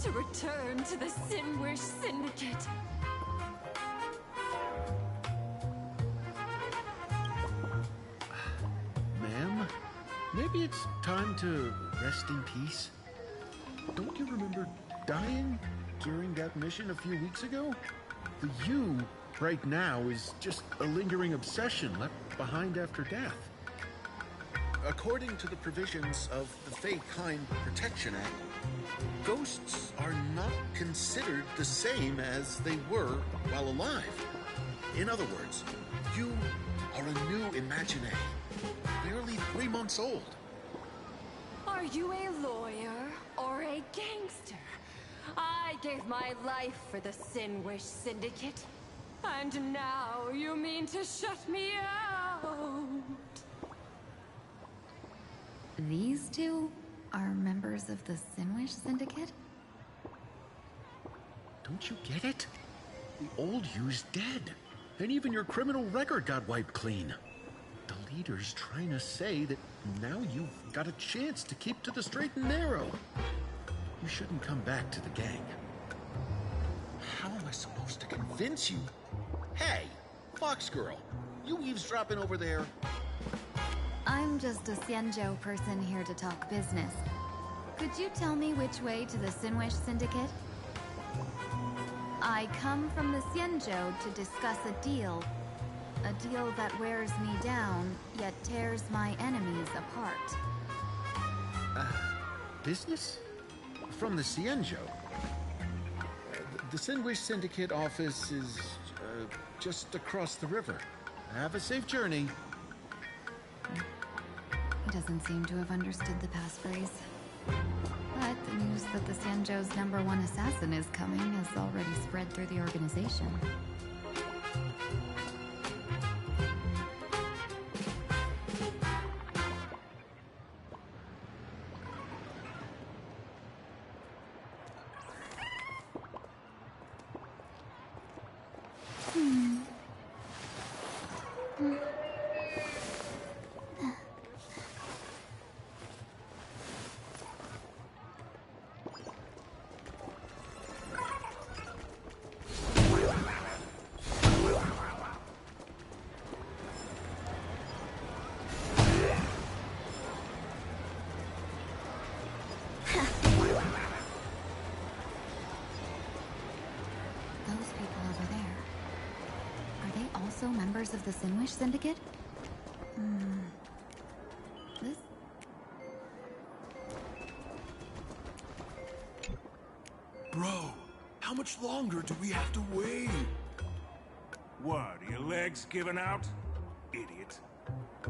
to return to the Sinwish Syndicate. Ma'am, maybe it's time to rest in peace. Don't you remember dying during that mission a few weeks ago? The you right now is just a lingering obsession left behind after death. According to the provisions of the Fey Kind Protection Act, ghosts are not considered the same as they were while alive. In other words, you are a new Imagine, barely 3 months old. Are you a lawyer or a gangster? I gave my life for the Sinwish Syndicate. And now you mean to shut me out? These two are members of the Sinwish Syndicate? Don't you get it? The old you's dead. And even your criminal record got wiped clean. The leader's trying to say that now you've got a chance to keep to the straight and narrow. You shouldn't come back to the gang. How am I supposed to convince you? Hey, Fox Girl, you eavesdropping over there? I'm just a Xianzhou person here to talk business. Could you tell me which way to the Sinwish Syndicate? I come from the Xianzhou to discuss a deal. A deal that wears me down, yet tears my enemies apart. Business? From the Xianzhou? The Sinwish Syndicate office is just across the river. Have a safe journey. He doesn't seem to have understood the passphrase. But the news that the Xianzhou's #1 assassin is coming has already spread through the organization. Members of the Sinwish Syndicate? This? Bro, how much longer do we have to wait? What, are your legs giving out? Idiot.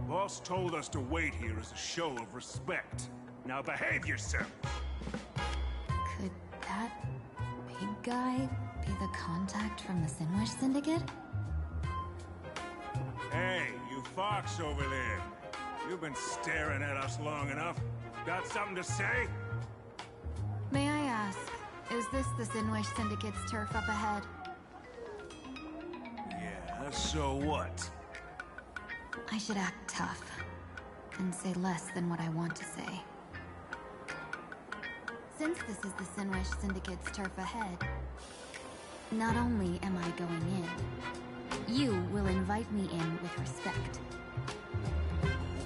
Boss told us to wait here as a show of respect. Now behave yourself! Could that big guy be the contact from the Sinwish Syndicate? Hey, you fox over there. You've been staring at us long enough. Got something to say? May I ask, is this the Sinwish Syndicate's turf up ahead? Yeah, so what? I should act tough and say less than what I want to say. Since this is the Sinwish Syndicate's turf ahead, not only am I going in, you will invite me in with respect.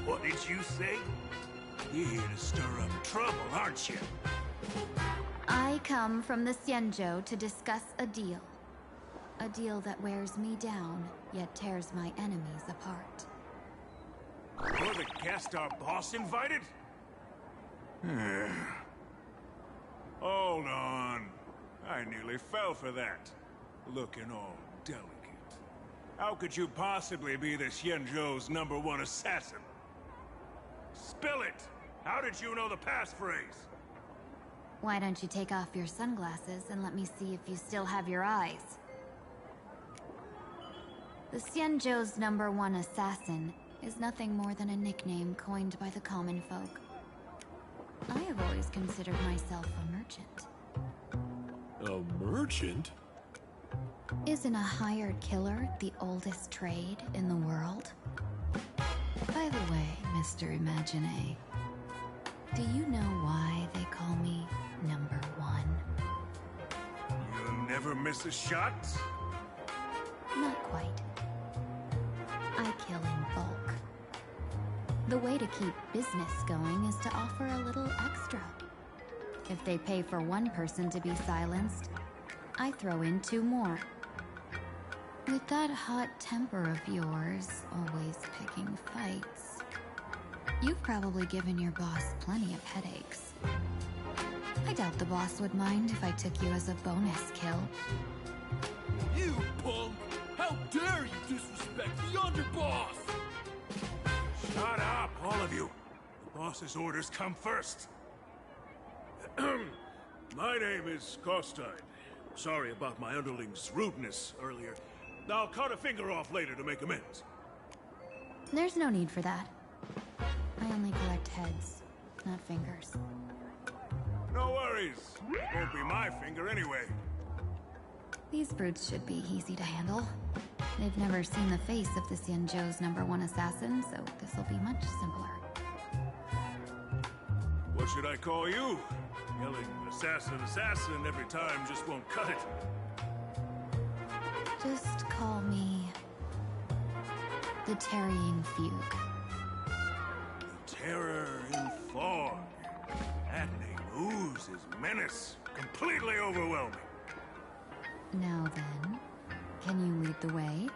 What did you say? You're here to stir up trouble, aren't you? I come from the Xianzhou to discuss a deal. A deal that wears me down, yet tears my enemies apart. You're the guest our boss invited? Hold on. I nearly fell for that. Looking all delicate. How could you possibly be the Xianzhou's #1 assassin? Spill it! How did you know the passphrase? Why don't you take off your sunglasses and let me see if you still have your eyes? The Xianzhou's #1 assassin is nothing more than a nickname coined by the common folk. I have always considered myself a merchant. A merchant? Isn't a hired killer the oldest trade in the world? By the way, Mr. Imagine, do you know why they call me #1? never miss a shot? Not quite. I kill in bulk. The way to keep business going is to offer a little extra. If they pay for one person to be silenced, I throw in 2 more. With that hot temper of yours, always picking fights, you've probably given your boss plenty of headaches. I doubt the boss would mind if I took you as a bonus kill. You punk! How dare you disrespect the underboss! Shut up, all of you. The boss's orders come first. My name is Costine. Sorry about my underling's rudeness earlier. I'll cut a finger off later to make amends. There's no need for that. I only collect heads, not fingers. No worries. It won't be my finger anyway. These brutes should be easy to handle. They've never seen the face of the Xianzhou's #1 assassin, so this'll be much simpler. What should I call you? Yelling assassin, assassin every time just won't cut it. Just call me the Tarrying Fugue. Terror in fog. That name oozes menace. Completely overwhelming. Now then, can you lead the way?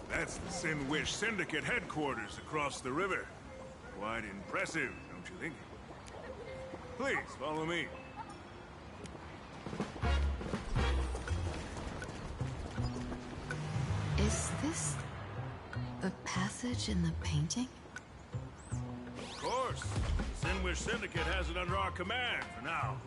That's the Sin Wish Syndicate headquarters across the river. Quite impressive, don't you think? Please, follow me. Is this the passage in the painting? Of course. The Sin Wish Syndicate has it under our command for now.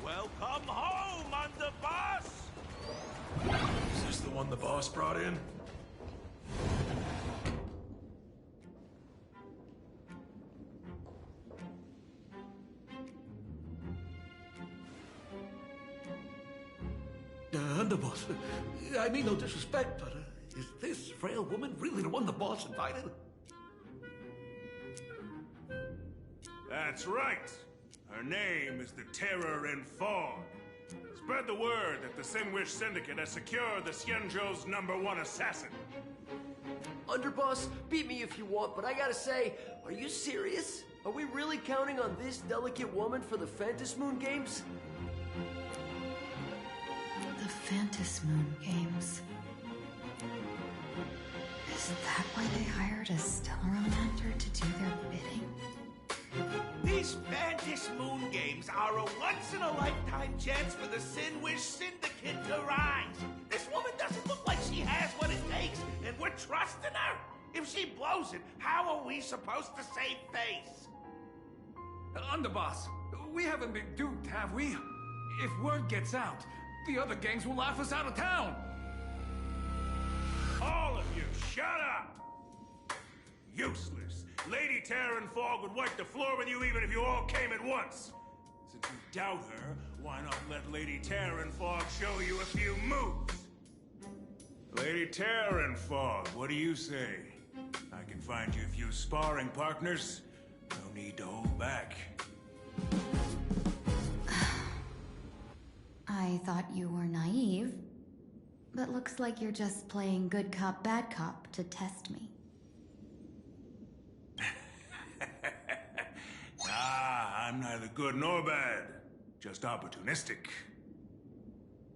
Welcome home, underboss! Is this the one the boss brought in? Underboss, I mean no disrespect, but is this frail woman really the one the boss invited? That's right. Her name is the Terror in Fog. Spread the word that the Sin Wish Syndicate has secured the Xianzhou's #1 assassin. Underboss, beat me if you want, but I gotta say, are you serious? Are we really counting on this delicate woman for the Phantasmoon Games? The Phantasmoon Games. Is that why they hired a Stellaron hunter to do their bidding? These Phantasmoon Games are a once-in-a-lifetime chance for the Sin Wish Syndicate to rise. This woman doesn't look like she has what it takes, and we're trusting her. If she blows it, how are we supposed to save face? Underboss, we haven't been duped, have we? If word gets out, the other gangs will laugh us out of town. All of you, shut up! Useless. Lady Terran Fog would wipe the floor with you even if you all came at once. Since you doubt her, why not let Lady Terran Fog show you a few moves? Lady Terran Fog, what do you say? I can find you a few sparring partners. No need to hold back. I thought you were naive, but looks like you're just playing good cop, bad cop to test me. I'm neither good nor bad. Just opportunistic.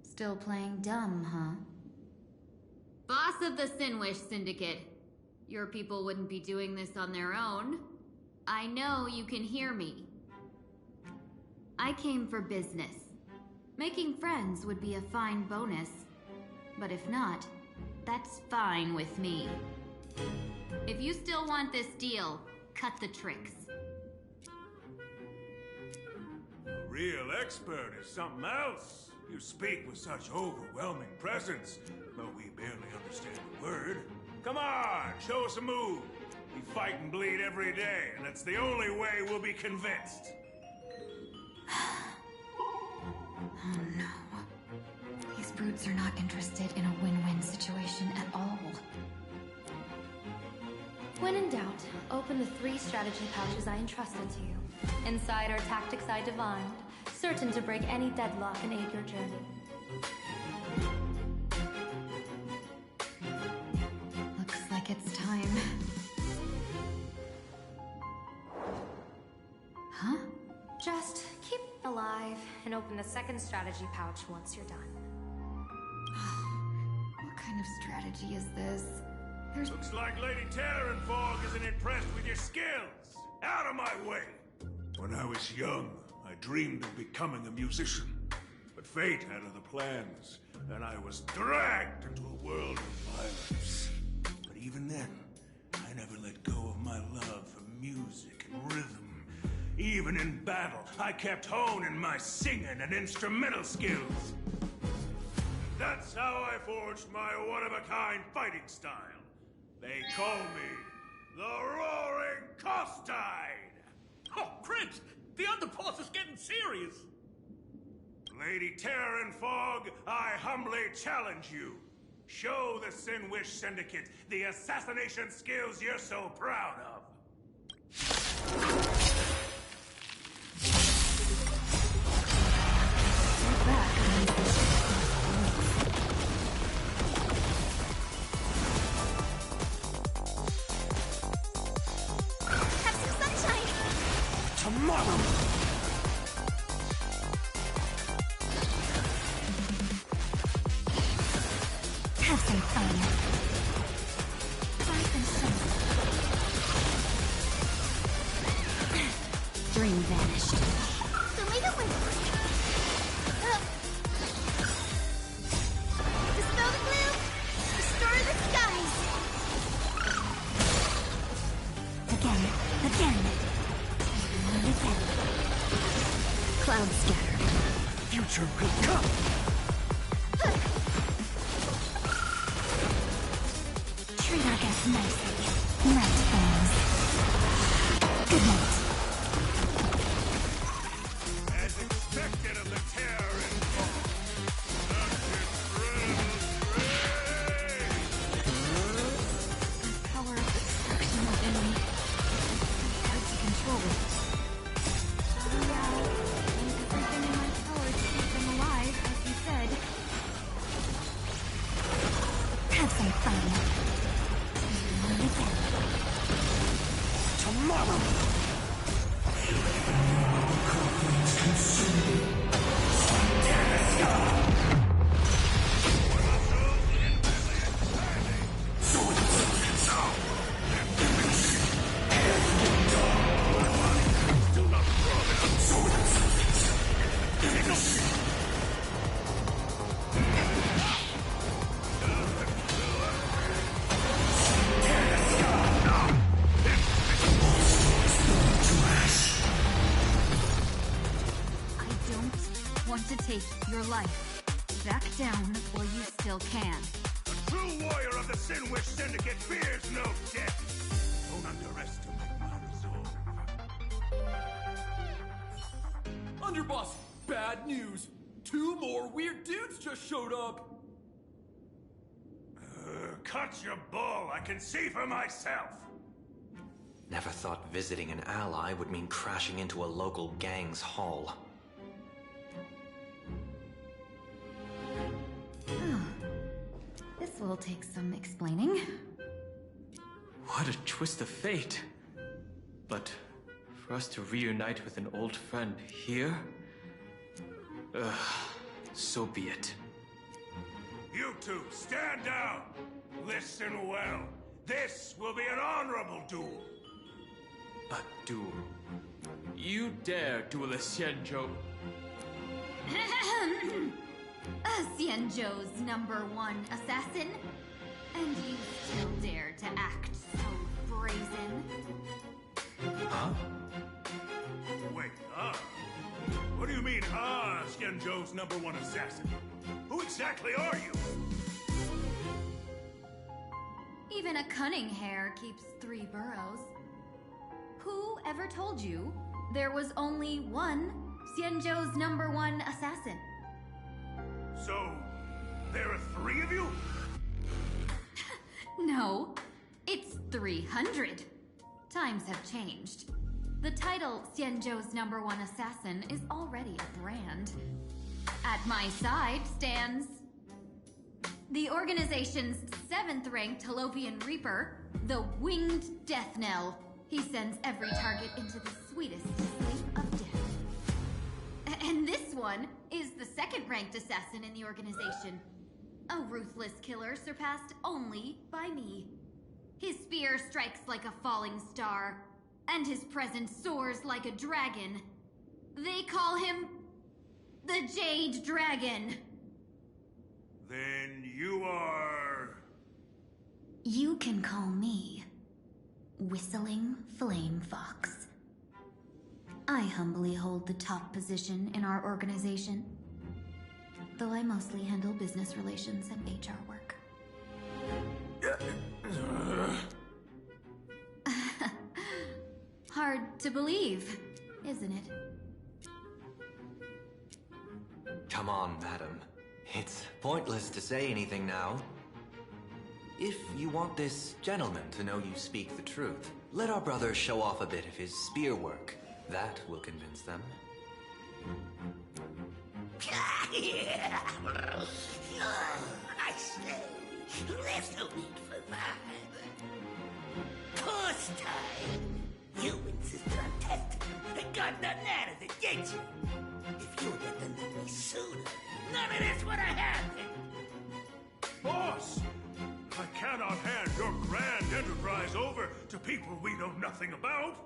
Still playing dumb, huh? Boss of the Sinwish Syndicate. Your people wouldn't be doing this on their own. I know you can hear me. I came for business. Making friends would be a fine bonus. But if not, that's fine with me. If you still want this deal, cut the tricks. A real expert is something else. You speak with such overwhelming presence, though we barely understand a word. Come on, show us a move. We fight and bleed every day, and that's the only way we'll be convinced. Oh no. These brutes are not interested in a win-win situation at all. When in doubt, open the 3 strategy pouches I entrusted to you. Inside are tactics I divined, certain to break any deadlock and aid your journey. Looks like it's time. Huh? Just keep alive and open the 2nd strategy pouch once you're done. What kind of strategy is this? Looks like Lady Terran Fog isn't impressed with your skills. Out of my way! When I was young, I dreamed of becoming a musician. But fate had other plans, and I was dragged into a world of violence. But even then, I never let go of my love for music and rhythm. Even in battle, I kept honing my singing and instrumental skills. That's how I forged my one-of-a-kind fighting style. They call me the Roaring Costide! Oh, Prince! The underboss is getting serious! Lady Terran Fog, I humbly challenge you. Show the Sinwish Syndicate the assassination skills you're so proud of. Dream vanished. Dispel the gloom! Restore the skies! Again. Cloud scatter. Future will come! Treat our guests nicely. Night falls. Good night. As expected of the Terran Fog, such incredible strength! Power of destruction within me. Hard to control it. Yeah, and everything in my power to keep them alive, as you said. Have some fun. Tomorrow! take your life. Back down while you still can. A true warrior of the Sinwish Syndicate fears no death. Don't underestimate my resolve. Underboss, bad news. 2 more weird dudes just showed up. Cut your bull. I can see for myself. Never thought visiting an ally would mean crashing into a local gang's hall. This will take some explaining. What a twist of fate. But for us to reunite with an old friend here? So be it. You two, stand down. Listen well. This will be an honorable duel. A duel? You dare duel a Xianzhou? Xianzhou's #1 assassin? And you still dare to act so brazen? Huh? Wait, What do you mean, Xianzhou's #1 assassin? Who exactly are you? Even a cunning hare keeps 3 burrows. Who ever told you there was only one Xianzhou's #1 assassin? So, there are 3 of you? No, it's 300. Times have changed. The title Xianzhou's #1 assassin is already a brand. At my side stands the organization's 7th-ranked Holovian Reaper, the Winged Death Knell. He sends every target into the sweetest sleep of death. And this one is the 2nd-ranked assassin in the organization. A ruthless killer surpassed only by me. His spear strikes like a falling star, and his presence soars like a dragon. They call him the Jade Dragon. Then you are... You can call me Whistling Flame Fox. I humbly hold the top position in our organization, though I mostly handle business relations and HR work. Hard to believe, isn't it? Come on, madam. It's pointless to say anything now. If you want this gentleman to know you speak the truth, let our brother show off a bit of his spear work. That will convince them. I say, there's no need for that. Course time. You insisted on testing and got nothing out of it, didn't you? If you had done me sooner, none of this would have happened. Boss! I cannot hand your grand enterprise over to people we know nothing about.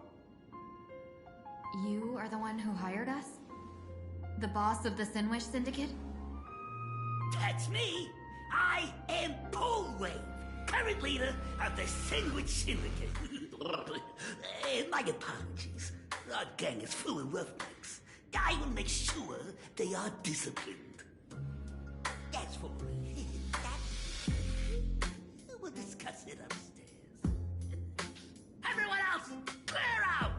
You are the one who hired us? The boss of the Sinwish Syndicate? That's me. I am Polwave, current leader of the Sinwish Syndicate. My apologies. Our gang is full of roughnecks. I will make sure they are disciplined. That's for me. We'll discuss it upstairs. Everyone else, clear out!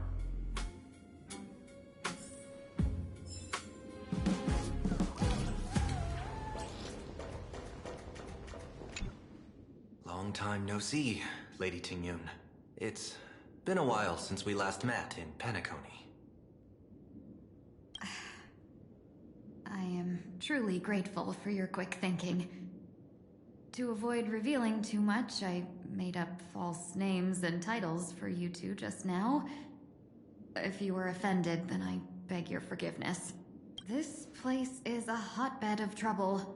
Long time no see, Lady Tingyun. It's been a while since we last met in Penacony. I am truly grateful for your quick thinking. To avoid revealing too much, I made up false names and titles for you two just now. If you were offended, then I beg your forgiveness. This place is a hotbed of trouble.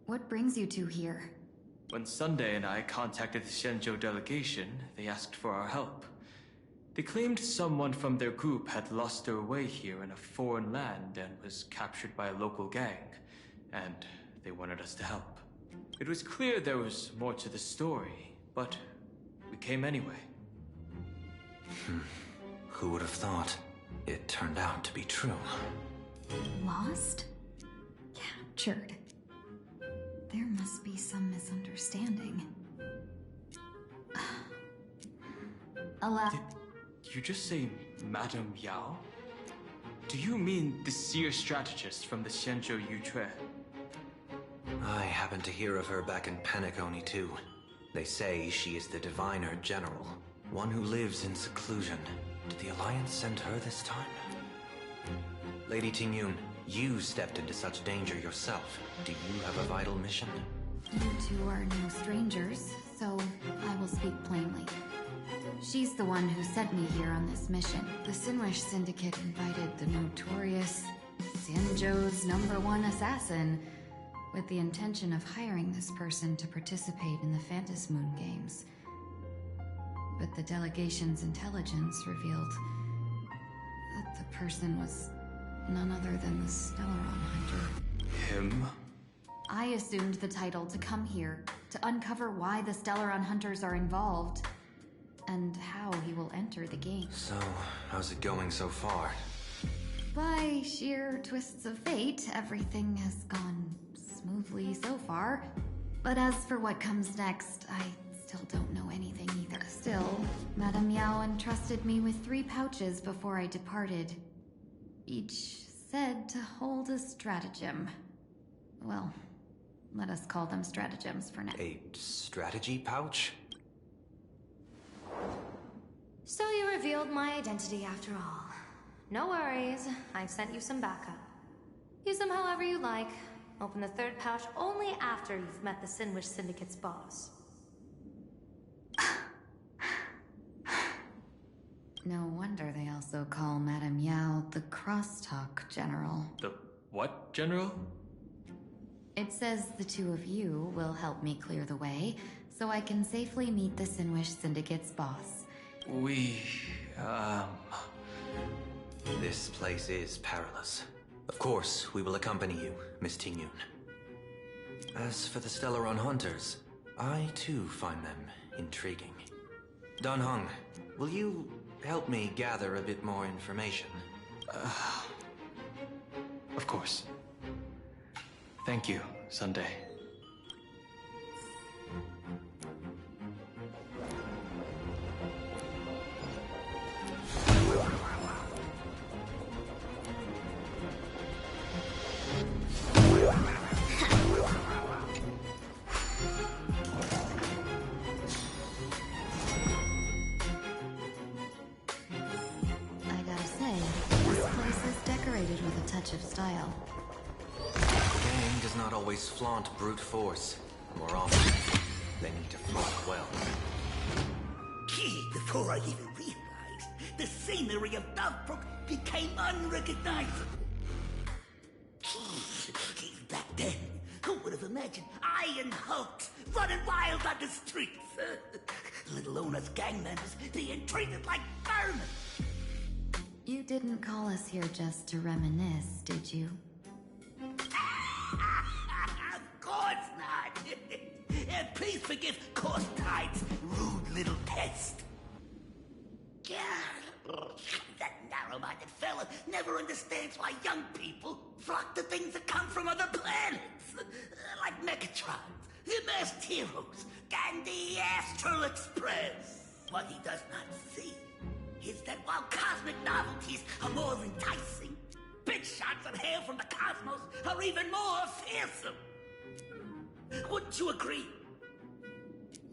What brings you two here? When Sunday and I contacted the Shenzhou delegation, they asked for our help. They claimed someone from their group had lost their way here in a foreign land and was captured by a local gang, and they wanted us to help. It was clear there was more to the story, but we came anyway. Who would have thought? It turned out to be true. Lost? captured. There must be some misunderstanding. Did you just say Madame Yao? Do you mean the seer strategist from the Xianzhou Yuzhui? I happened to hear of her back in Penacony too. They say she is the diviner general, one who lives in seclusion. Did the Alliance send her this time? Lady Tingyun, you stepped into such danger yourself. Do you have a vital mission? You two are no strangers, so I will speak plainly. She's the one who sent me here on this mission. The Sinwish Syndicate invited the notorious Xianzhou's #1 assassin with the intention of hiring this person to participate in the Phantom Moon Games. But the delegation's intelligence revealed that the person was none other than the Stellaron Hunter. Him? I assumed the title to come here, to uncover why the Stellaron Hunters are involved, and how he will enter the game. So, how's it going so far? By sheer twists of fate, everything has gone smoothly so far. But as for what comes next, I still don't know anything either. Still, Madame Yao entrusted me with 3 pouches before I departed. Each said to hold a stratagem. Well, let us call them stratagems for now. A strategy pouch? So you revealed my identity after all. No worries, I've sent you some backup. Use them however you like. Open the 3rd pouch only after you've met the Sinwish Syndicate's boss. No wonder they also call Madame Yao the Crosstalk General. The what, General? It says the 2 of you will help me clear the way, so I can safely meet the Sinwish Syndicate's boss. This place is perilous. Of course, we will accompany you, Miss Tingyun. As for the Stellaron Hunters, I too find them intriguing. Dan Heng, will you help me gather a bit more information? Of course. Thank you, Sunday. With a touch of style. The gang does not always flaunt brute force. More often, they need to flaunt well. Gee, before I even realized, the scenery of Dovebrook became unrecognizable. Gee, back then, who would have imagined Iron Hulks running wild on the streets? Let alone us gang members being treated like vermin. You didn't call us here just to reminisce, did you? Of course not. Please forgive Corstide's rude little pest. That narrow-minded fella never understands why young people flock to things that come from other planets. Like Mechatrons, the masked heroes, and the Astral Express. What he does not see is that while cosmic novelties are more enticing, big shots of hail from the cosmos are even more fearsome. Wouldn't you agree?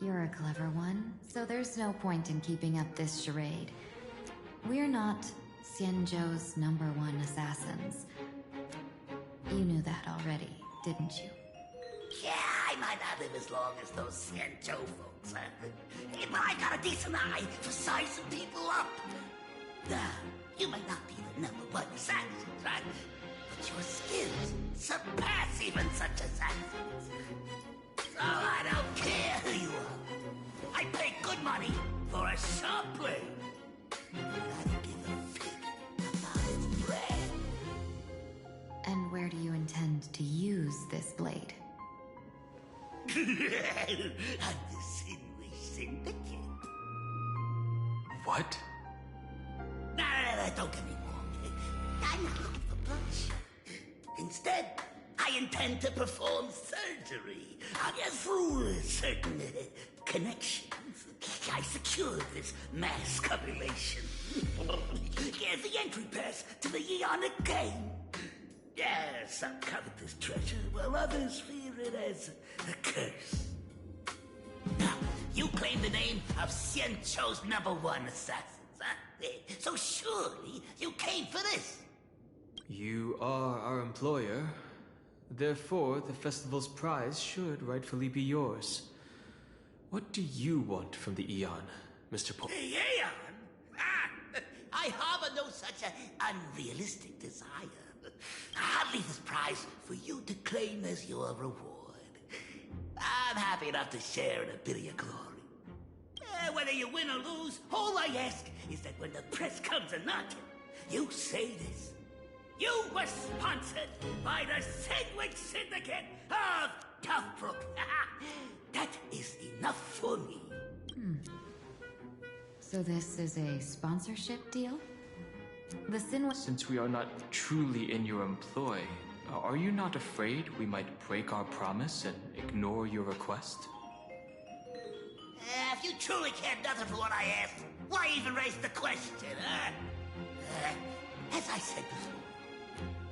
You're a clever one, so there's no point in keeping up this charade. We're not Xianzhou's #1 assassins. You knew that already, didn't you? Yeah, I might not live as long as those Xianzhou folks, but I got a decent eye for sizing people up. Now, you may not be the #1 assassin, right? But your skills surpass even such assassins. So I don't care who you are. I pay good money for a sharp blade. But I don't give a fig about its bread. And where do you intend to use this blade? On the Sinwish Syndicate. What? No, don't get me wrong. I'm not looking for bloodshed. Instead, I intend to perform surgery through certain connections. I secured this mass correlation. Here's the entry pass to the Eonic game. Some covet this treasure, while others fear it as a curse. Now, you claim the name of Xianzhou's #1 assassins, huh? So surely you came for this. You are our employer. Therefore, the festival's prize should rightfully be yours. What do you want from the Eon, Mr. Paul? The Eon? I harbor no such unrealistic desire. I'll leave this prize for you to claim as your reward. I'm happy enough to share in a bit of your glory. Whether you win or lose, all I ask is that when the press comes a-knocking, you say this. You were sponsored by the Sandwich Syndicate of Toughbrook. That is enough for me. So this is a sponsorship deal? The Since we are not truly in your employ, are you not afraid we might break our promise and ignore your request? If you truly cared nothing for what I asked, why even raise the question, huh? As I said before,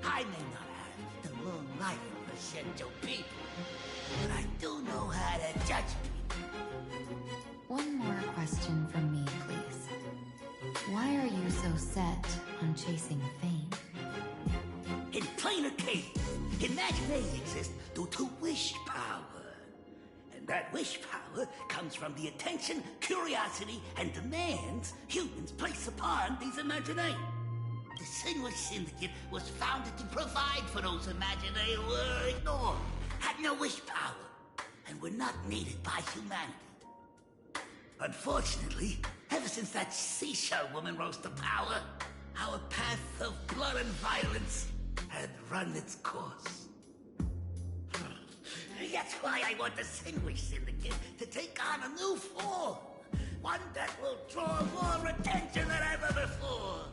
I may not have the long life of the Shenzhou people, but I do know how to judge people. One more question from me, please. Why are you so set on chasing fame? In plainer case, imagination exists due to wish power. And that wish power comes from the attention, curiosity, and demands humans place upon these imaginations. The Sinwich Syndicate was founded to provide for those imaginations who were ignored, had no wish power, and were not needed by humanity. Unfortunately, ever since that seashell woman rose to power, our path of blood and violence had run its course. That's why I want the Sandwich Syndicate to take on a new form. One that will draw more attention than ever before.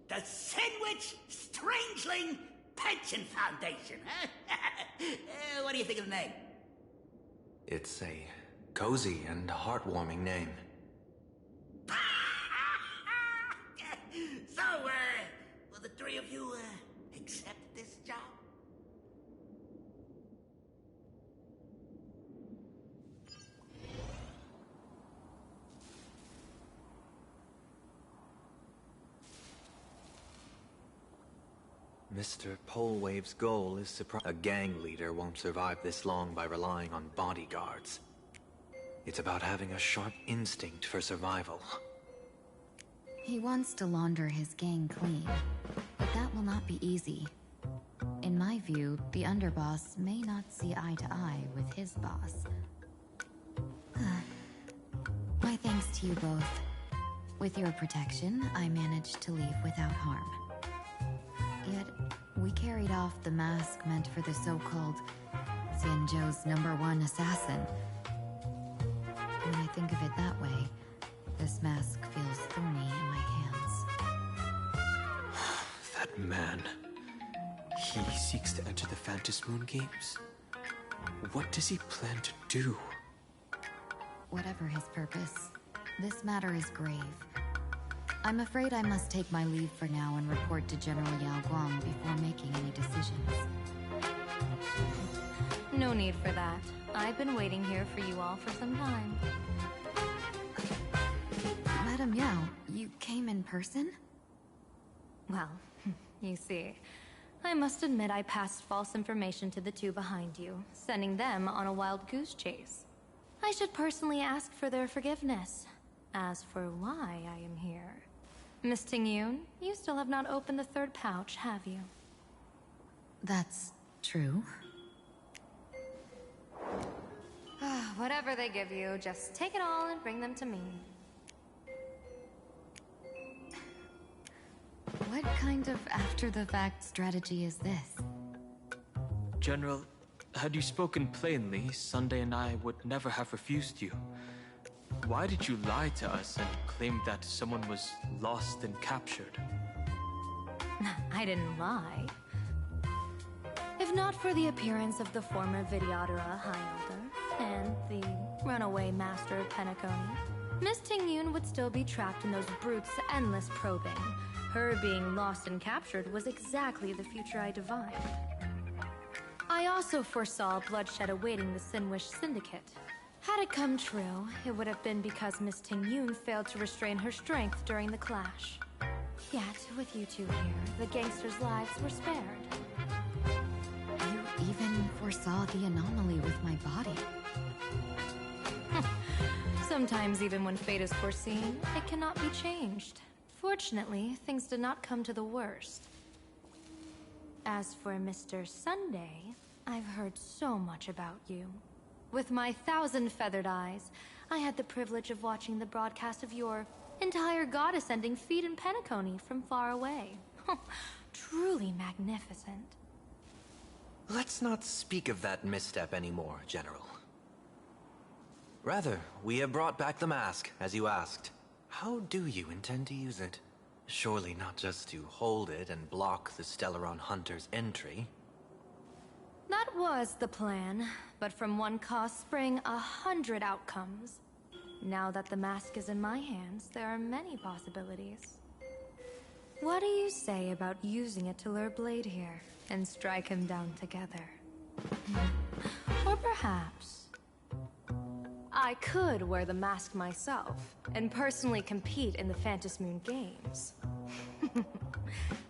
The Sandwich Strangeling Pension Foundation, huh? What do you think of the name? It's a cozy and heartwarming name. So, will the three of you, accept this job? Mr. Polewave's goal is a gang leader won't survive this long by relying on bodyguards. It's about having a sharp instinct for survival. He wants to launder his gang clean, but that will not be easy. In my view, the underboss may not see eye to eye with his boss. My thanks to you both. With your protection, I managed to leave without harm. Yet, we carried off the mask meant for the so-called Xianzhou's #1 assassin. When I think of it that way, this mask feels thorny in my hands. That man. He seeks to enter the Phantom Moon Games? What does he plan to do? Whatever his purpose, this matter is grave. I'm afraid I must take my leave for now and report to General Yao Guang before making any decisions. No need for that. I've been waiting here for you all for some time. Madam Yao, you came in person? Well, you see, I must admit I passed false information to the two behind you, sending them on a wild goose chase. I should personally ask for their forgiveness. As for why I am here, Miss Tingyun, you still have not opened the third pouch, have you? That's true. Whatever they give you, just take it all and bring them to me. What kind of after-the-fact strategy is this? General, had you spoken plainly, Sunday and I would never have refused you. Why did you lie to us and claim that someone was lost and captured? I didn't lie. If If not for the appearance of the former Videodora High Elder and the runaway master of Penacony, Miss Tingyun would still be trapped in those brutes' endless probing. Her being lost and captured was exactly the future I divined. I also foresaw bloodshed awaiting the Sinwish Syndicate. Had it come true, it would have been because Miss Tingyun failed to restrain her strength during the clash. Yet, with you two here, the gangsters' lives were spared. You even foresaw the anomaly with my body. Sometimes even when fate is foreseen, it cannot be changed. Fortunately, things did not come to the worst. As for Mr. Sunday, I've heard so much about you. With my 1,000 feathered eyes, I had the privilege of watching the broadcast of your entire goddess-ending feat in Penacony from far away. Truly magnificent. Let's not speak of that misstep anymore, General. Rather, we have brought back the mask, as you asked. How do you intend to use it? Surely not just to hold it and block the Stellaron Hunter's entry. That was the plan, but from one cause sprang 100 outcomes. Now that the mask is in my hands, there are many possibilities. What do you say about using it to lure Blade here and strike him down together? Or perhaps I could wear the mask myself and personally compete in the Phantom Moon Games.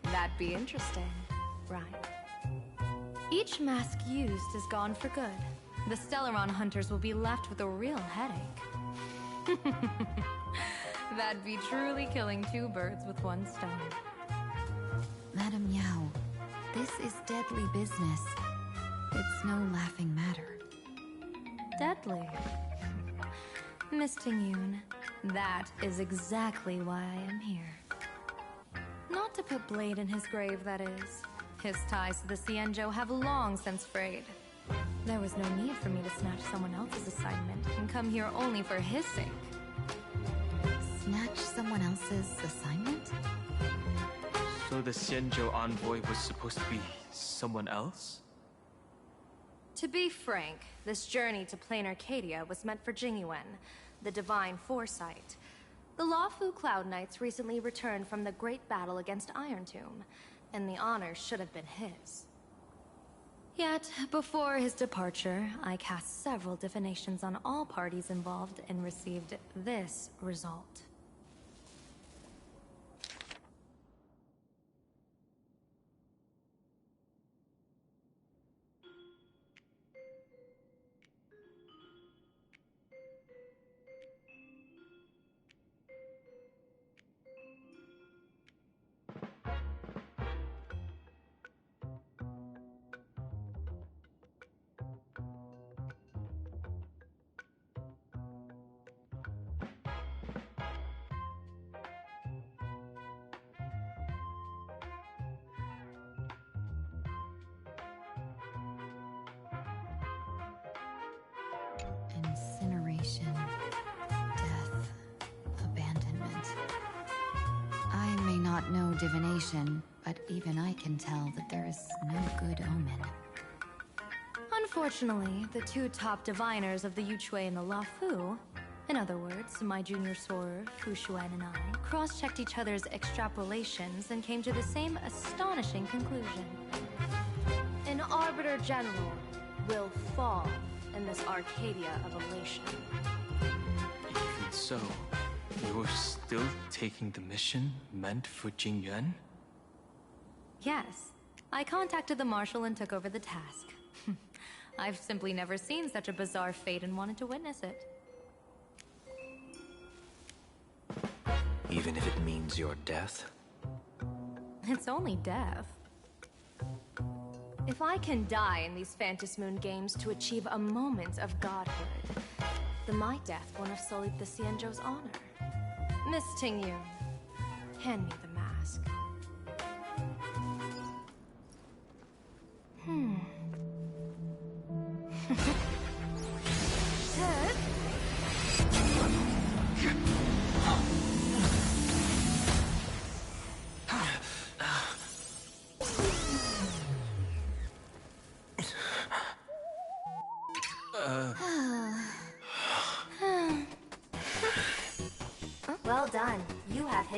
That'd be interesting, right? Each mask used is gone for good. The Stellaron hunters will be left with a real headache. That'd be truly killing two birds with one stone. Madam Yao, this is deadly business. It's no laughing matter. Deadly? Miss Tingyun, that is exactly why I am here. Not to put Blade in his grave, that is. His ties to the Xianzhou have long since frayed. There was no need for me to snatch someone else's assignment and come here only for his sake. Snatch someone else's assignment? So the Xianzhou envoy was supposed to be someone else? To be frank, this journey to Plain Arcadia was meant for Jingyuan, the Divine Foresight. The Lawfu Cloud Knights recently returned from the great battle against Iron Tomb, and the honor should have been his. Yet, before his departure, I cast several divinations on all parties involved and received this result. Incineration, death, abandonment. I may not know divination, but even I can tell that there is no good omen. Unfortunately, the two top diviners of the Yuchui and the Lafu, in other words, my junior soror, Fu Xuan, and I, cross-checked each other's extrapolations and came to the same astonishing conclusion. An Arbiter General will fall in this Arcadia of elation. Even so, you're still taking the mission meant for Jingyuan? Yes. I contacted the Marshal and took over the task. I've simply never seen such a bizarre fate and wanted to witness it. Even if it means your death? It's only death. If I can die in these Phantom Moon Games to achieve a moment of godhood, then my death won't have sullied the Xianzhou's honor. Miss Tingyun, hand me the mask. Ted?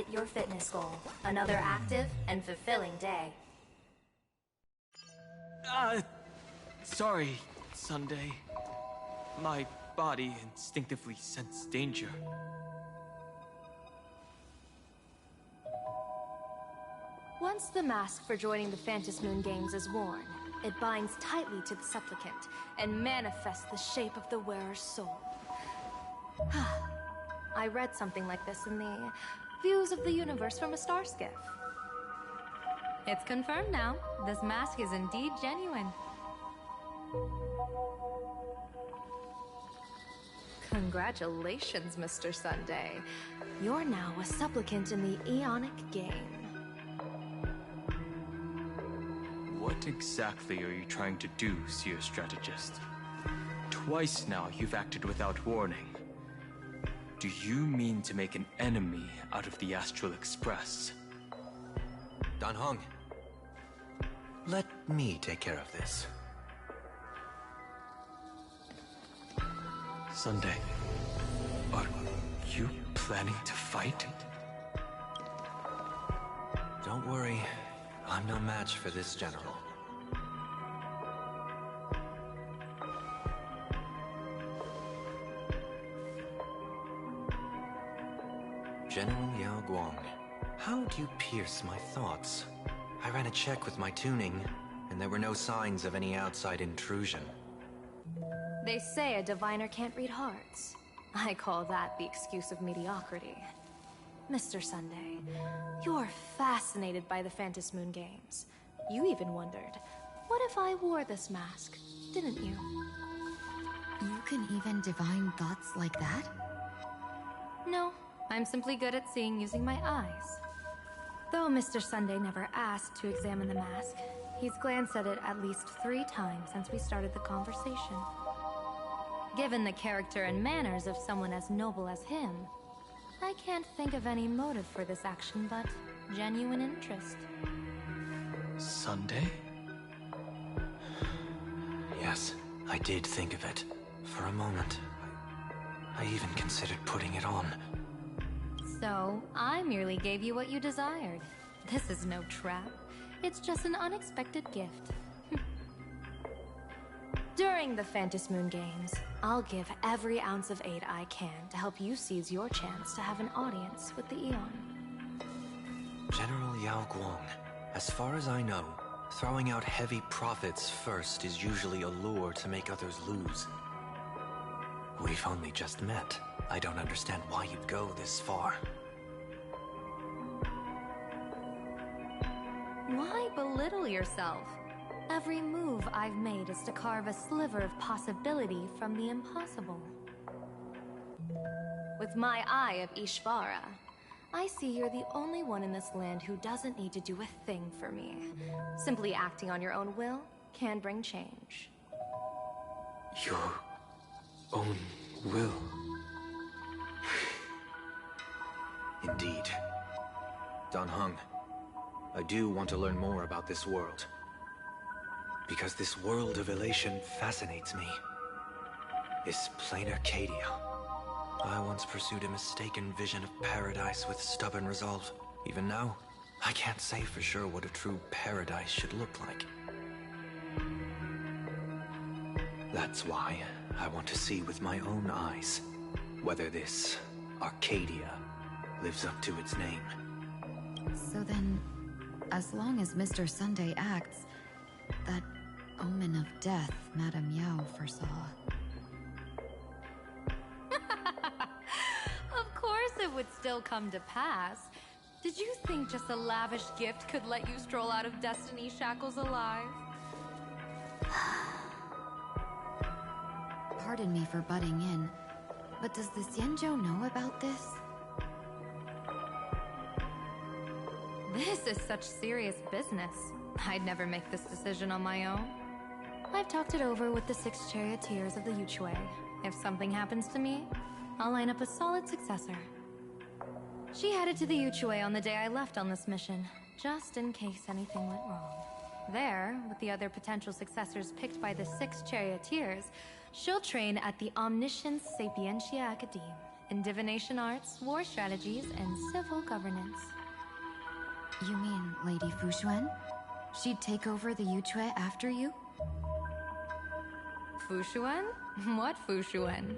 hit your fitness goal. Another active and fulfilling day. Sorry, Sunday. My body instinctively sensed danger. Once the mask for joining the Phantom Moon Games is worn, it binds tightly to the supplicant and manifests the shape of the wearer's soul. I read something like this in the Views of the Universe from a Star Skiff. It's confirmed now. This mask is indeed genuine. Congratulations, Mr. Sunday. You're now a supplicant in the Eonic game. What exactly are you trying to do, Seer Strategist? Twice now you've acted without warning. Do you mean to make an enemy out of the Astral Express? Dan Heng, let me take care of this. Sunday, are you planning to fight? Don't worry, I'm no match for this general. General Yao Guang, how do you pierce my thoughts? I ran a check with my tuning, and there were no signs of any outside intrusion. They say a diviner can't read hearts. I call that the excuse of mediocrity. Mr. Sunday, you're fascinated by the Phantom Moon Games. You even wondered, what if I wore this mask, didn't you? You can even divine thoughts like that? No, I'm simply good at seeing using my eyes. Though Mr. Sunday never asked to examine the mask, he's glanced at it at least 3 times since we started the conversation. Given the character and manners of someone as noble as him, I can't think of any motive for this action but genuine interest. Sunday? Yes, I did think of it. For a moment. I even considered putting it on. So, I merely gave you what you desired. This is no trap. It's just an unexpected gift. During the Phantom Moon Games, I'll give every ounce of aid I can to help you seize your chance to have an audience with the Eon. General Yao Guang, as far as I know, throwing out heavy profits first is usually a lure to make others lose. We've only just met. I don't understand why you'd go this far. Why belittle yourself? Every move I've made is to carve a sliver of possibility from the impossible. With my eye of Ishvara, I see you're the only one in this land who doesn't need to do a thing for me. Simply acting on your own will can bring change. Your own will. Indeed. Dan Heng, I do want to learn more about this world. Because this world of elation fascinates me. This plain Arcadia. I once pursued a mistaken vision of paradise with stubborn resolve. Even now, I can't say for sure what a true paradise should look like. That's why I want to see with my own eyes whether this Arcadia lives up to its name. So then, as long as Mr. Sunday acts, that omen of death Madame Yao foresaw. Of course it would still come to pass. Did you think just a lavish gift could let you stroll out of Destiny shackles alive? Pardon me for butting in, but does the Xianzhou know about this? This is such serious business. I'd never make this decision on my own. I've talked it over with the 6 charioteers of the Yuchue. If something happens to me, I'll line up a solid successor. She headed to the Yuchue on the day I left on this mission, just in case anything went wrong. There, with the other potential successors picked by the 6 charioteers, she'll train at the Omniscience Sapientia Academe in divination arts, war strategies, and civil governance. You mean Lady Fushuan? She'd take over the Yuchue after you? Fushuan? What Fushuan?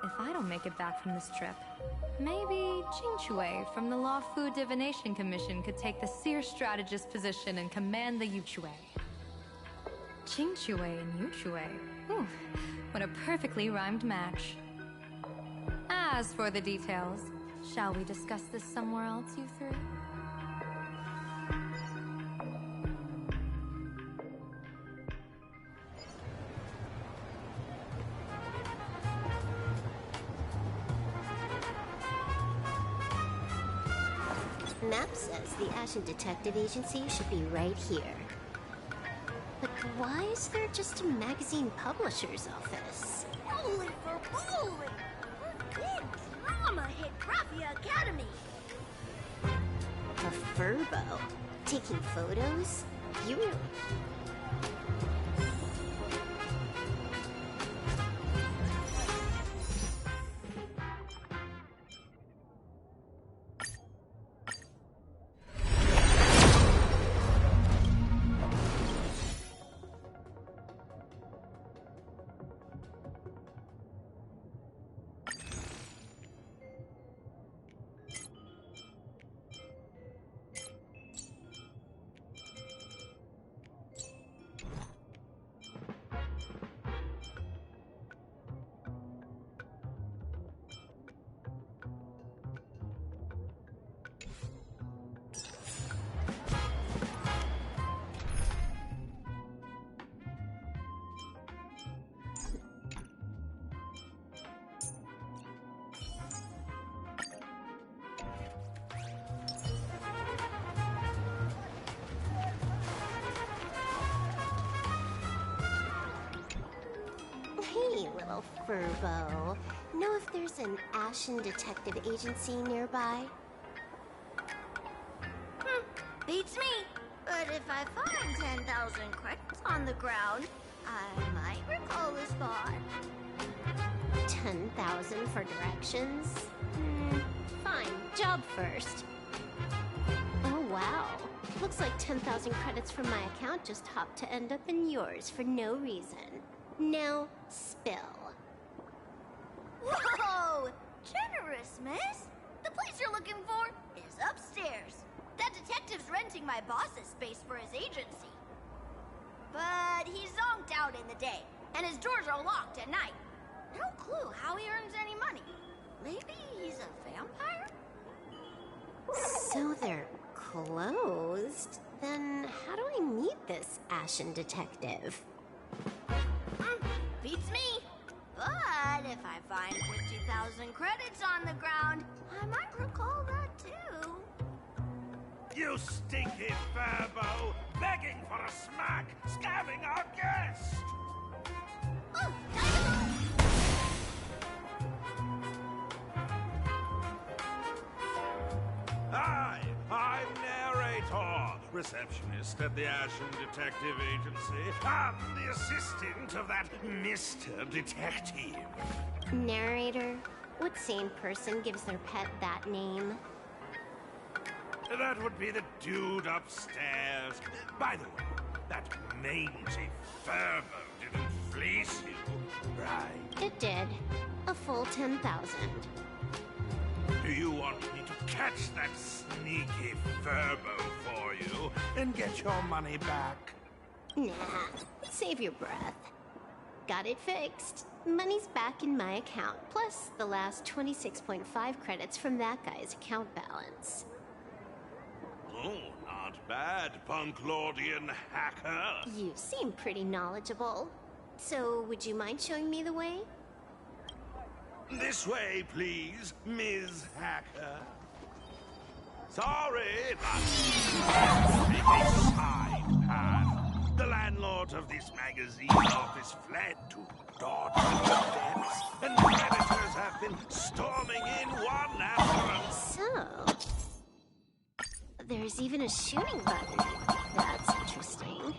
If I don't make it back from this trip, maybe Qingchue from the Law Fu Divination Commission could take the seer strategist position and command the Yuchue. Qingchue and Yuchue. Ooh, what a perfectly rhymed match. As for the details, shall we discuss this somewhere else, you three? Map says the Ashen Detective Agency should be right here. But why is there just a magazine publisher's office? Holy for bowling! Big drama hit Raffia Academy! A furbo? Taking photos? You really... Hey, little furbo. Know if there's an Ashen Detective Agency nearby? Beats me. But if I find 10,000 credits on the ground, I might recall the spot. 10,000 for directions? Fine, job first. Oh wow. Looks like 10,000 credits from my account just hopped to end up in yours for no reason. Now, spill. Whoa! Generous, miss. The place you're looking for is upstairs. That detective's renting my boss's space for his agency. But he's zonked out in the day, and his doors are locked at night. No clue how he earns any money. Maybe he's a vampire? So they're closed? Then how do I meet this Ashen Detective? Beats me. But if I find 50,000 credits on the ground, I might recall that too. You stinky furbo! Begging for a smack! Scamming our guest! Hi, I'm Narrator, receptionist at the Ashen Detective Agency. I'm the assistant of that Mr. Detective. Narrator? What sane person gives their pet that name? That would be the dude upstairs. By the way, that mangy furbo didn't fleece you, right? It did. A full 10,000. Do you want me to catch that sneaky furbo for you and get your money back? Nah, save your breath. Got it fixed. Money's back in my account, plus the last 26.5 credits from that guy's account balance. Oh, not bad, Punklordian hacker. You seem pretty knowledgeable. So, would you mind showing me the way? This way, please, Ms. Hacker. Sorry, but a side path. The landlord of this magazine office fled to dodge the steps, and predators have been storming in one after another. So, there's even a shooting button. That's interesting.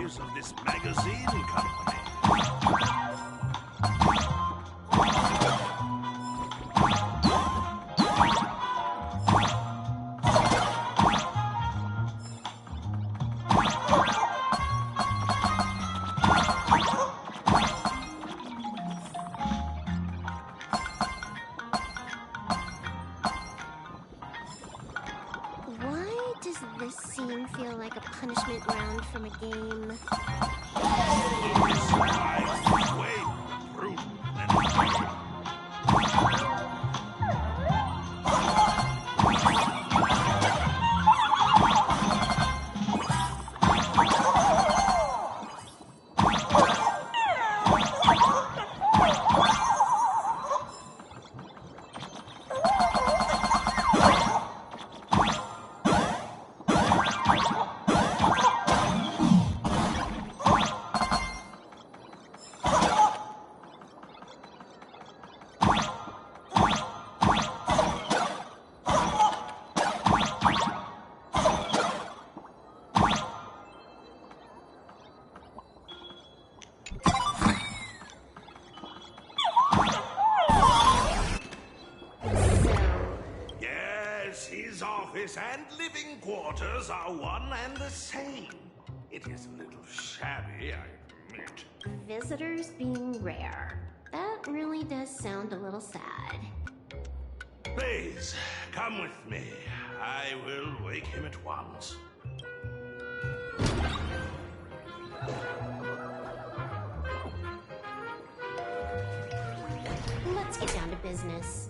days of this magazine company. Why does this scene feel like a punishment round from a game? Way brutal and his office and living quarters are one and the same. It is a little shabby, I admit. Visitors being rare. That really does sound a little sad. Please, come with me. I will wake him at once. Let's get down to business.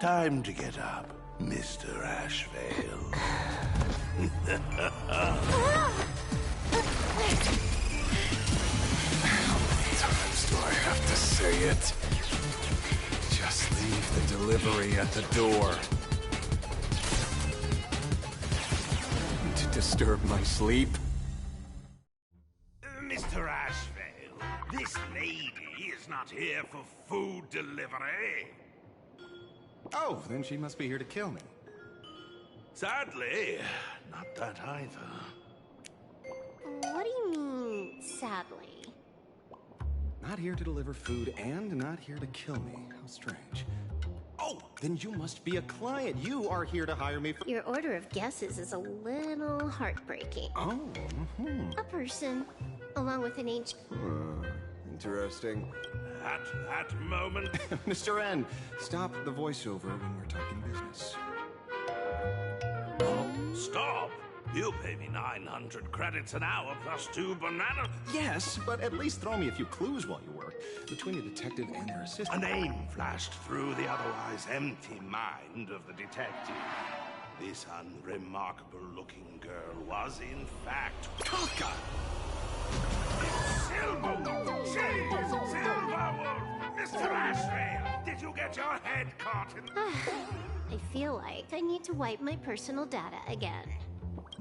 Time to get up, Mr. Ashvale. How many times do I have to say it? Just leave the delivery at the door. To disturb my sleep? Mr. Ashvale, this lady is not here for food delivery. Oh, then she must be here to kill me. Sadly, not that either. What do you mean, sadly? Not here to deliver food and not here to kill me. How strange. Oh, then you must be a client. You are here to hire me for... Your order of guesses is a little heartbreaking. Oh, A person, along with an ancient... Interesting. At that moment... Mr. N, stop the voiceover when we're talking business. Oh, stop! You pay me 900 credits an hour plus 2 bananas. Yes, but at least throw me a few clues while you work. Between the detective and their assistant. A name flashed through the otherwise empty mind of the detective. This unremarkable-looking girl was, in fact... Kaka! Silverwood! She's Silverwood! Mr. Ashvale, did you get your head caught in... I feel like I need to wipe my personal data again.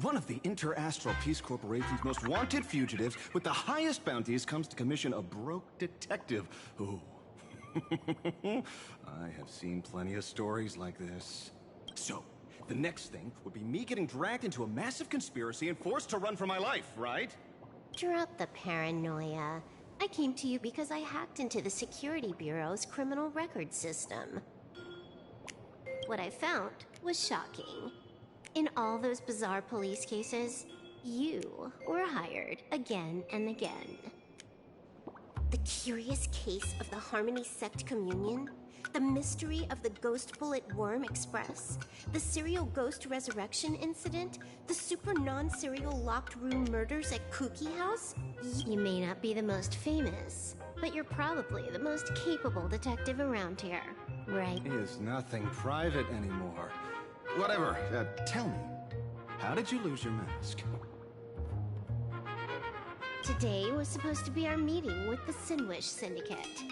One of the Interastral Peace Corporation's most wanted fugitives with the highest bounties comes to commission a broke detective. Ooh. I have seen plenty of stories like this. So, the next thing would be me getting dragged into a massive conspiracy and forced to run for my life, right? Drop the paranoia. I came to you because I hacked into the Security Bureau's criminal record system. What I found was shocking. In all those bizarre police cases, you were hired again and again. The curious case of the Harmony Sect Communion, the mystery of the Ghost Bullet Worm Express, the serial ghost resurrection incident, the super non-serial locked room murders at Kooky House. You may not be the most famous, but you're probably the most capable detective around here, right? He is nothing private anymore. Whatever, tell me, how did you lose your mask? Today was supposed to be our meeting with the Sinwish Syndicate.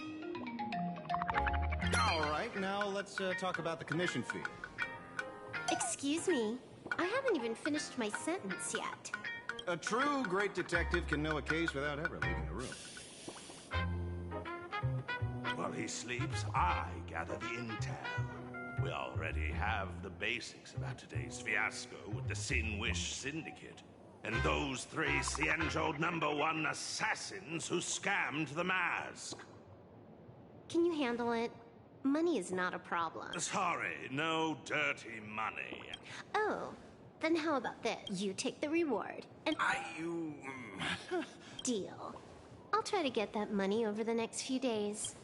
All right, now let's talk about the commission fee. Excuse me, I haven't even finished my sentence yet. A true great detective can know a case without ever leaving the room. While he sleeps, I gather the intel. We already have the basics about today's fiasco with the Sin-Wish Syndicate. And those three Xianzhou #1 assassins who scammed the mask. Can you handle it? Money is not a problem. Sorry, no dirty money. Oh, then how about this? You take the reward, and Deal. I'll try to get that money over the next few days.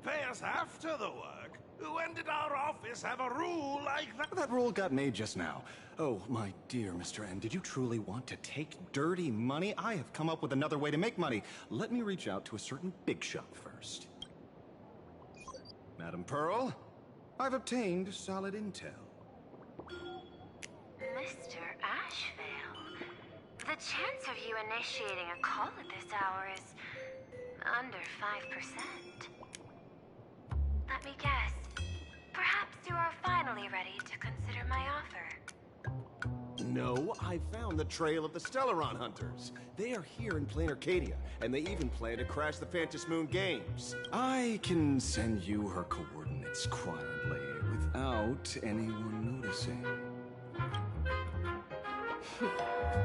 Pay us after the work? When did our office have a rule like that? That rule got made just now. Oh, my dear Mr. N, did you truly want to take dirty money? I have come up with another way to make money. Let me reach out to a certain big shot first. Madam Pearl, I've obtained solid intel. Mr. Ashvale, the chance of you initiating a call at this hour is under 5%. Let me guess. Perhaps you are finally ready to consider my offer. No, I found the trail of the Stellaron Hunters. They are here in plain Arcadia, and they even plan to crash the Phantom Moon Games. I can send you her coordinates quietly, without anyone noticing.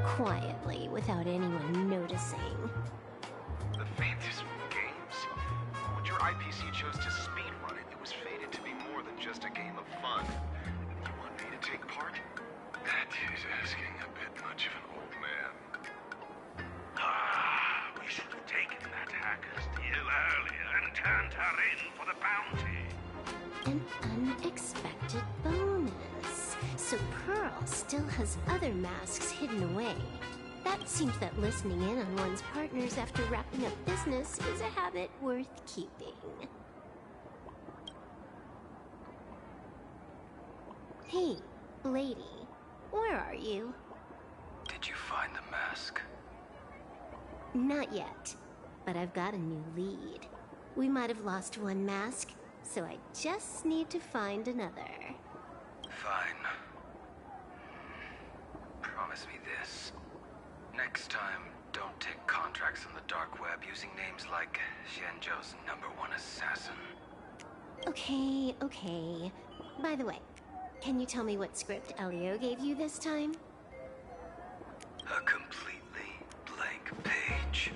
Quietly, without anyone noticing. The Phantom Moon Games? When your IPC chose to speedrun it, it was fated to be more than just a game of fun. You want me to take part? That is asking a bit much of an old man. We should have taken that hacker's deal earlier and turned her in for the bounty. An unexpected bonus. So Pearl still has other masks hidden away. That seems that listening in on one's partners after wrapping up business is a habit worth keeping. Hey, lady. Where are you? Did you find the mask? Not yet, but I've got a new lead. We might have lost one mask, so I just need to find another. Fine. Promise me this. Next time, don't take contracts on the dark web using names like Xianzhou's #1 assassin. Okay, okay. By the way, can you tell me what script Elio gave you this time? A completely blank page.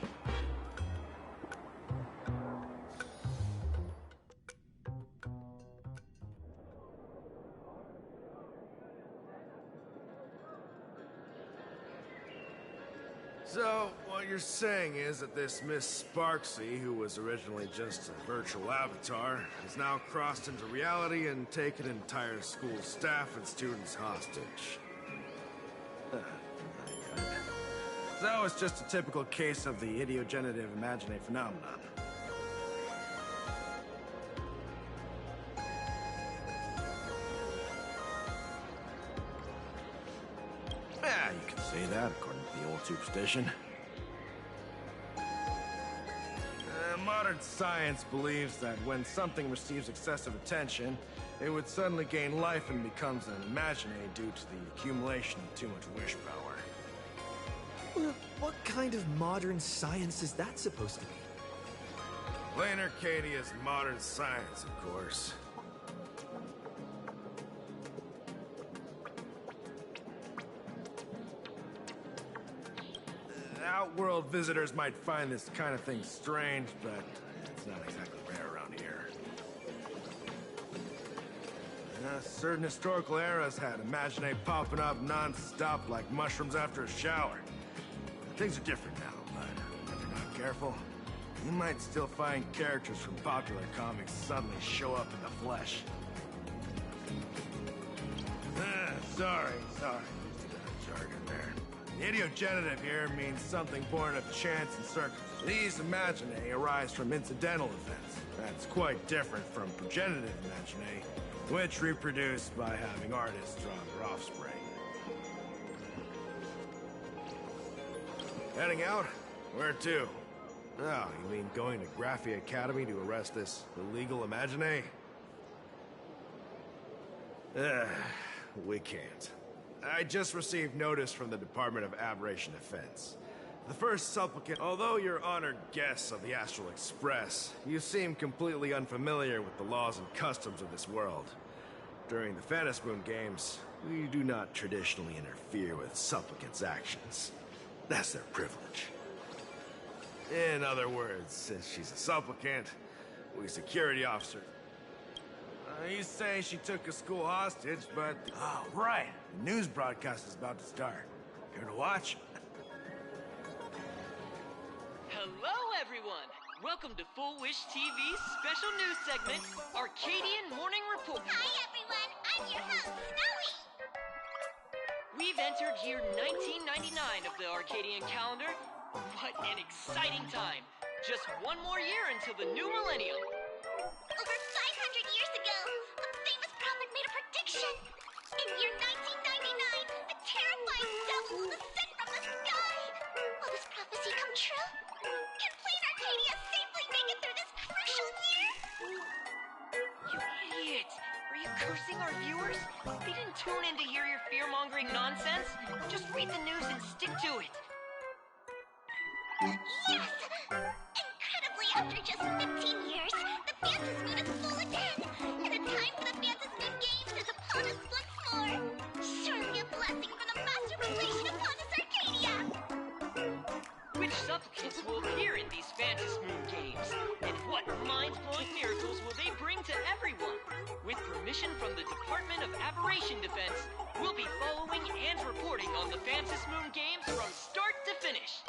So, what you're saying is that this Miss Sparksy, who was originally just a virtual avatar, has now crossed into reality and taken entire school staff and students hostage. So it's just a typical case of the idiogenerative imaginae phenomenon. Yeah, you can say that according to the old superstition. Modern science believes that when something receives excessive attention, it would suddenly gain life and becomes an imaginae due to the accumulation of too much wish power. Well, what kind of modern science is that supposed to be? Plain Arcadia's modern science, of course. Outworld visitors might find this kind of thing strange, but it's not exactly rare around here. Certain historical eras had imaginae popping up non-stop like mushrooms after a shower. Things are different now, but if you're not careful, you might still find characters from popular comics suddenly show up in the flesh. Sorry. Just a bit of jargon there. The idiogenerative here means something born of chance and circumstance. These imaginae arise from incidental events. That's quite different from progenitive imaginae, which reproduce by having artists draw their offspring. Heading out? Where to? Oh, you mean going to Graphia Academy to arrest this illegal imaginae? We can't. I just received notice from the Department of Aberration Defense. The first supplicant, although you're honored guests of the Astral Express, you seem completely unfamiliar with the laws and customs of this world. During the Phantasmoon Games, we do not traditionally interfere with supplicants' actions. That's their privilege. In other words, since she's a supplicant, we security officers. You say she took a school hostage, but... Oh, right. The news broadcast is about to start. Care to watch? Hello, everyone! Welcome to Full Wish TV's special news segment, Arcadian Morning Report. Hi, everyone. I'm your host, Snowy. We've entered year 1999 of the Arcadian calendar. What an exciting time! Just one more year until the new millennium. Over 500 years ago, a famous prophet made a prediction. In year 1999, a terrifying devil will descend from the sky. Will this prophecy come true? Can Plain Arcadia safely make it through this crucial year? You idiot! Are you cursing our viewers? They didn't tune in to hear your fear-mongering nonsense. Just read the news and stick to it. Yes! Incredibly, after just 15 years, the Phantasmoon is full again, and the time for the Phantasmoon Games is upon us once more. Surely a blessing from the Master Relation upon us, Arcadia! Which supplicants will appear in these Phantasmoon Games? And what mind-blowing miracles will they bring to everyone? With permission from the Department of Aberration Defense, we'll be following and reporting on the Phantasmoon Games from start to finish.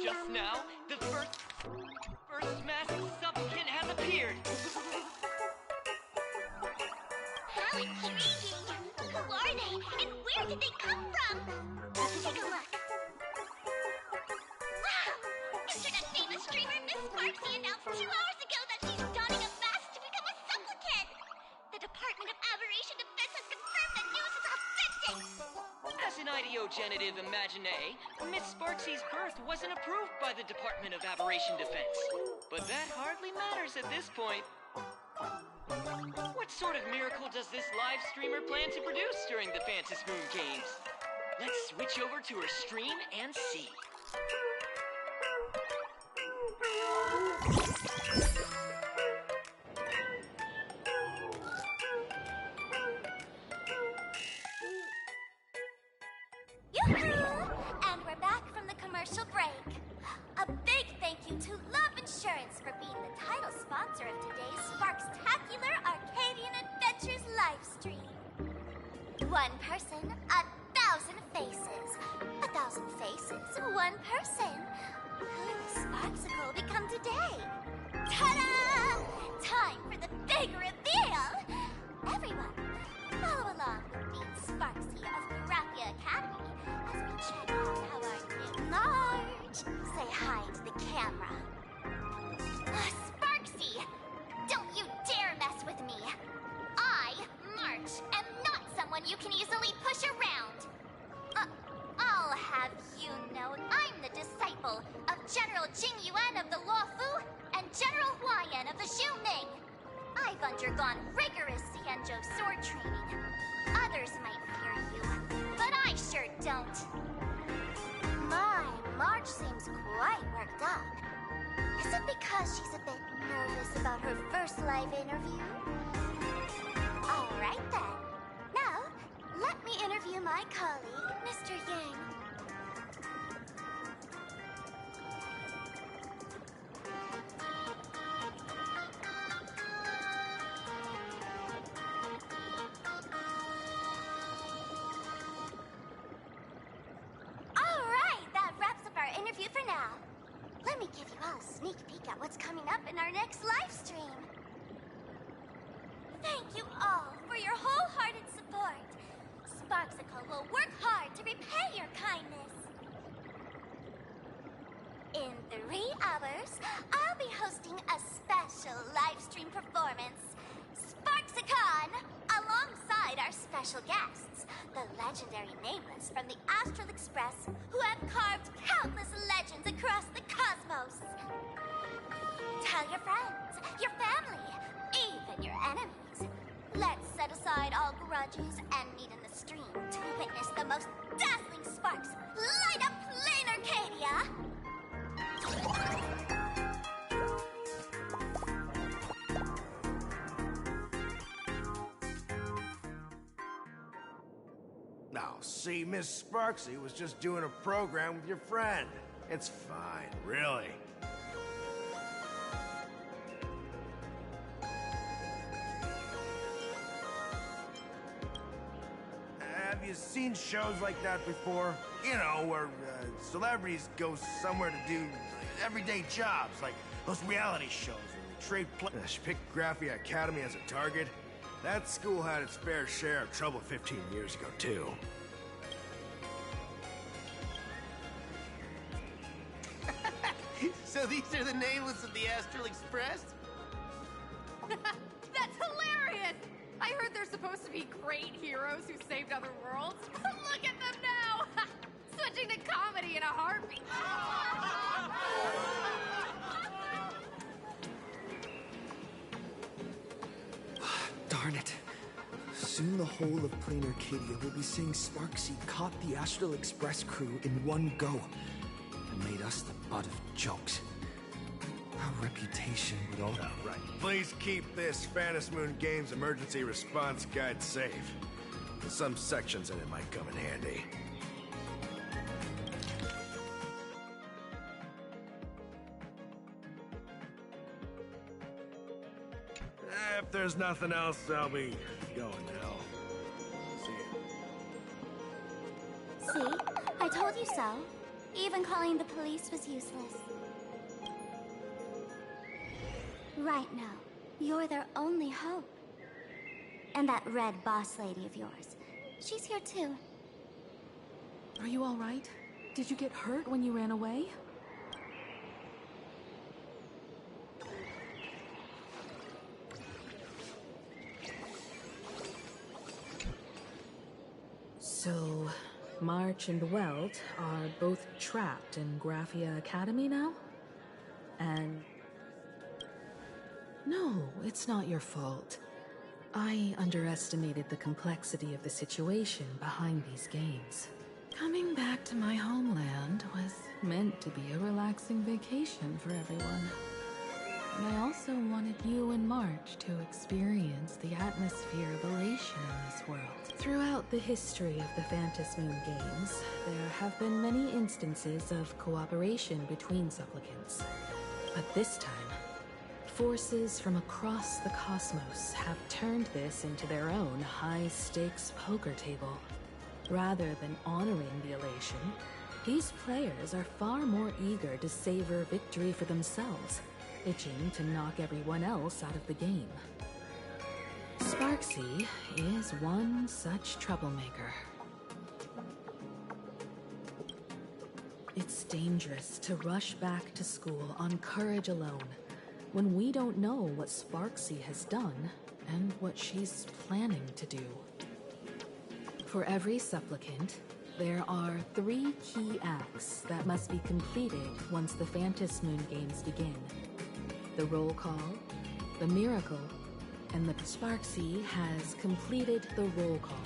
Just now, the first masked supplicant has appeared. How intriguing! Who are they, and where did they come from? Let's take a look. Wow! Internet famous streamer Miss Sparksy announced 2 hours ago that she's donning a mask to become a supplicant. The Department of Aberration Defense has confirmed the news is authentic. As an ideogenitive imaginae, Miss Sparksy's birth wasn't approved by the Department of Aberration Defense. But that hardly matters at this point. What sort of miracle does this live streamer plan to produce during the Phantasmoon Games? Let's switch over to her stream and see. Yoo-hoo! And we're back from the commercial break. A big thank you to Love Insurance for being the title sponsor of today's Sparkstacular Arcadian Adventures livestream. One person, 1,000 faces. 1,000 faces, one person. Who will Sparksicle become today? Ta-da! Time for the big reveal! Everyone, follow along with me, Sparksy of Graphia Academy, as we check out how our new Marge. Say hi to the camera. Sparksy! Don't you dare mess with me! I, March, am not someone you can easily push around! I'll have you know I'm the disciple of General Jing Yuan of the Luofu and General Huayan of the Xiuming. I've undergone rigorous Xianzhou sword training. Others might fear you, but I sure don't. My, Marge seems quite worked up. Is it because she's a bit nervous about her first live interview? All right then. Now, let me interview my colleague, Mr. Yang. All right, that wraps up our interview for now. Let me give you all a sneak peek at what's coming up in our next live stream. Thank you all for your wholehearted support. Sparksicle will work hard to repay your kindness. In 3 hours, I'll be hosting a special live stream performance, Sparksicon, alongside our special guests, the legendary Nameless from the Astral Express, who have carved countless legends across the cosmos. Tell your friends, your family, even your enemies. Let's set aside all grudges and meet in the stream to witness the most dazzling sparks light up Plain Arcadia. pal. See, Miss Sparksy was just doing a program with your friend. It's fine, really. Have you seen shows like that before? You know, where celebrities go somewhere to do everyday jobs, like those reality shows where they trade she picked Graphia Academy as a target. That school had its fair share of trouble 15 years ago, too. So these are the nameless of the Astral Express? That's hilarious! I heard they're supposed to be great heroes who saved other worlds. Look at them now! Switching to comedy in a heartbeat. Darn it. Soon the whole of Planar Arcadia will be saying Sparksy caught the Astral Express crew in one go and made us the butt of jokes. Our reputation would all... Oh, right. Please keep this Phantom Moon Games emergency response guide safe. Some sections in it might come in handy. If there's nothing else, I'll be going now. See you. See? I told you so. Even calling the police was useless. Right now, you're their only hope. And that red boss lady of yours. She's here too. Are you all right? Did you get hurt when you ran away? So, March and Welt are both trapped in Graphia Academy now? And... No, it's not your fault. I underestimated the complexity of the situation behind these games. Coming back to my homeland was meant to be a relaxing vacation for everyone. And I also wanted you and March to experience the atmosphere of elation in this world. Throughout the history of the Phantom Moon Games, there have been many instances of cooperation between supplicants. But this time, forces from across the cosmos have turned this into their own high-stakes poker table. Rather than honoring the elation, these players are far more eager to savor victory for themselves, itching to knock everyone else out of the game. Sparksy is one such troublemaker. It's dangerous to rush back to school on courage alone, when we don't know what Sparksy has done and what she's planning to do. For every supplicant, there are 3 key acts that must be completed once the Phantom Moon Games begin. The roll call, the miracle, and the... Sparksy has completed the roll call.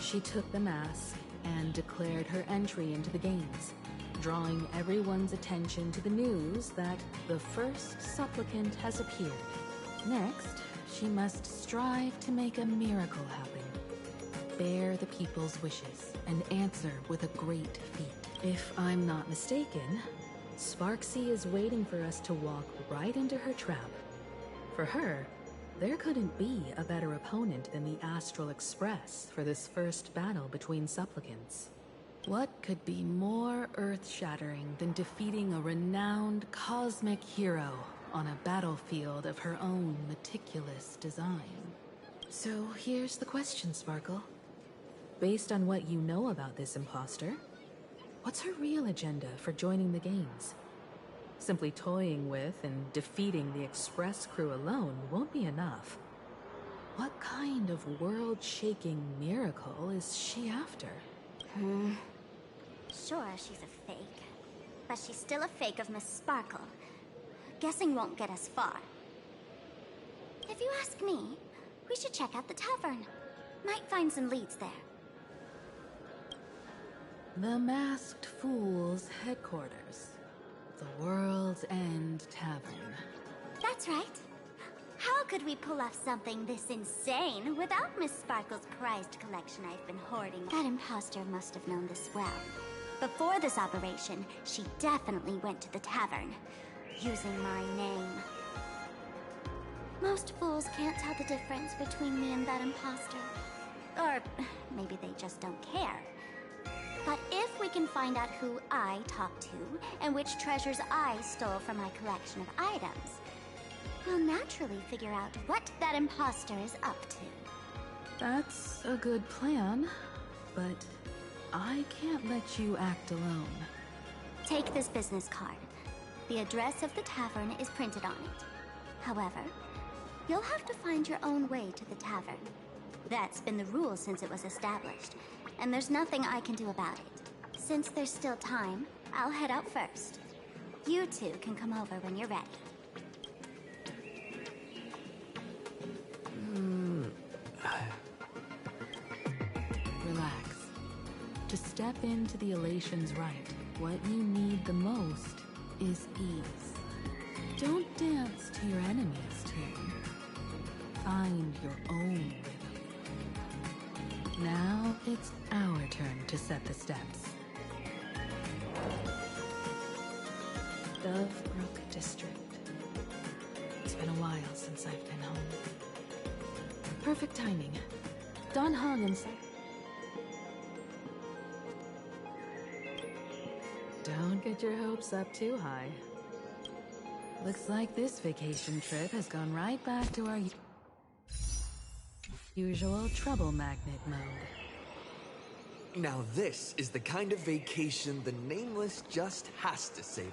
She took the mask and declared her entry into the games, drawing everyone's attention to the news that the first supplicant has appeared. Next, she must strive to make a miracle happen, bear the people's wishes, and answer with a great feat. If I'm not mistaken, Sparksy is waiting for us to walk right into her trap. For her, there couldn't be a better opponent than the Astral Express for this first battle between supplicants. What could be more earth-shattering than defeating a renowned cosmic hero on a battlefield of her own meticulous design? So here's the question, Sparkle. Based on what you know about this imposter, what's her real agenda for joining the games? Simply toying with and defeating the Express crew alone won't be enough. What kind of world-shaking miracle is she after? Sure, she's a fake. But she's still a fake of Miss Sparkle. Guessing won't get us far. If you ask me, we should check out the tavern. Might find some leads there. The Masked Fool's headquarters. The World's End Tavern. That's right. How could could we pull off something this insane without Miss Sparkle's prized collection I've been hoarding? That imposter must have known this well. Before this operation, she definitely went to the tavern, using my name. Most fools can't tell the difference between me and that imposter. Or maybe they just don't care. But if we can find out who I talked to, and which treasures I stole from my collection of items, we'll naturally figure out what that imposter is up to. That's a good plan, but I can't let you act alone. Take this business card. The address of the tavern is printed on it. However, you'll have to find your own way to the tavern. That's been the rule since it was established, and there's nothing I can do about it. Since there's still time, I'll head out first. You two can come over when you're ready. Relax. To step into the Elation's right, what you need the most is ease. Don't dance to your enemy's tune. Find your own rhythm. Now it's our turn to set the steps. Dovebrook District. It's been a while since I've been home. Perfect timing. Dawn hung inside. Don't get your hopes up too high. Looks like this vacation trip has gone right back to our usual trouble magnet mode. Now this is the kind of vacation the Nameless just has to savor.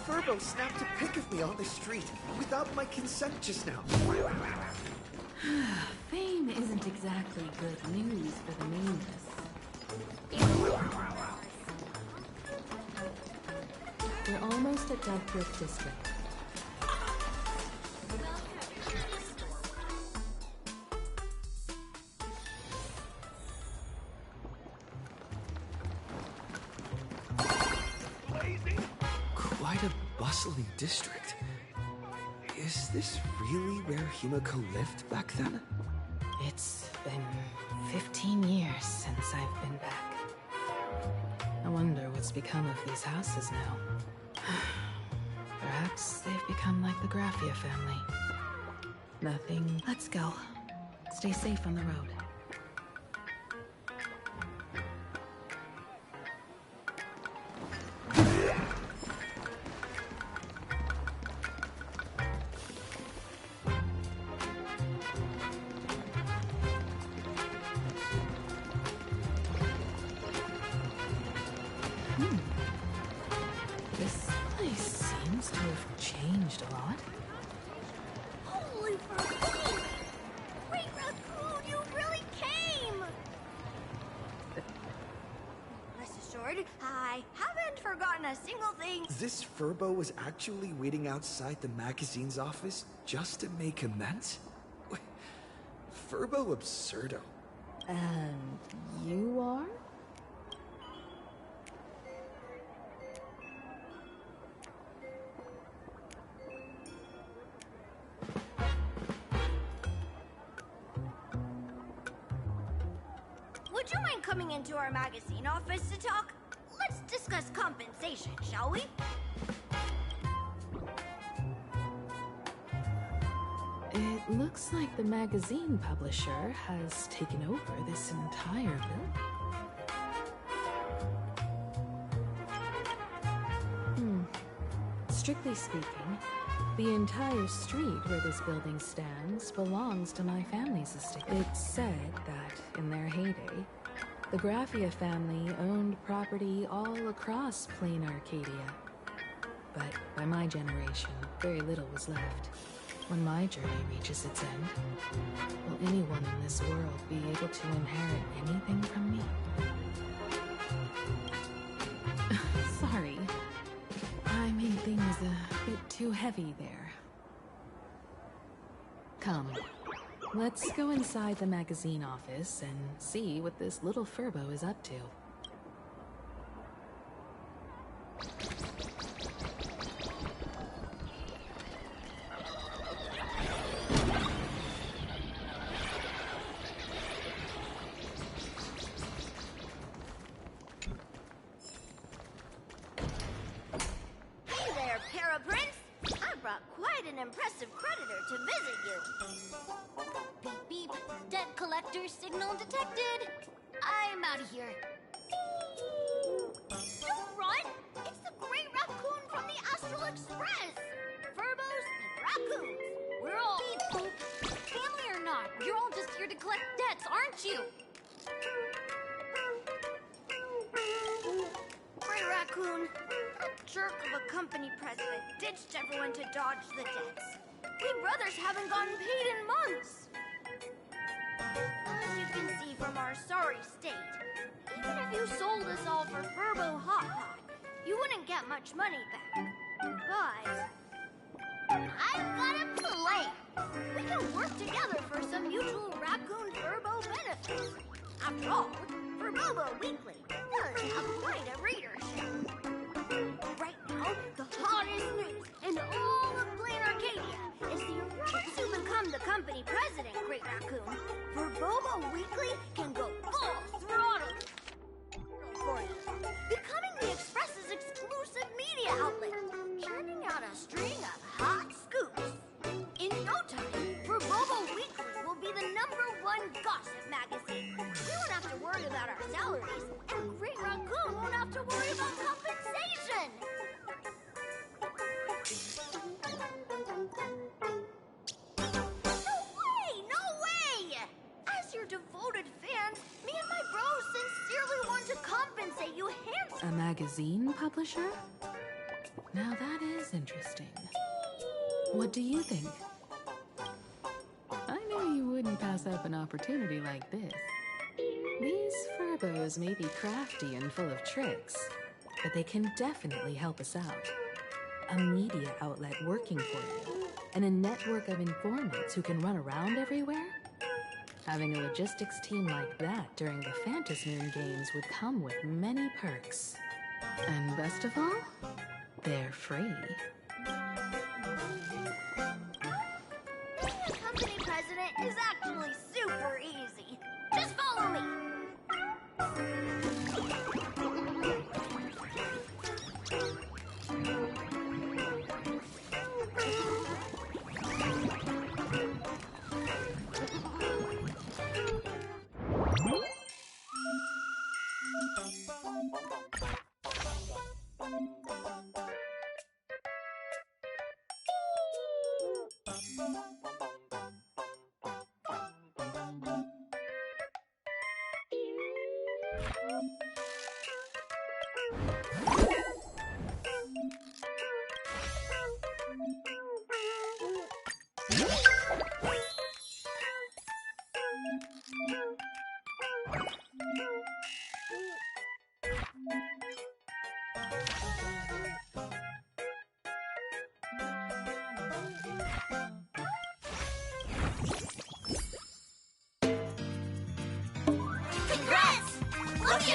Furbo snapped a pic of me on the street without my consent just now. Fame isn't exactly good news for the Nameless. We're almost at Dovebrook District. Quite a bustling district. Is this really where Himiko lived back then? It's been 15 years since I've been back. I wonder what's become of these houses now. Perhaps they've become like the Graffia family. Nothing. Let's go. Stay safe on the road. This place seems to have changed a lot. Holy for Great Raccoon, you really came! Rest assured, I haven't forgotten a single thing. This Furbo was actually waiting outside the magazine's office just to make amends? Furbo absurdo. And you are? would you mind coming into our magazine office to talk? Let's discuss compensation, shall we? It looks like the magazine publisher has taken over this entire building. Strictly speaking, the entire street where this building stands belongs to my family's estate. It's said that, in their heyday, the Graphia family owned property all across plain Arcadia. But by my generation, very little was left. When my journey reaches its end, will anyone in this world be able to inherit anything from me? Sorry. I made things a bit too heavy there. Come, let's go inside the magazine office and see what this little Furbo is up to. Impressive predator to visit you. Beep beep. Debt collector signal detected. I'm out of here. Don't run! It's the Great Raccoon from the Astral Express. Furbos and raccoons. We're all beep boop. Family or not, you're all just here to collect debts, aren't you? Great Raccoon. That jerk of a company president ditched everyone to dodge the debts. We brothers haven't gotten paid in months. As you can see from our sorry state, even if you sold us all for Furbo Hot Pot, you wouldn't get much money back. But I've got a plan. We can work together for some mutual Raccoon Furbo benefits. After all, Furbobo Weekly does have quite a readership. Right now, the hottest news in all of Plain Arcadia is the rise to become the company president, Great Raccoon. Furbobo Weekly can go full throttle for you, becoming the Express's exclusive media outlet, churning out a string of hot scoops. In no time, Furbobo Weekly will be the #1 gossip magazine. We won't have to worry about our salaries, and Great Raccoon won't have to worry about compensation. No way! As your devoted fans, me and my bros sincerely want to compensate you handsomely. A magazine publisher? Now that is interesting. What do you think? I knew you wouldn't pass up an opportunity like this. These Furbos may be crafty and full of tricks, but they can definitely help us out. A media outlet working for you, and a network of informants who can run around everywhere? Having a logistics team like that during the Phantasmoon Games would come with many perks. And best of all, they're free. Being a company president is actually super easy. Just follow me.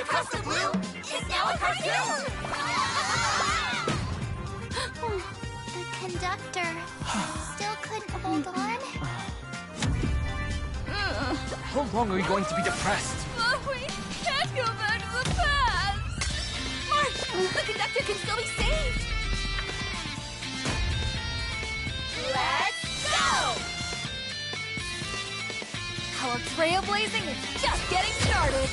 Across the blue is now a cartoon! The conductor still couldn't hold on. How long are we going to be depressed? Wait, Sasha can still be saved! Let's go! Our trailblazing is just getting started!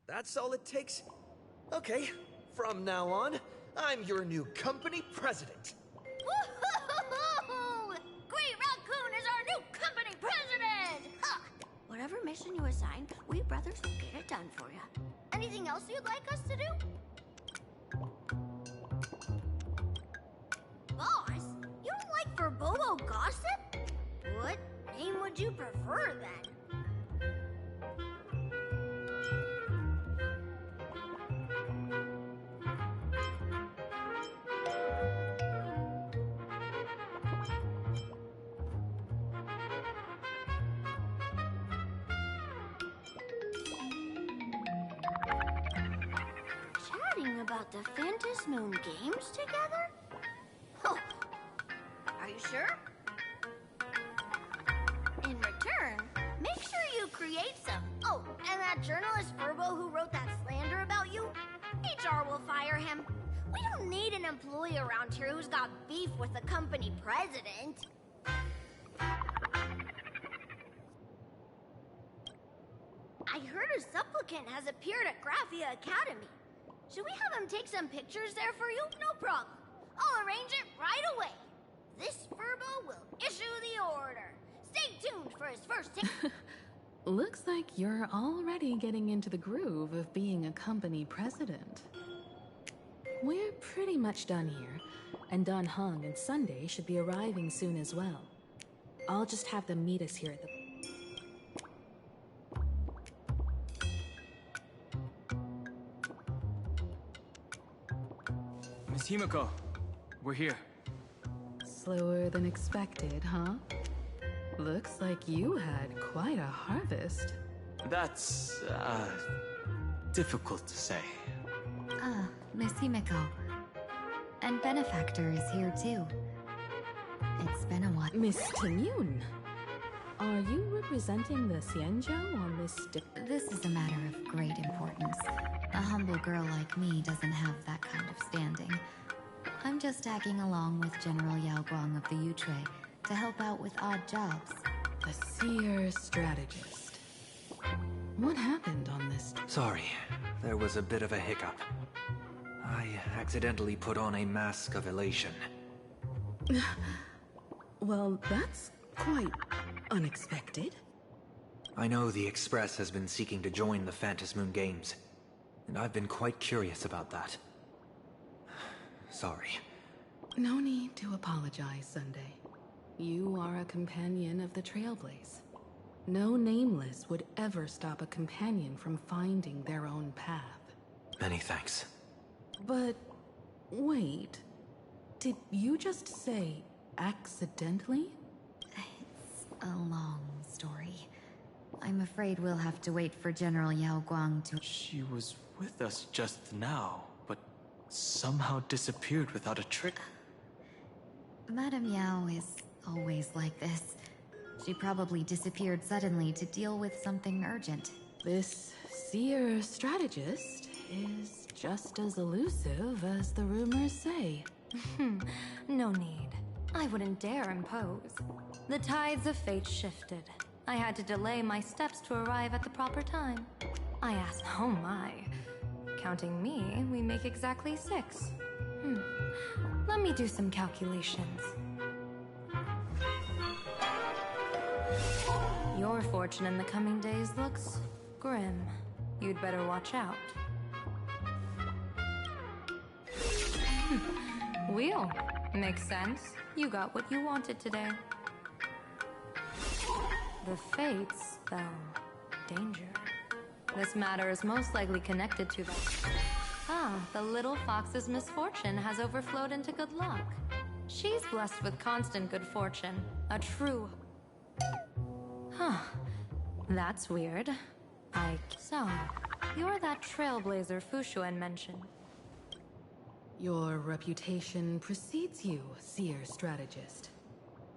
That's all it takes? Okay, from now on, I'm your new company president. Woohoo! Great Raccoon is our new company president! Ha! Whatever mission you assign, we brothers will get it done for you. Anything else you'd like us to do? Boss, you don't like Verbobo gossip? What name would you prefer then? About the Fantas Moon games together? Oh, are you sure? In return, make sure you create some. Oh, and that journalist Verbo who wrote that slander about you, HR will fire him. We don't need an employee around here who's got beef with the company president. I heard a supplicant has appeared at Graphia Academy. Should we have him take some pictures there for you? No problem. I'll arrange it right away. This Verbo will issue the order. Stay tuned for his first Looks like you're already getting into the groove of being a company president. We're pretty much done here, and Dan Heng and Sunday should be arriving soon as well. I'll just have them meet us here at the... Miss Himiko, we're here. Slower than expected, huh? Looks like you had quite a harvest. That's, difficult to say. Miss Himiko. And Benefactor is here too. It's been a while. Miss Tenyun, are you representing the Xianzhou on this This is a matter of great importance. A humble girl like me doesn't have that kind of standing. I'm just tagging along with General Yao Guang of the Yutray to help out with odd jobs. The seer strategist. What happened on this? Sorry, there was a bit of a hiccup. I accidentally put on a mask of elation. Well, that's quite unexpected. I know the Express has been seeking to join the Fantas Moon Games, and I've been quite curious about that. Sorry. No need to apologize, Sunday. You are a companion of the Trailblaze. No nameless would ever stop a companion from finding their own path. Many thanks. But wait, did you just say accidentally? It's a long story. I'm afraid we'll have to wait for General Yao Guang to... She was with us just now, but somehow disappeared without a trick. Madame Yao is always like this. She probably disappeared suddenly to deal with something urgent. This seer strategist is just as elusive as the rumors say. No need. I wouldn't dare impose. The tides of fate shifted. I had to delay my steps to arrive at the proper time. I asked, oh my. Counting me, we make exactly 6. Let me do some calculations. Your fortune in the coming days looks grim. You'd better watch out. Wheel. Makes sense. You got what you wanted today. The fates spell danger. This matter is most likely connected to them. The little fox's misfortune has overflowed into good luck. She's blessed with constant good fortune. A true... That's weird. So, you're that trailblazer Fushuan mentioned. Your reputation precedes you, seer strategist.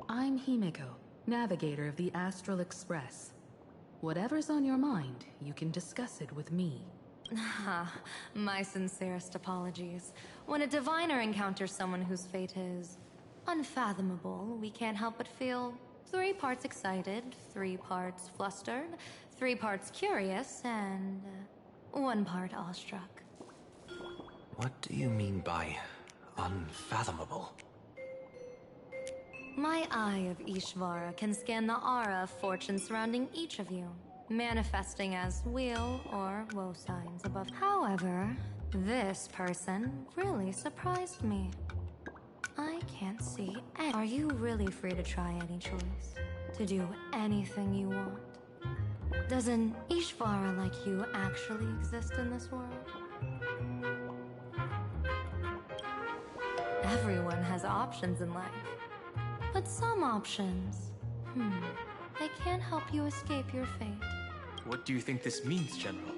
I'm Himeko, navigator of the Astral Express. Whatever's on your mind, you can discuss it with me. My sincerest apologies. When a diviner encounters someone whose fate is unfathomable, we can't help but feel 3 parts excited, 3 parts flustered, 3 parts curious, and 1 part awestruck. What do you mean by unfathomable? My eye of Ishvara can scan the aura of fortune surrounding each of you, manifesting as weal or woe signs above. However, this person really surprised me. I can't see. Are you really free to try any choice? To do anything you want? Does an Ishvara like you actually exist in this world? Everyone has options in life. But some options, they can't help you escape your fate. What do you think this means, General?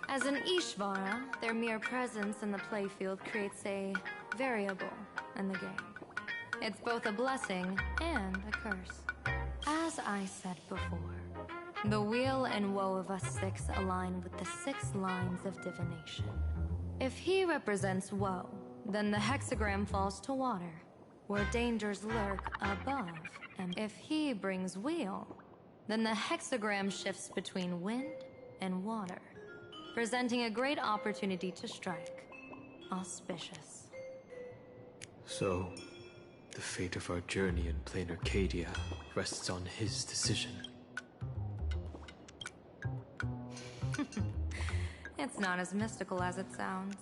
As an Ishvara, their mere presence in the playfield creates a variable in the game. It's both a blessing and a curse. As I said before, the weal and woe of us 6 align with the 6 lines of divination. If he represents woe, then the hexagram falls to water, where dangers lurk above. And if he brings weal, then the hexagram shifts between wind and water, presenting a great opportunity to strike. Auspicious. So, the fate of our journey in plain Arcadia rests on his decision. It's not as mystical as it sounds.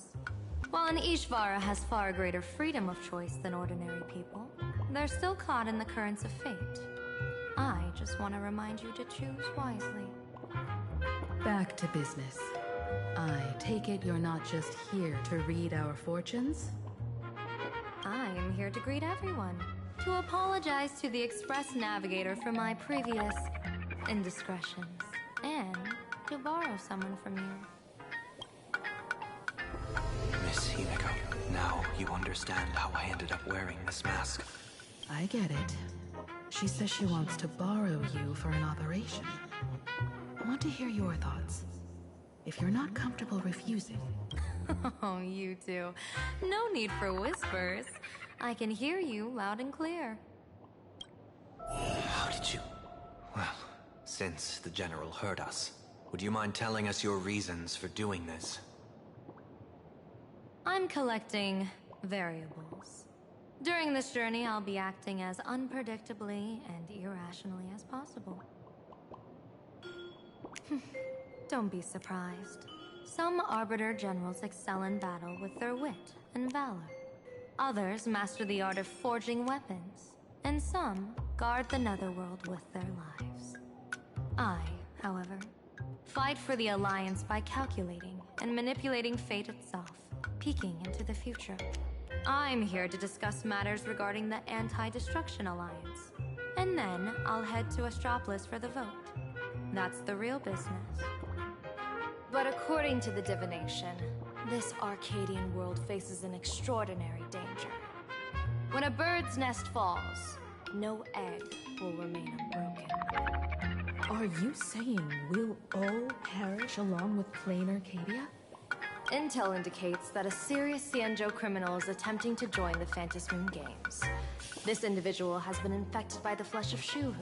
While an Ishvara has far greater freedom of choice than ordinary people, they're still caught in the currents of fate. I just want to remind you to choose wisely. Back to business. I take it you're not just here to read our fortunes? I am here to greet everyone, to apologize to the Express Navigator for my previous indiscretions, and to borrow someone from you. Miss Himeko, now you understand how I ended up wearing this mask. I get it. She says she wants to borrow you for an operation. I want to hear your thoughts. If you're not comfortable refusing... Oh, you two. No need for whispers. I can hear you loud and clear. How did you... Well, since the General heard us, would you mind telling us your reasons for doing this? I'm collecting variables. During this journey, I'll be acting as unpredictably and irrationally as possible. Don't be surprised. Some Arbiter Generals excel in battle with their wit and valor. Others master the art of forging weapons. And some guard the netherworld with their lives. I, however, fight for the Alliance by calculating and manipulating fate itself, peeking into the future. I'm here to discuss matters regarding the Anti-Destruction Alliance. And then I'll head to Astropolis for the vote. That's the real business. But according to the divination, this Arcadian world faces an extraordinary danger. When a bird's nest falls, no egg will remain unbroken. Are you saying we'll all perish along with plain Arcadia? Intel indicates that a serious Xianzhou criminal is attempting to join the Phantasmoon Games. This individual has been infected by the flesh of Shuhu,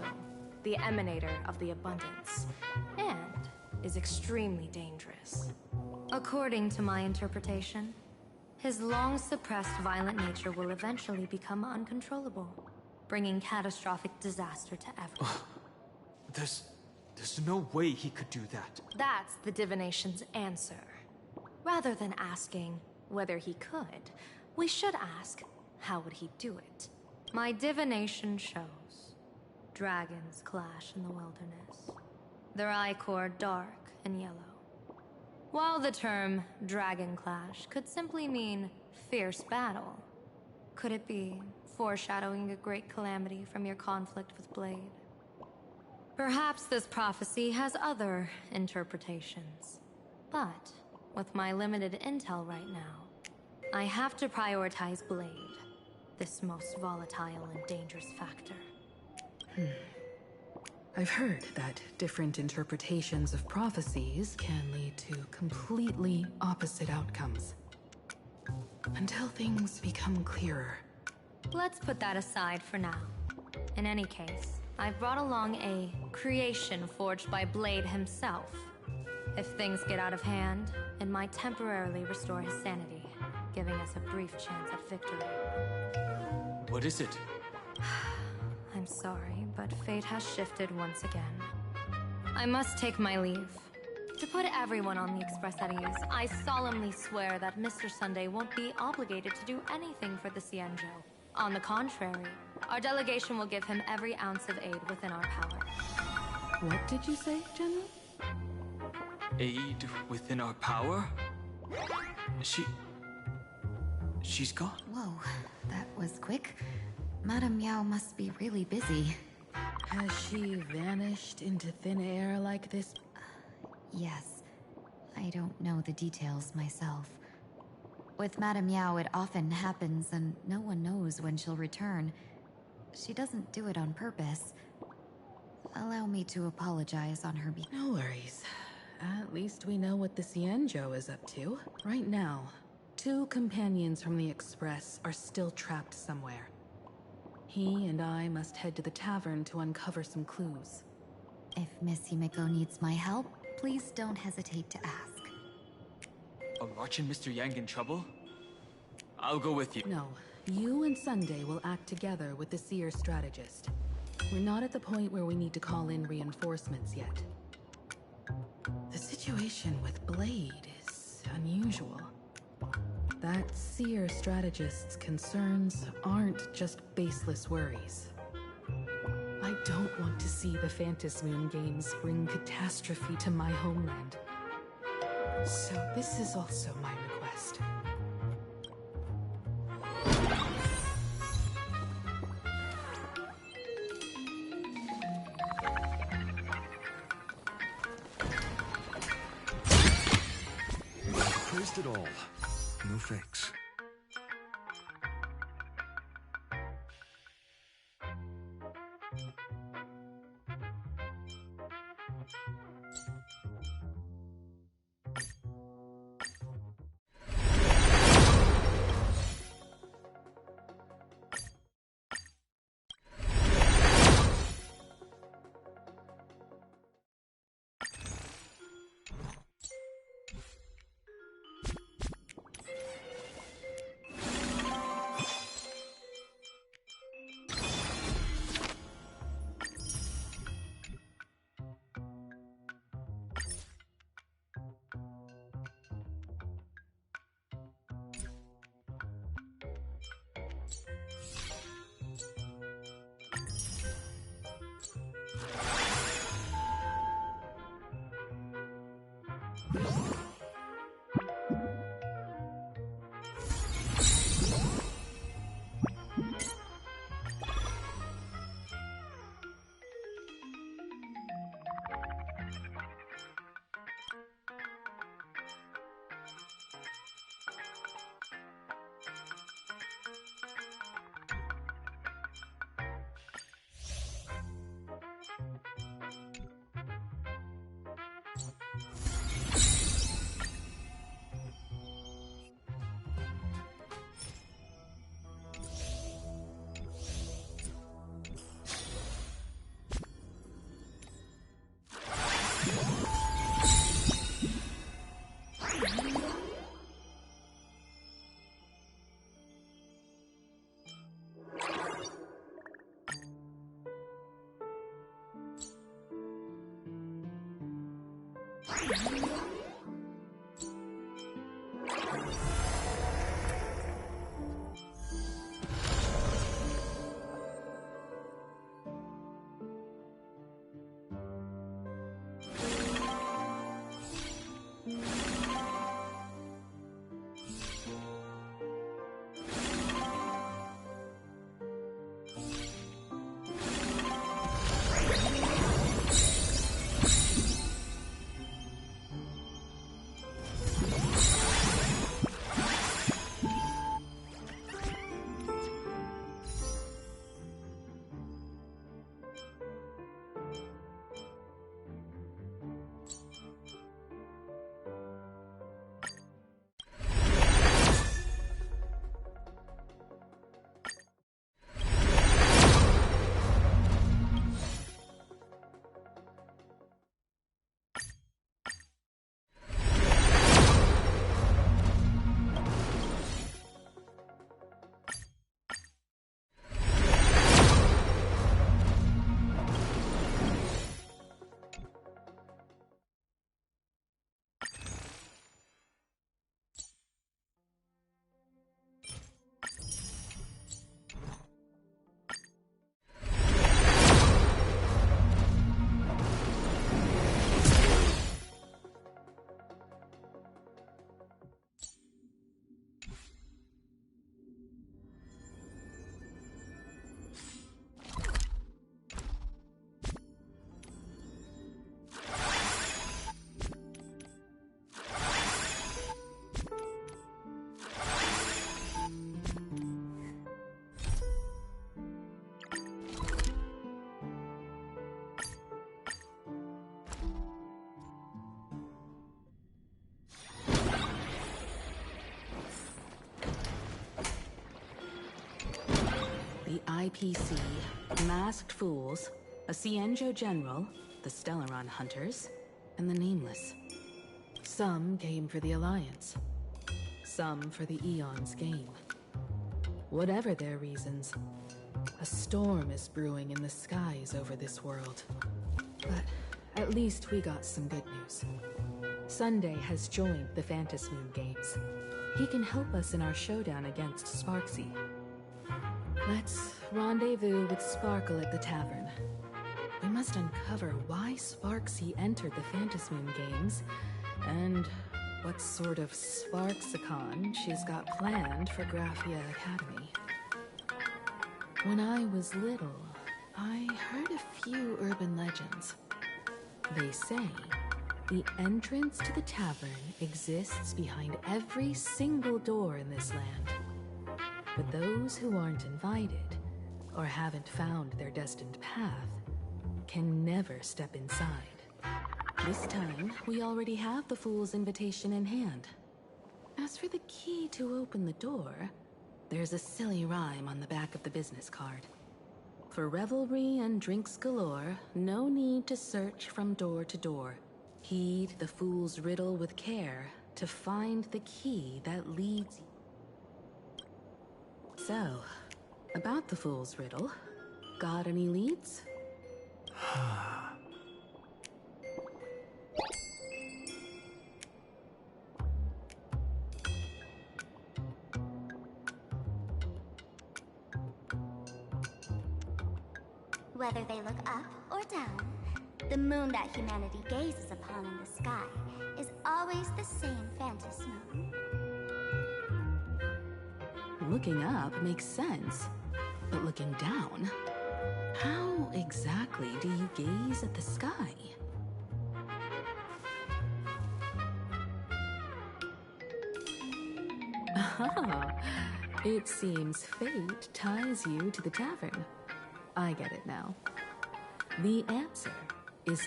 the emanator of the abundance, and is extremely dangerous. According to my interpretation, his long-suppressed violent nature will eventually become uncontrollable, bringing catastrophic disaster to everyone. There's no way he could do that. That's the divination's answer. Rather than asking whether he could, we should ask, how would he do it? My divination shows dragons clash in the wilderness, their ichor dark and yellow. While the term dragon clash could simply mean fierce battle, could it be foreshadowing a great calamity from your conflict with Blade? Perhaps this prophecy has other interpretations, but with my limited intel right now, I have to prioritize Blade, this most volatile and dangerous factor. I've heard that different interpretations of prophecies can lead to completely opposite outcomes. Until things become clearer. Let's put that aside for now. In any case, I've brought along a creation forged by Blade himself. If things get out of hand, it might temporarily restore his sanity, giving us a brief chance at victory. What is it? I'm sorry, but fate has shifted once again. I must take my leave. To put everyone on the Express at ease, I solemnly swear that Mr. Sunday won't be obligated to do anything for the Xianzhou. On the contrary, our delegation will give him every ounce of aid within our power. What did you say, General? Aid within our power? She's gone. Whoa, that was quick. Madame Yao must be really busy. Has she vanished into thin air like this? Yes. I don't know the details myself. With Madame Yao, it often happens and no one knows when she'll return. She doesn't do it on purpose. Allow me to apologize on her behalf. No worries. At least we know what the Xianzhou is up to. Right now, 2 companions from the Express are still trapped somewhere. He and I must head to the tavern to uncover some clues. If Miss Himiko needs my help, please don't hesitate to ask. Are March and Mr. Yang in trouble? I'll go with you. No. You and Sunday will act together with the Seer strategist. We're not at the point where we need to call in reinforcements yet. The situation with Blade is unusual. That Seer strategist's concerns aren't just baseless worries. I don't want to see the Phantasmoon Games bring catastrophe to my homeland. So this is also my request. Traced it all. No fakes. The IPC, Masked Fools, a Cienjo General, the Stellaron Hunters, and the Nameless. Some came for the Alliance. Some for the Eon's game. Whatever their reasons, a storm is brewing in the skies over this world. But at least we got some good news. Sunday has joined the Phantasmoon Games. He can help us in our showdown against Sparksy. Let's rendezvous with Sparkle at the tavern. We must uncover why Sparksy entered the Phantasmoon Games, and what sort of Sparksicon she's got planned for Graphia Academy. When I was little, I heard a few urban legends. They say the entrance to the tavern exists behind every single door in this land. But those who aren't invited, or haven't found their destined path, can never step inside. This time, we already have the Fool's invitation in hand. As for the key to open the door, there's a silly rhyme on the back of the business card. For revelry and drinks galore, no need to search from door to door. Heed the fool's riddle with care to find the key that leads you. So, about the fool's riddle, got any leads? Whether they look up or down, The moon that humanity gazes upon in the sky is always the same Phantom moon. Looking up makes sense, but looking down? How exactly do you gaze at the sky? Ah, it seems fate ties you to the tavern. I get it now. The answer is...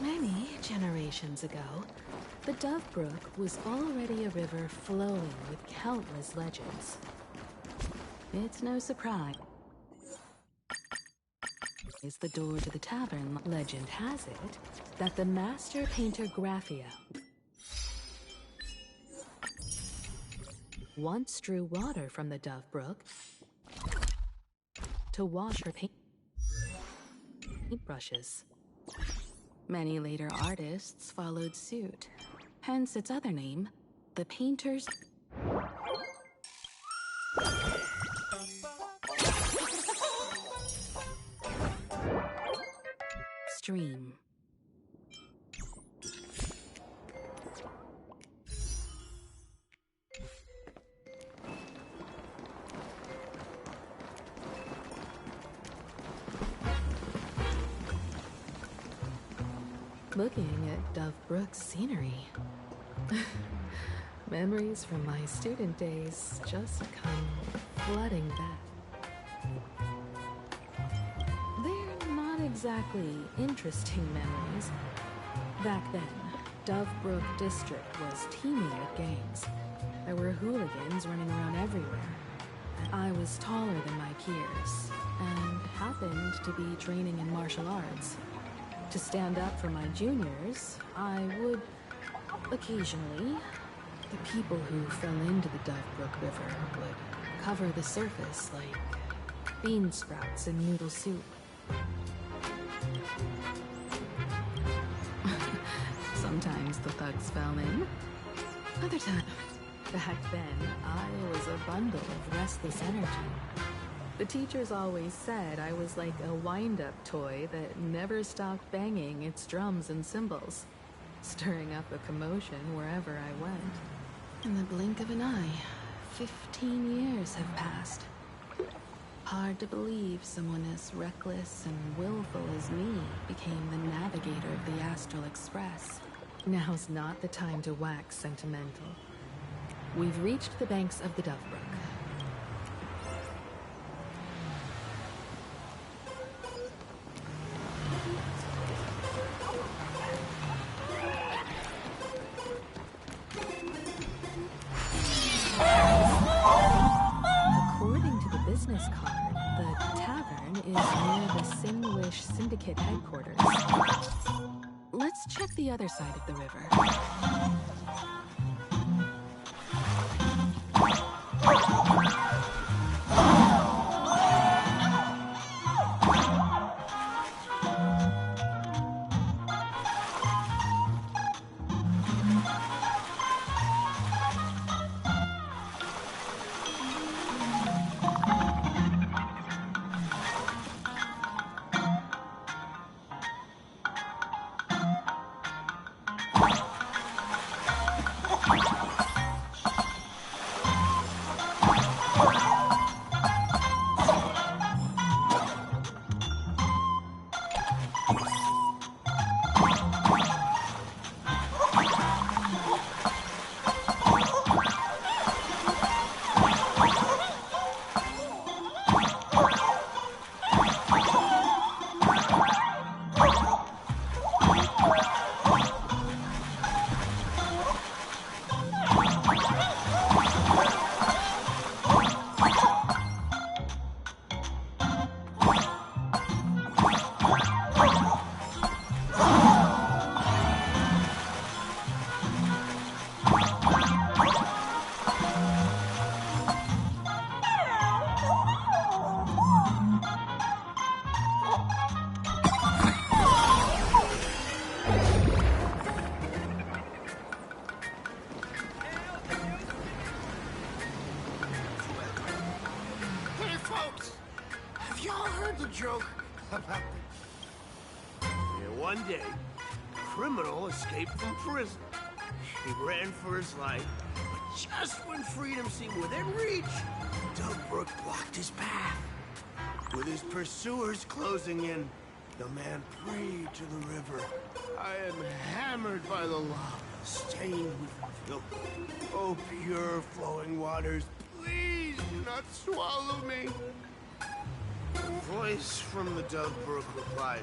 Many generations ago, the Dove Brook was already a river flowing with countless legends. It's no surprise. Is the door to the tavern. Legend has it that the master painter Graphia once drew water from the Dove Brook to wash her paintbrushes. Many later artists followed suit, hence its other name, the painter's stream. Looking at Dove Brook's scenery. Memories from my student days just come flooding back. They're not exactly interesting memories. Back then, Dove Brook District was teeming with gangs. There were hooligans running around everywhere. I was taller than my peers, and happened to be training in martial arts. To stand up for my juniors, I would, occasionally, the people who fell into the Dove Brook River would cover the surface like bean sprouts in noodle soup. Sometimes the thugs fell in. Other times, back then, I was a bundle of restless energy. The teachers always said I was like a wind-up toy that never stopped banging its drums and cymbals, stirring up a commotion wherever I went. In the blink of an eye, 15 years have passed. Hard to believe someone as reckless and willful as me became the navigator of the Astral Express. Now's not the time to wax sentimental. We've reached the banks of the Dove Brook. Business card, the tavern is near the Sinwish Syndicate headquarters. Let's check the other side of the river. Y'all heard the joke about one day, a criminal escaped from prison. He ran for his life, but just when freedom seemed within reach, Doug Brook blocked his path. With his pursuers closing in, the man prayed to the river. I am hammered by the lava, stained with filth. Oh, pure flowing waters, please do not swallow me. A voice from the Doug Brook replied,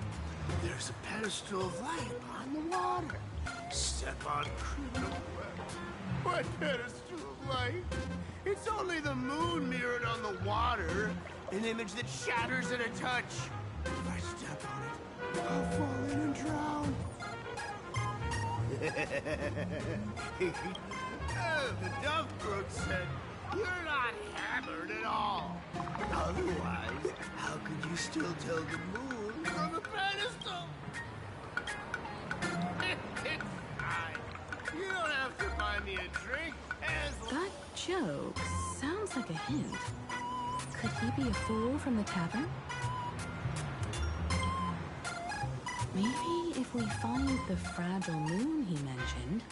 there's a pedestal of light upon the water. Step on criminal web. What pedestal of light? It's only the moon mirrored on the water, an image that shatters at a touch. If I step on it, I'll fall in and drown. The Doug Brook said, you're not hammered at all. Otherwise, how could you still tell the moon from a pedestal? It's fine. You don't have to buy me a drink as That joke sounds like a hint. Could he be a fool from the tavern? Maybe if we find the fragile moon he mentioned,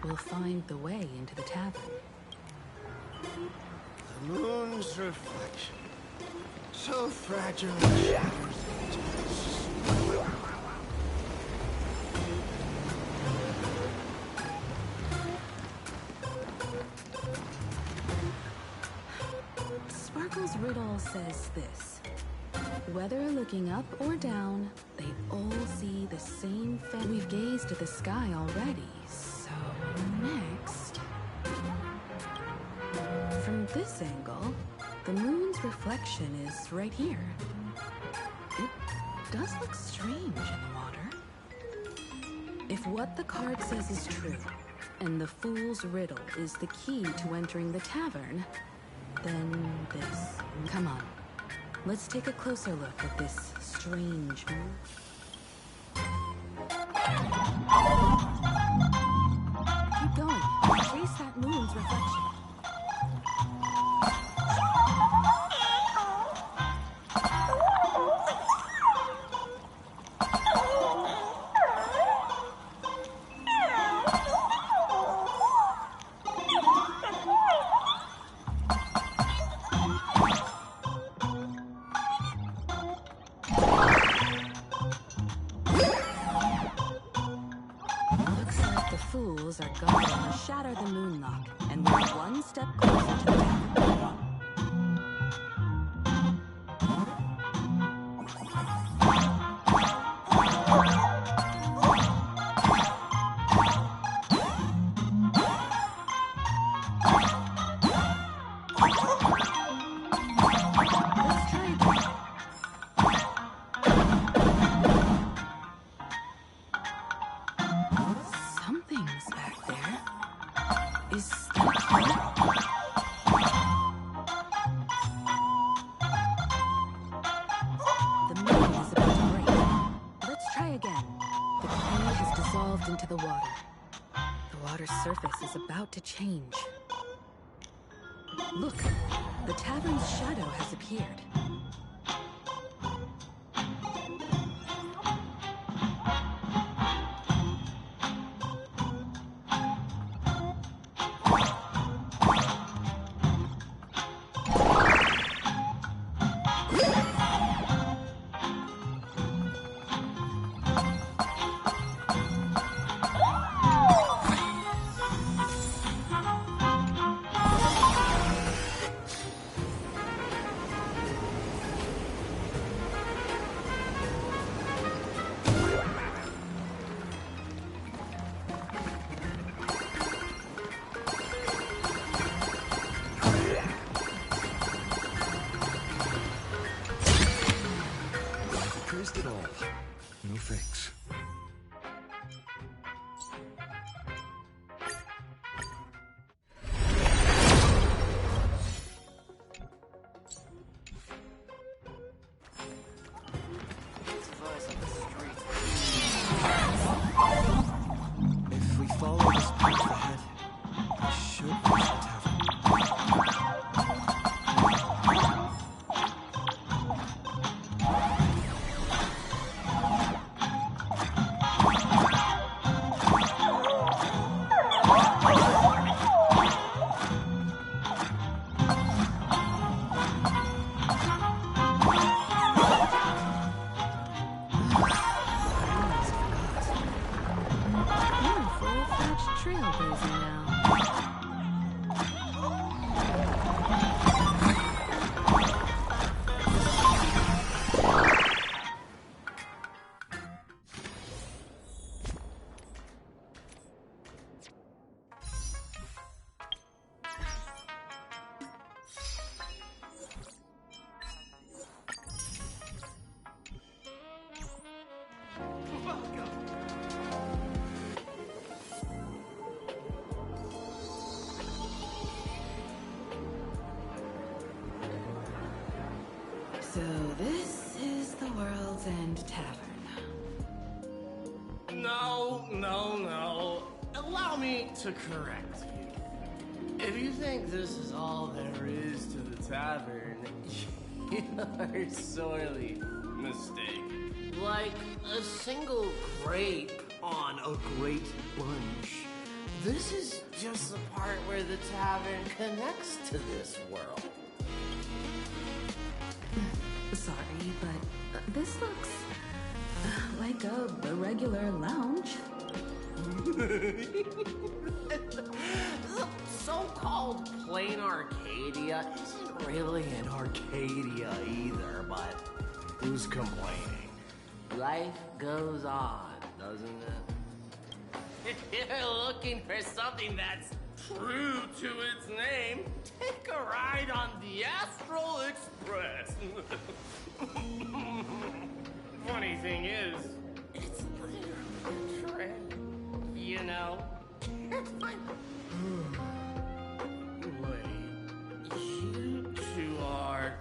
we'll find the way into the tavern. the moon's reflection. So fragile it shatters into us. Sparkle's riddle says this. Whether looking up or down, they all see the same We've gazed at the sky already, so next... From this angle, the moon's reflection is right here. It does look strange in the water. If what the card says is true, and the fool's riddle is the key to entering the tavern, then this... Come on. Let's take a closer look at this strange moon. Keep going. Chase that moon's reflection. Are going to shatter the moonlock, and we're one step closer to the tavern. Into the water. The water's surface is about to change. Look, the tavern's shadow has appeared. It all. No thanks. If we follow this path ahead, we should reach the tavern. So this is the World's End Tavern. No. Allow me to correct you. If you think this is all there is to the tavern, you are sorely mistaken. Like a single grape on a great bunch, this is just the part where the tavern connects to this world. Sorry, but this looks like a regular lounge. The so-called plain Arcadia isn't really an Arcadia either, but who's complaining? Life goes on, doesn't it? If you're looking for something that's true to its name, take a ride on the Astral Express. Funny thing is, it's literally a train, you know? Wait, you two are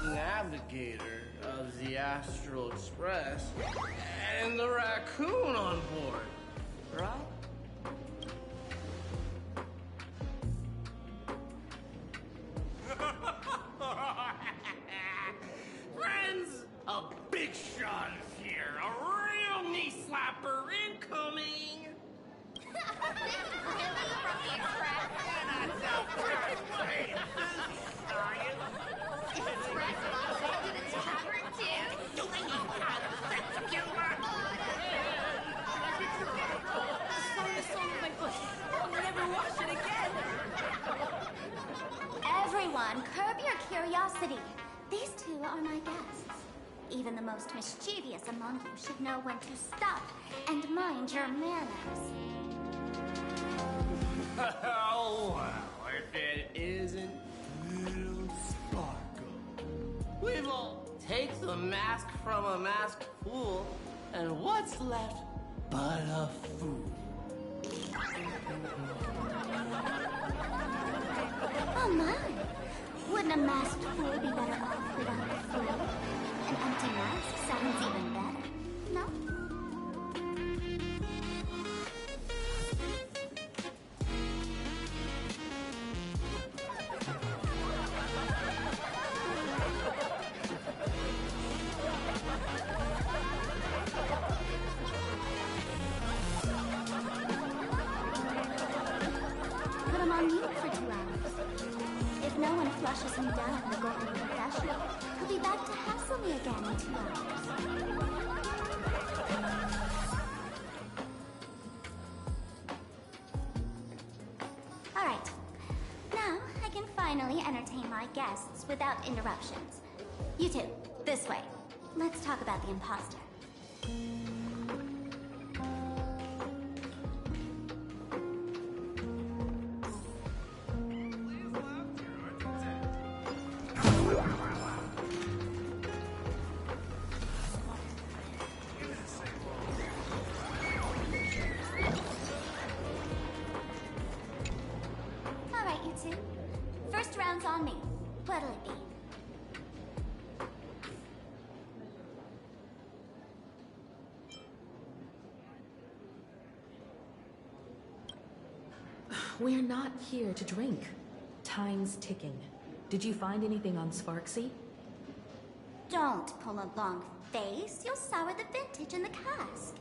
navigator of the Astral Express and the raccoon on board, right? Friends, a big shot is here. A real knee slapper incoming. Everyone, curb your curiosity. These two are my guests. Even the most mischievous among you should know when to stop and mind your manners. Oh, well, if it isn't little Sparkle. We will take the mask from a masked fool, and what's left but a fool? Oh my! Wouldn't a masked fool be better off without a fool? An empty mask sounds even better, no? Put him on mute for 2 hours. If no one flushes him down in the golden confessional, he'll be back to hassle me again in 2 hours. Alright. Now, I can finally entertain my guests without interruptions. You two, this way. Let's talk about the imposter. Alright, you two. First round's on me. What'll it be? We're not here to drink. Time's ticking. Did you find anything on Sparksy? Don't pull a long face. You'll sour the vintage in the cask.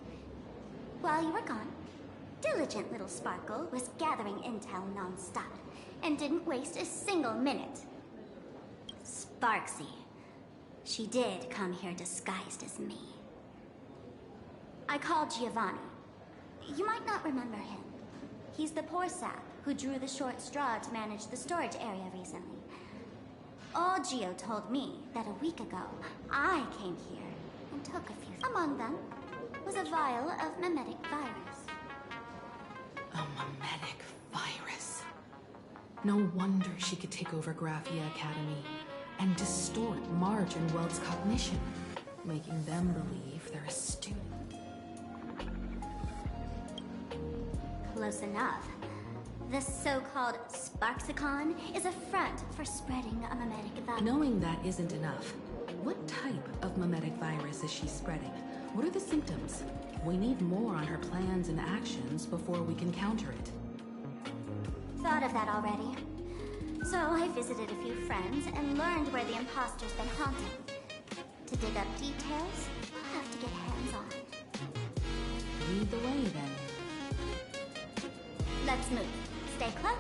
While you were gone, diligent little Sparkle was gathering intel non-stop and didn't waste a single minute. Sparksy. She did come here disguised as me. I called Giovanni. You might not remember him. He's the poor sap who drew the short straw to manage the storage area recently. All Gio told me that a week ago, I came here and took a few. Among them was a vial of mimetic virus. A mimetic virus. No wonder she could take over Graphia Academy and distort Marge and Weld's cognition, making them believe they're a student. Close enough. The so-called Sparksicon is a front for spreading a mimetic virus. Knowing that isn't enough. What type of mimetic virus is she spreading? What are the symptoms? We need more on her plans and actions before we can counter it. Thought of that already. So I visited a few friends and learned where the imposter's been haunting. To dig up details, I'll have to get hands-on. Lead the way, then. Let's move. Stay close.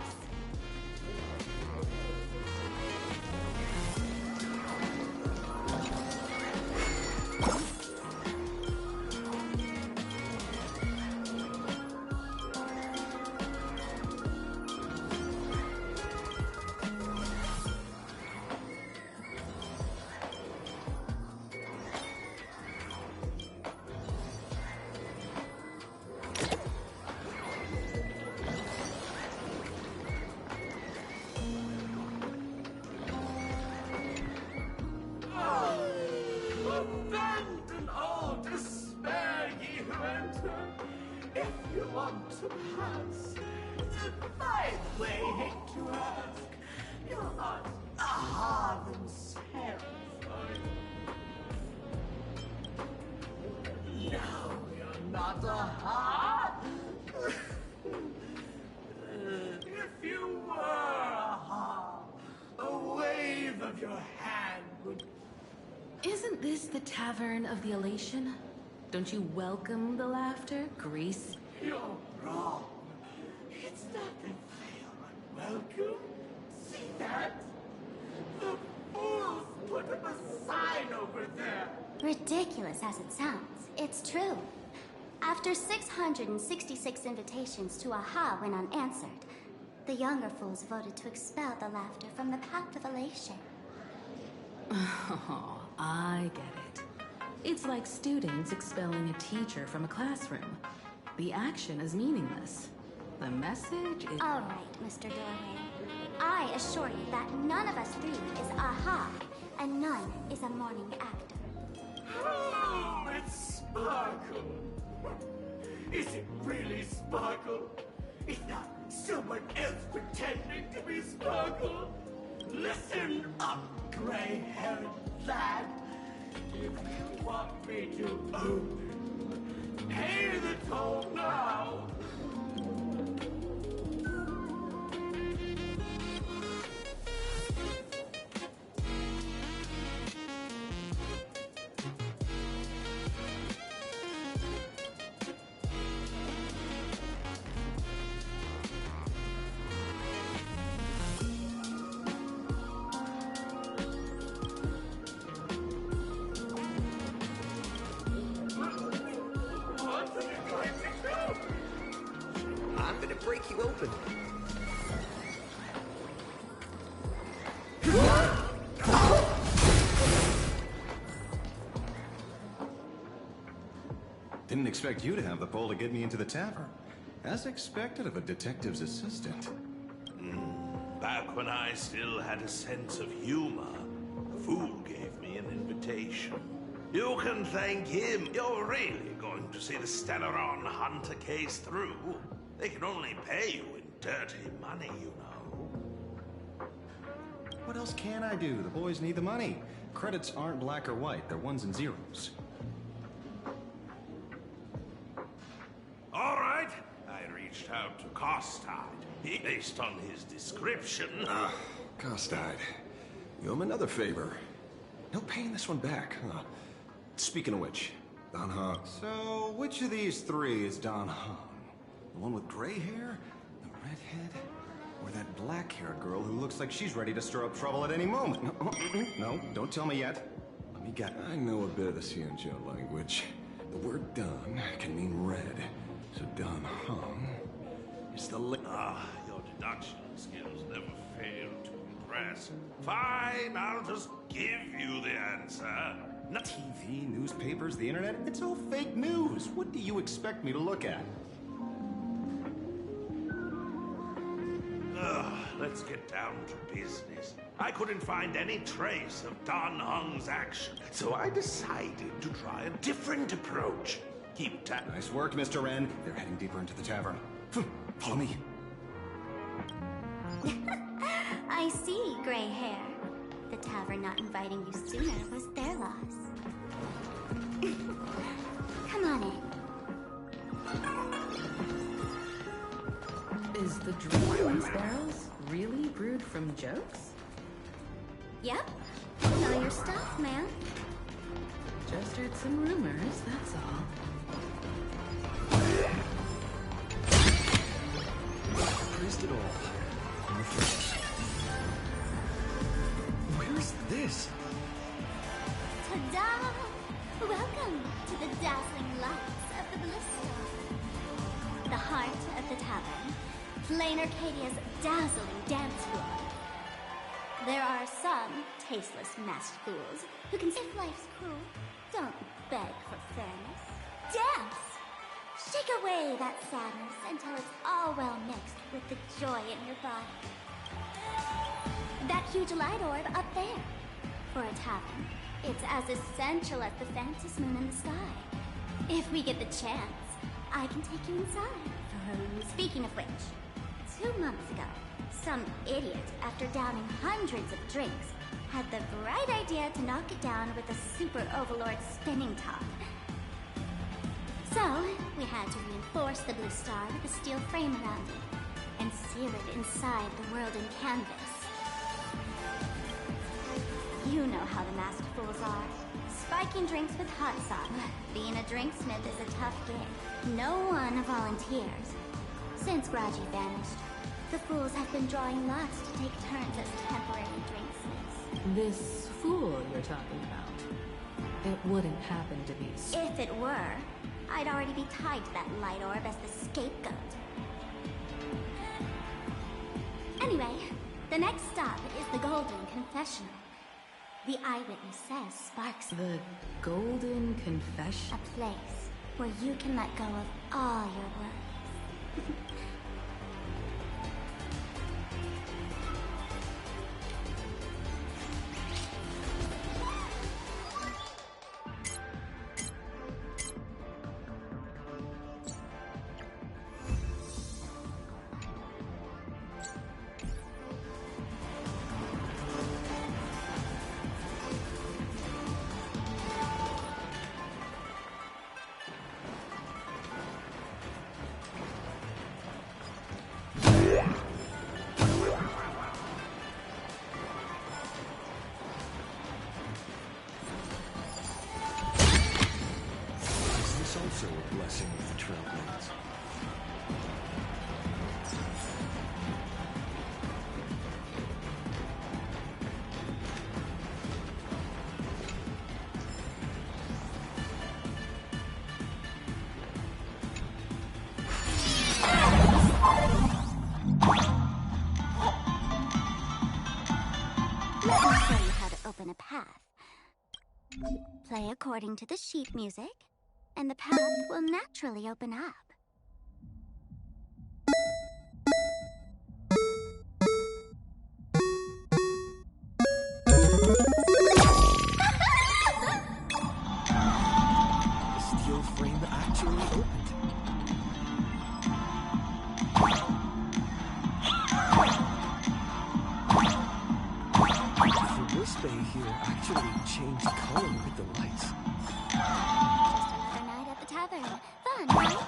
Abandon all despair, ye who enter. If you want to pass, find way to ask. You're not aha themselves, are you? No, you're not aha. If you were aha, a wave of your hand would. Isn't this the Tavern of the Elation? Don't you welcome the laughter, Grease? You're wrong. It's not that they are unwelcome. See that? The fools put up a sign over there. Ridiculous as it sounds, it's true. After 666 invitations to AHA went unanswered, the younger fools voted to expel the laughter from the Pact of Elation. Oh, I get it. It's like students expelling a teacher from a classroom. The action is meaningless. The message is... All right, Mr. Doorway. I assure you that none of us three is AHA, and none is a morning actor. Oh, it's Sparkle. Is it really Sparkle? Is not someone else pretending to be Sparkle? Listen up, gray-haired lad. If you want me to own it, pay the toll now. I'm gonna break you open. Didn't expect you to have the pull to get me into the tavern. As expected of a detective's assistant. Back when I still had a sense of humor, a fool gave me an invitation. You can thank him. You're really going to see the Stellaron Hunter case through. They can only pay you in dirty money, you know. What else can I do? The boys need the money. Credits aren't black or white, they're ones and zeros. All right. I reached out to Costide. Based on his description. Costide. You owe him another favor. No paying this one back, huh? Speaking of which, Don Hong. So, which of these three is Don Hong? The one with gray hair? The redhead? Or that black-haired girl who looks like she's ready to stir up trouble at any moment? No, don't tell me yet. Let me get... I know a bit of the Xianzhou language. The word Don can mean red. So Don Hong is the... your deduction skills never fail to impress. Fine, I'll just give you the answer. TV, newspapers, the internet, it's all fake news. What do you expect me to look at? Let's get down to business. I couldn't find any trace of Don Hong's action, so I decided to try a different approach. Keep Nice work, Mr. Wren. They're heading deeper into the tavern. Follow me. I see, gray hair. The tavern not inviting you sooner was their loss. Come on in. Is the drink in these barrels really brewed from jokes? Yep. Know your stuff, man. Just heard some rumors, that's all. Praised it all. In the flesh. Where's this? Ta-da! Welcome to the dazzling lights of the Blue Star. The heart of the tavern. Plain Arcadia's dazzling dance floor. There are some tasteless masked fools who can say if life's cruel, don't beg for fairness. Dance! Shake away that sadness until it's all well mixed with the joy in your body. That huge light orb up there. For a tavern, it's as essential as the Phantom Moon in the sky. If we get the chance, I can take you inside. Speaking of which, 2 months ago, some idiot, after downing hundreds of drinks, had the bright idea to knock it down with a super overlord spinning top. So, we had to reinforce the Blue Star with a steel frame around it, and seal it inside the world in canvas. You know how the masked fools are. Spiking drinks with hot sauce. Being a drinksmith is a tough gig. No one volunteers. Since Graji vanished, the fools have been drawing lots to take turns as temporary drinksmiths. This fool you're talking about, it wouldn't happen to be... If it were, I'd already be tied to that light orb as the scapegoat. Anyway, the next stop is the Golden Confessional. The eyewitness says Sparks... The Golden Confession? A place where you can let go of all your worries. Also a blessing of the Trailblades. Let me show you how to open a path. Play according to the sheet music, and the path will naturally open up. The steel frame actually opened. The Wisp here actually changed color with the lights. Just another night at the tavern. Fun, right?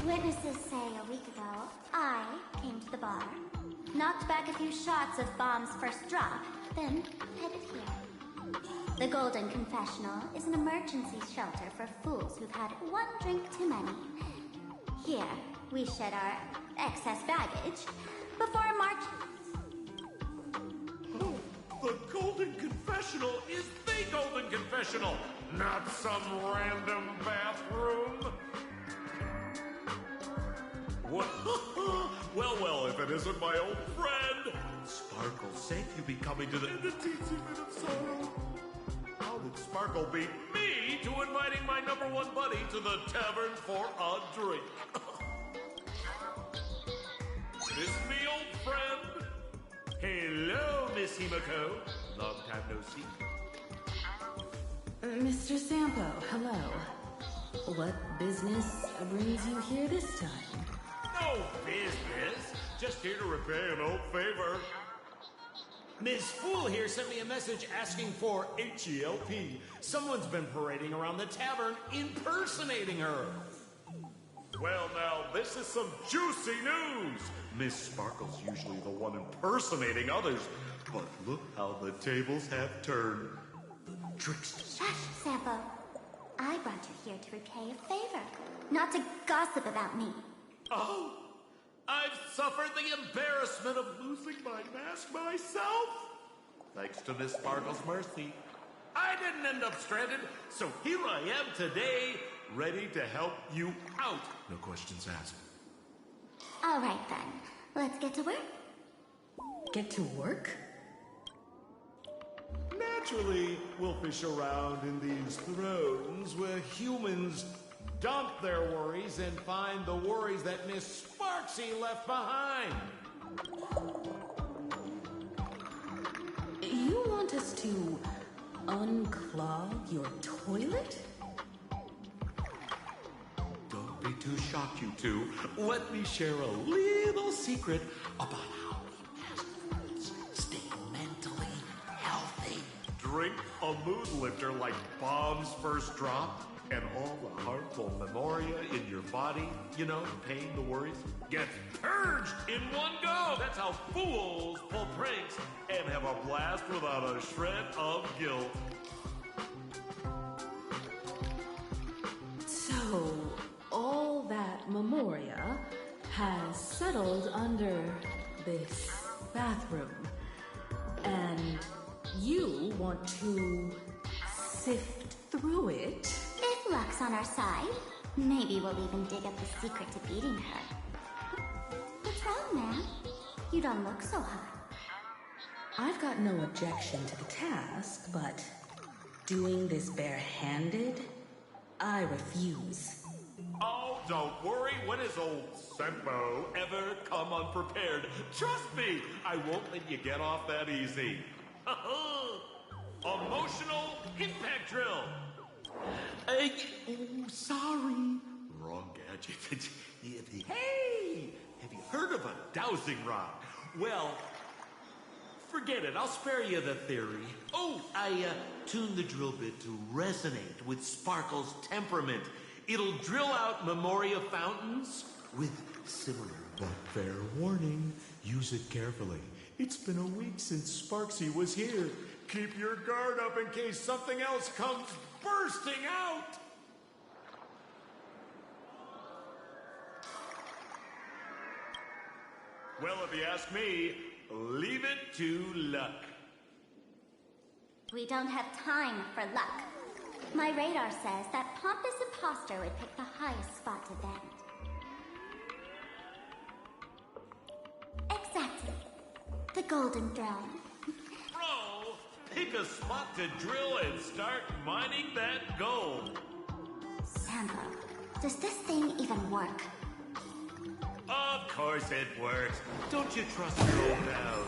Witnesses say a week ago, I came to the bar, knocked back a few shots of Bomb's first drop, then headed here. The Golden Confessional is an emergency shelter for fools who've had one drink too many. Here, we shed our excess baggage before a march. The Golden Confessional is the Golden Confessional, not some random bathroom. Well, if it isn't my old friend, Sparkle said you'd be coming to the teensy bit of sorrow. How did Sparkle beat me to inviting my #1 buddy to the tavern for a drink? This me, old friend. Hello, Miss Himiko. Long time no see. Mr. Sampo, hello. What business brings you here this time? No business. Just here to repay an old favor. Ms. Fool here sent me a message asking for H-E-L-P. Someone's been parading around the tavern impersonating her. Well, now, this is some juicy news. Miss Sparkle's usually the one impersonating others, but look how the tables have turned. Tricksters. Shush, Sampo. I brought you here to repay a favor, not to gossip about me. Oh, I've suffered the embarrassment of losing my mask myself. Thanks to Miss Sparkle's mercy, I didn't end up stranded, so here I am today, ready to help you out. No questions asked. All right, then. Let's get to work. Get to work? Naturally, we'll fish around in these thrones where humans dump their worries and find the worries that Miss Sparksy left behind. You want us to unclog your toilet? Don't be too shocked, you two. Let me share a little secret about how astronauts stay mentally healthy. Drink a mood lifter like Bomb's first drop, and all the harmful memoria in your body, you know, pain, the worries, gets purged in one go. That's how fools pull pranks and have a blast without a shred of guilt. So, all that memoria has settled under this bathroom. And you want to sift through it? If luck's on our side, maybe we'll even dig up the secret to beating her. What's wrong, man? You don't look so hot. I've got no objection to the task, but doing this barehanded, I refuse. Oh, don't worry. When has old Sempo ever come unprepared? Trust me, I won't let you get off that easy. Emotional impact drill. Sorry. Wrong gadget. Hey, have you heard of a dowsing rod? Well, forget it. I'll spare you the theory. Oh, I tuned the drill bit to resonate with Sparkle's temperament. It'll drill out memoria fountains with similar but fair warning. Use it carefully. It's been a week since Sparksy was here. Keep your guard up in case something else comes bursting out. Well, if you ask me, leave it to luck. We don't have time for luck. My radar says that pompous imposter would pick the highest spot to bend. Exactly. The Golden Throne. Bro, pick a spot to drill and start mining that gold. Sampo, does this thing even work? Of course it works. Don't you trust your old town?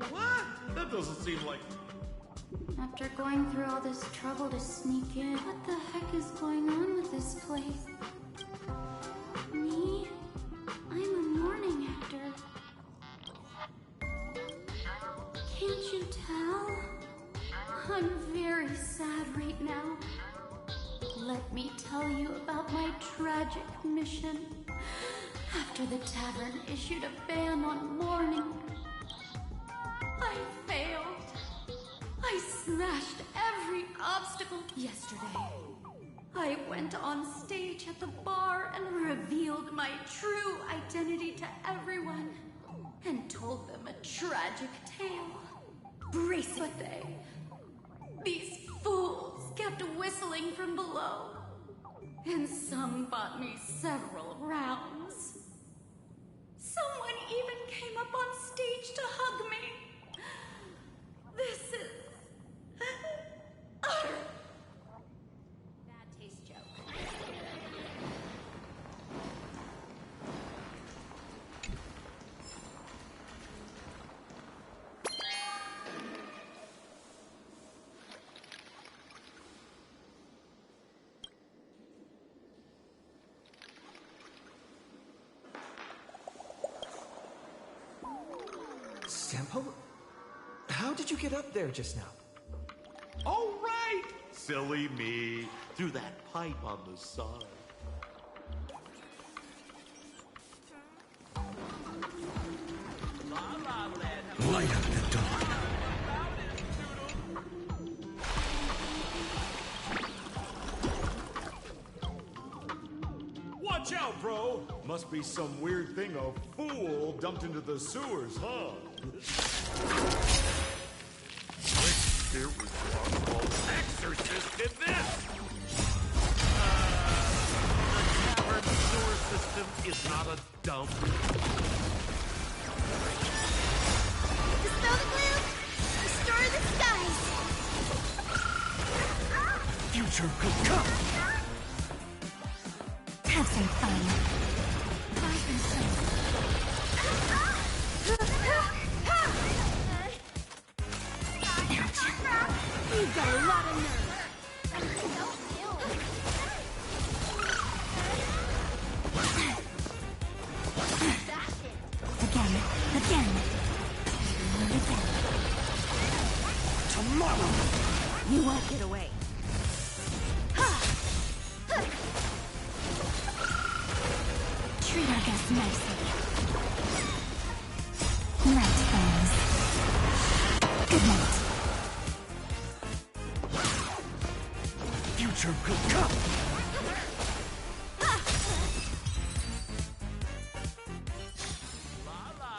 What? That doesn't seem like... After going through all this trouble to sneak in, what the heck is going on with this place? Me? I'm a morning actor. Can't you tell? I'm very sad right now. let me tell you about my tragic mission. After the tavern issued a ban on mourning, I failed. I smashed every obstacle yesterday. I went on stage at the bar and revealed my true identity to everyone and told them a tragic tale. Brace but these fools kept whistling from below, and some bought me several rounds. Someone even came up on stage to hug me. This is utter bad taste joke. Sampo? How did you get up there just now? Oh, right! Silly me. Through that pipe on the side. Light up the dawn. Watch out, bro! Must be some weird thing a fool dumped into the sewers, huh? Which irresponsible exorcist did this? The tavern sewer system is not a dump. Dispel the glue! Restore the skies! Future could come! Have some fun. You've got a lot of nerve. Again. Tomorrow! You won't get away. Treat our guests nicely. Right, friends. Good night. Future could come!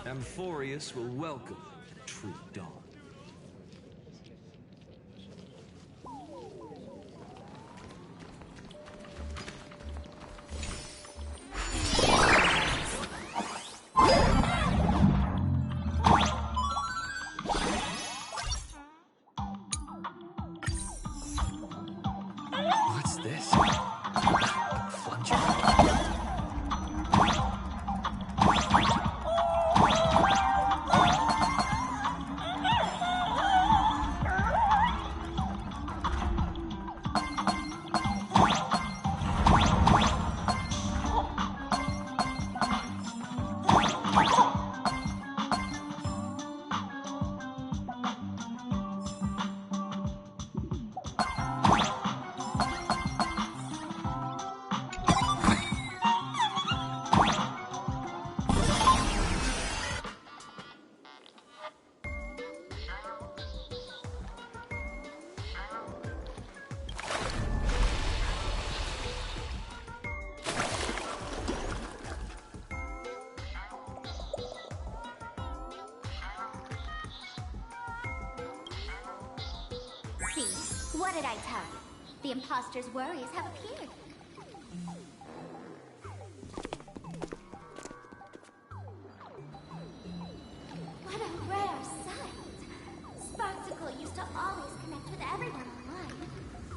Amphorius will welcome the true dawn. What's this? Plunger? See, what did I tell you? The imposter's worries have appeared. What a rare sight. Sparksicle used to always connect with everyone online.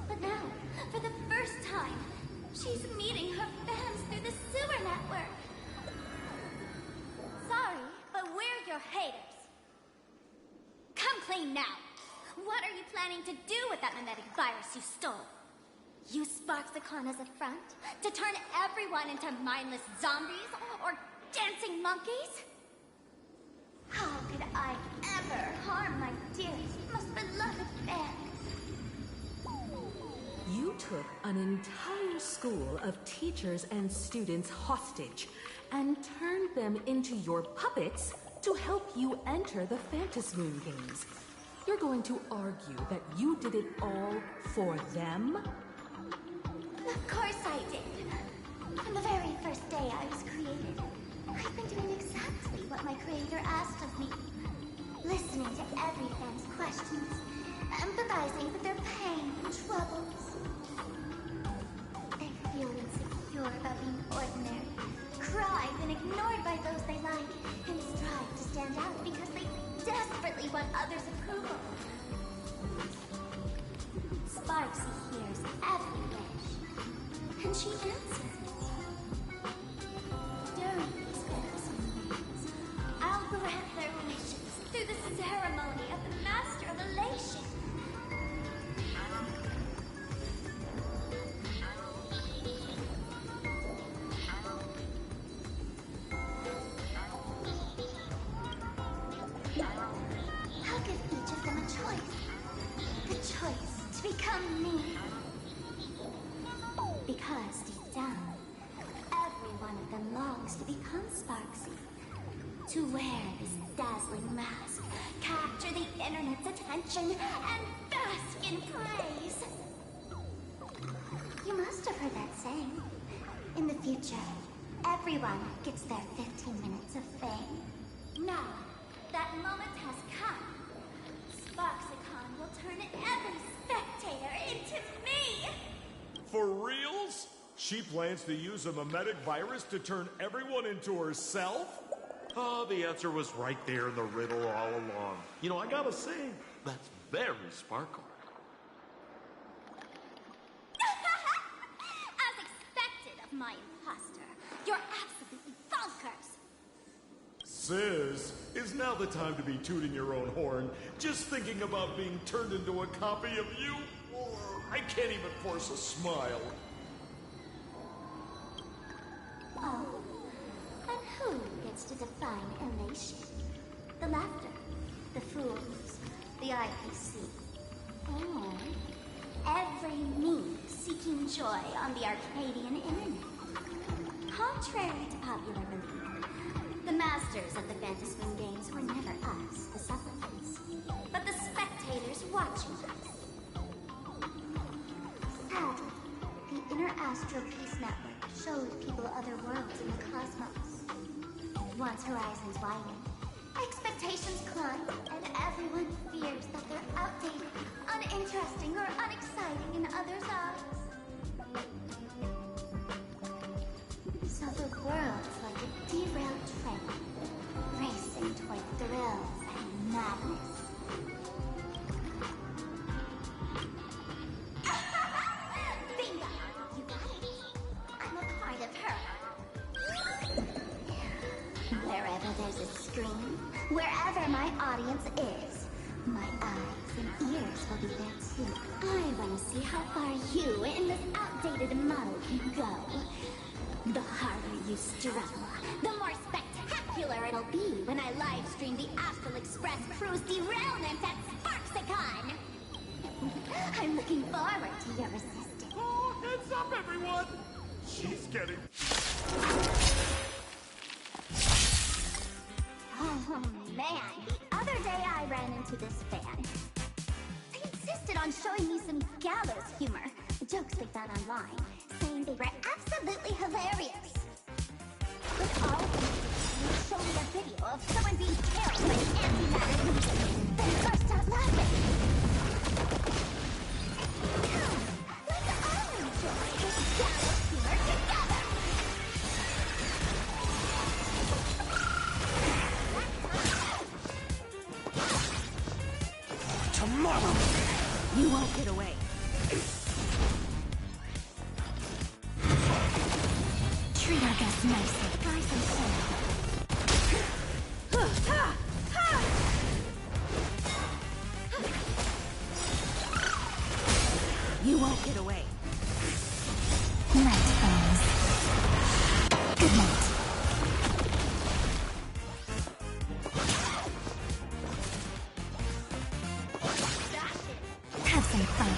But now, for the first time, she's meeting her fans through the sewer network. Sorry, but we're your haters. Come clean now. What are you planning to do with that mimetic virus you stole? Use Sparksicon as a front to turn everyone into mindless zombies or dancing monkeys? How could I ever harm my dearest, most beloved fans? You took an entire school of teachers and students hostage and turned them into your puppets to help you enter the Phantasmoon Games. You're going to argue that you did it all for them? Of course I did. From the very first day I was created, I've been doing exactly what my creator asked of me. Listening to every fan's questions, empathizing with their pain and troubles. They feel insecure about being ordinary, cry when ignored by those they like, and strive to stand out because they desperately want others' approval. Sparksy hears every wish, and she answers it. During these Phantasmoon Games, I'll grant their wishes through the ceremony of the Master of Elation. I'll give each of them a choice. The choice to become me. Because deep down, every one of them longs to become Sparksy. To wear this dazzling mask, capture the internet's attention, and bask in praise. You must have heard that saying. In the future, everyone gets their 15 minutes of fame. Now, that moment has come. Sparksicon will turn every spectator into me! For reals? She plans to use a memetic virus to turn everyone into herself? Oh, the answer was right there in the riddle all along. You know, I gotta say, that's very Sparkle. As expected of my imposter, you're absolutely bonkers! Sis, is now the time to be tooting your own horn? Just thinking about being turned into a copy of you? I can't even force a smile. Oh, and who gets to define elation? The laughter, the fools, the IPC. Or every me seeking joy on the Arcadian internet. Contrary to popular belief, the masters of the Phantasmoon Games were never us, the supplicants, but the spectators watching us. Sadly, the Inner Astral Peace Network showed people other worlds in the cosmos. Once horizons widen, expectations climb, and everyone fears that they're outdated, uninteresting, or unexciting in others' eyes. So the world's like a derailed train, racing toward thrills and madness. Bingo! You got it. I'm a part of her. Wherever there's a screen, wherever my audience is, my eyes and ears will be there too. I want to see how far you in this outdated model can go. The harder you struggle, the more spectacular it'll be when I live stream the Astral Express Cruise derailment at Sparksicon. I'm looking forward to your resistance. Oh, heads up, everyone! She's getting... Oh man, the other day I ran into this fan. They insisted on showing me some gallows humor, jokes they found online, saying they were absolutely hilarious. But all of them did show me a video of someone being killed by the antimatter legion, then burst out laughing. Come, let's all enjoy this gallows humor together! Tomorrow, you won't get away. Treat our guests nicely. Nice and You won't get away. Night, friends. Good night. Have some fun.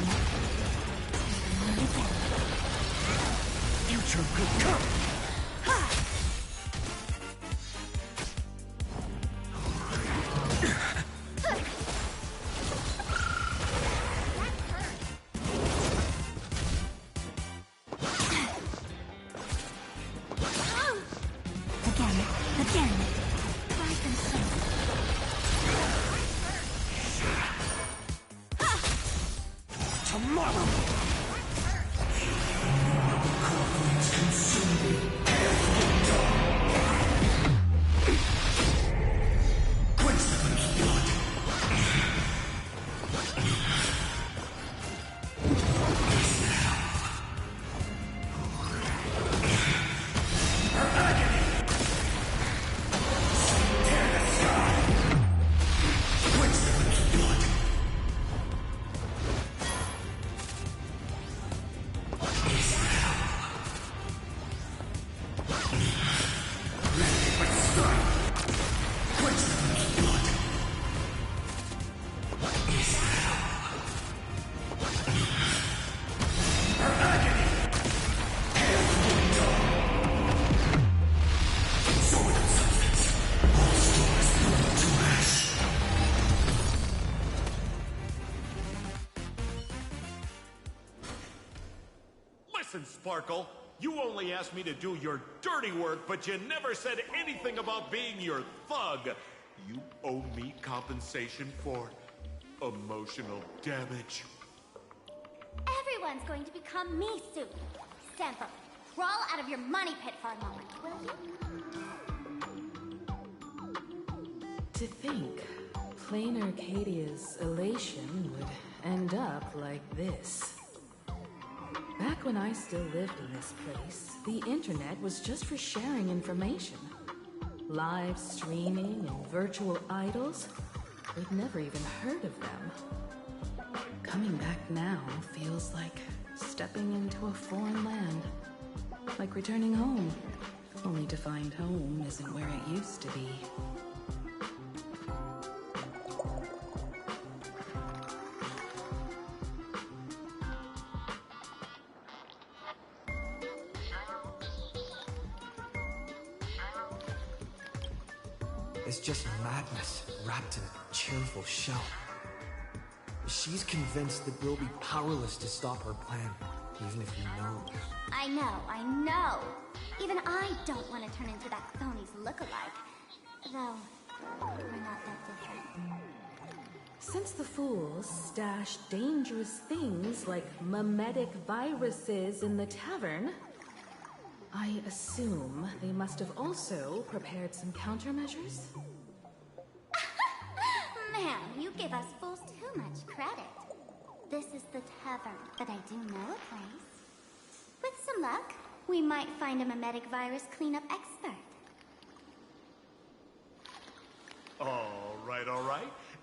Listen, Sparkle, you only asked me to do your dirty work, but you never said anything about being your thug. You owe me compensation for emotional damage. Everyone's going to become me soon. Sample, crawl out of your money pit for a moment, will you? To think, Plain Arcadia's elation would end up like this. Back when I still lived in this place, the internet was just for sharing information. Live streaming and virtual idols, we'd never even heard of them. Coming back now feels like stepping into a foreign land. Like returning home, only to find home isn't where it used to be. It's just madness wrapped in a cheerful shell. She's convinced that we'll be powerless to stop her plan, even if we know. I know. Even I don't want to turn into that phony's lookalike. Though, we're not that different. Since the fools stash dangerous things like mimetic viruses in the tavern, I assume they must have also prepared some countermeasures? Man, you give us fools too much credit. This is the tavern, but I do know a place. With some luck, we might find a mimetic virus cleanup expert. All right.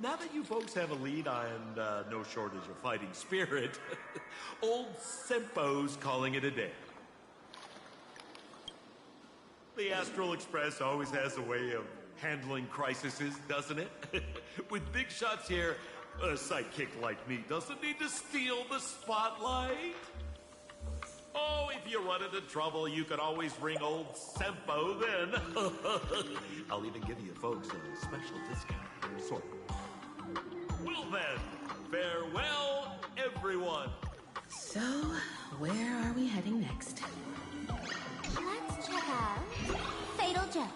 Now that you folks have a lead and no shortage of fighting spirit, old Sempo's calling it a day. The Astral Express always has a way of handling crises, doesn't it? With big shots here, a sidekick like me doesn't need to steal the spotlight. Oh, if you run into trouble, you can always ring old Sempo then. I'll even give you folks a special discount. Sort of. Well then, farewell, everyone. So, where are we heading next? Let's check out Fatal Joke.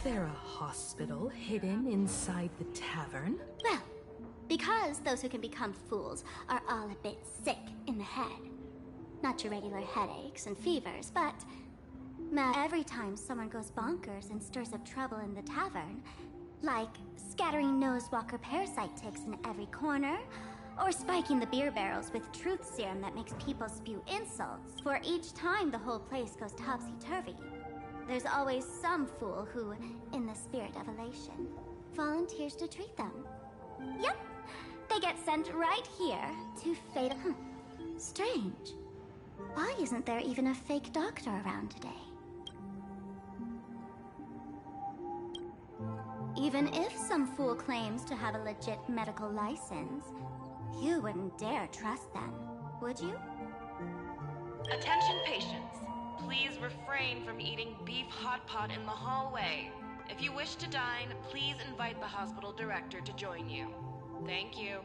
there a hospital hidden inside the tavern? Well, because those who can become fools are all a bit sick in the head. Not your regular headaches and fevers, but every time someone goes bonkers and stirs up trouble in the tavern, like scattering nosewalker parasite ticks in every corner, or spiking the beer barrels with truth serum that makes people spew insults, for each time the whole place goes topsy-turvy, there's always some fool who, in the spirit of elation, volunteers to treat them. Yep, they get sent right here to fatal... Strange. Why isn't there even a fake doctor around today? Even if some fool claims to have a legit medical license, you wouldn't dare trust them, would you? Attention patients. Please refrain from eating beef hot pot in the hallway. If you wish to dine, please invite the hospital director to join you. Thank you.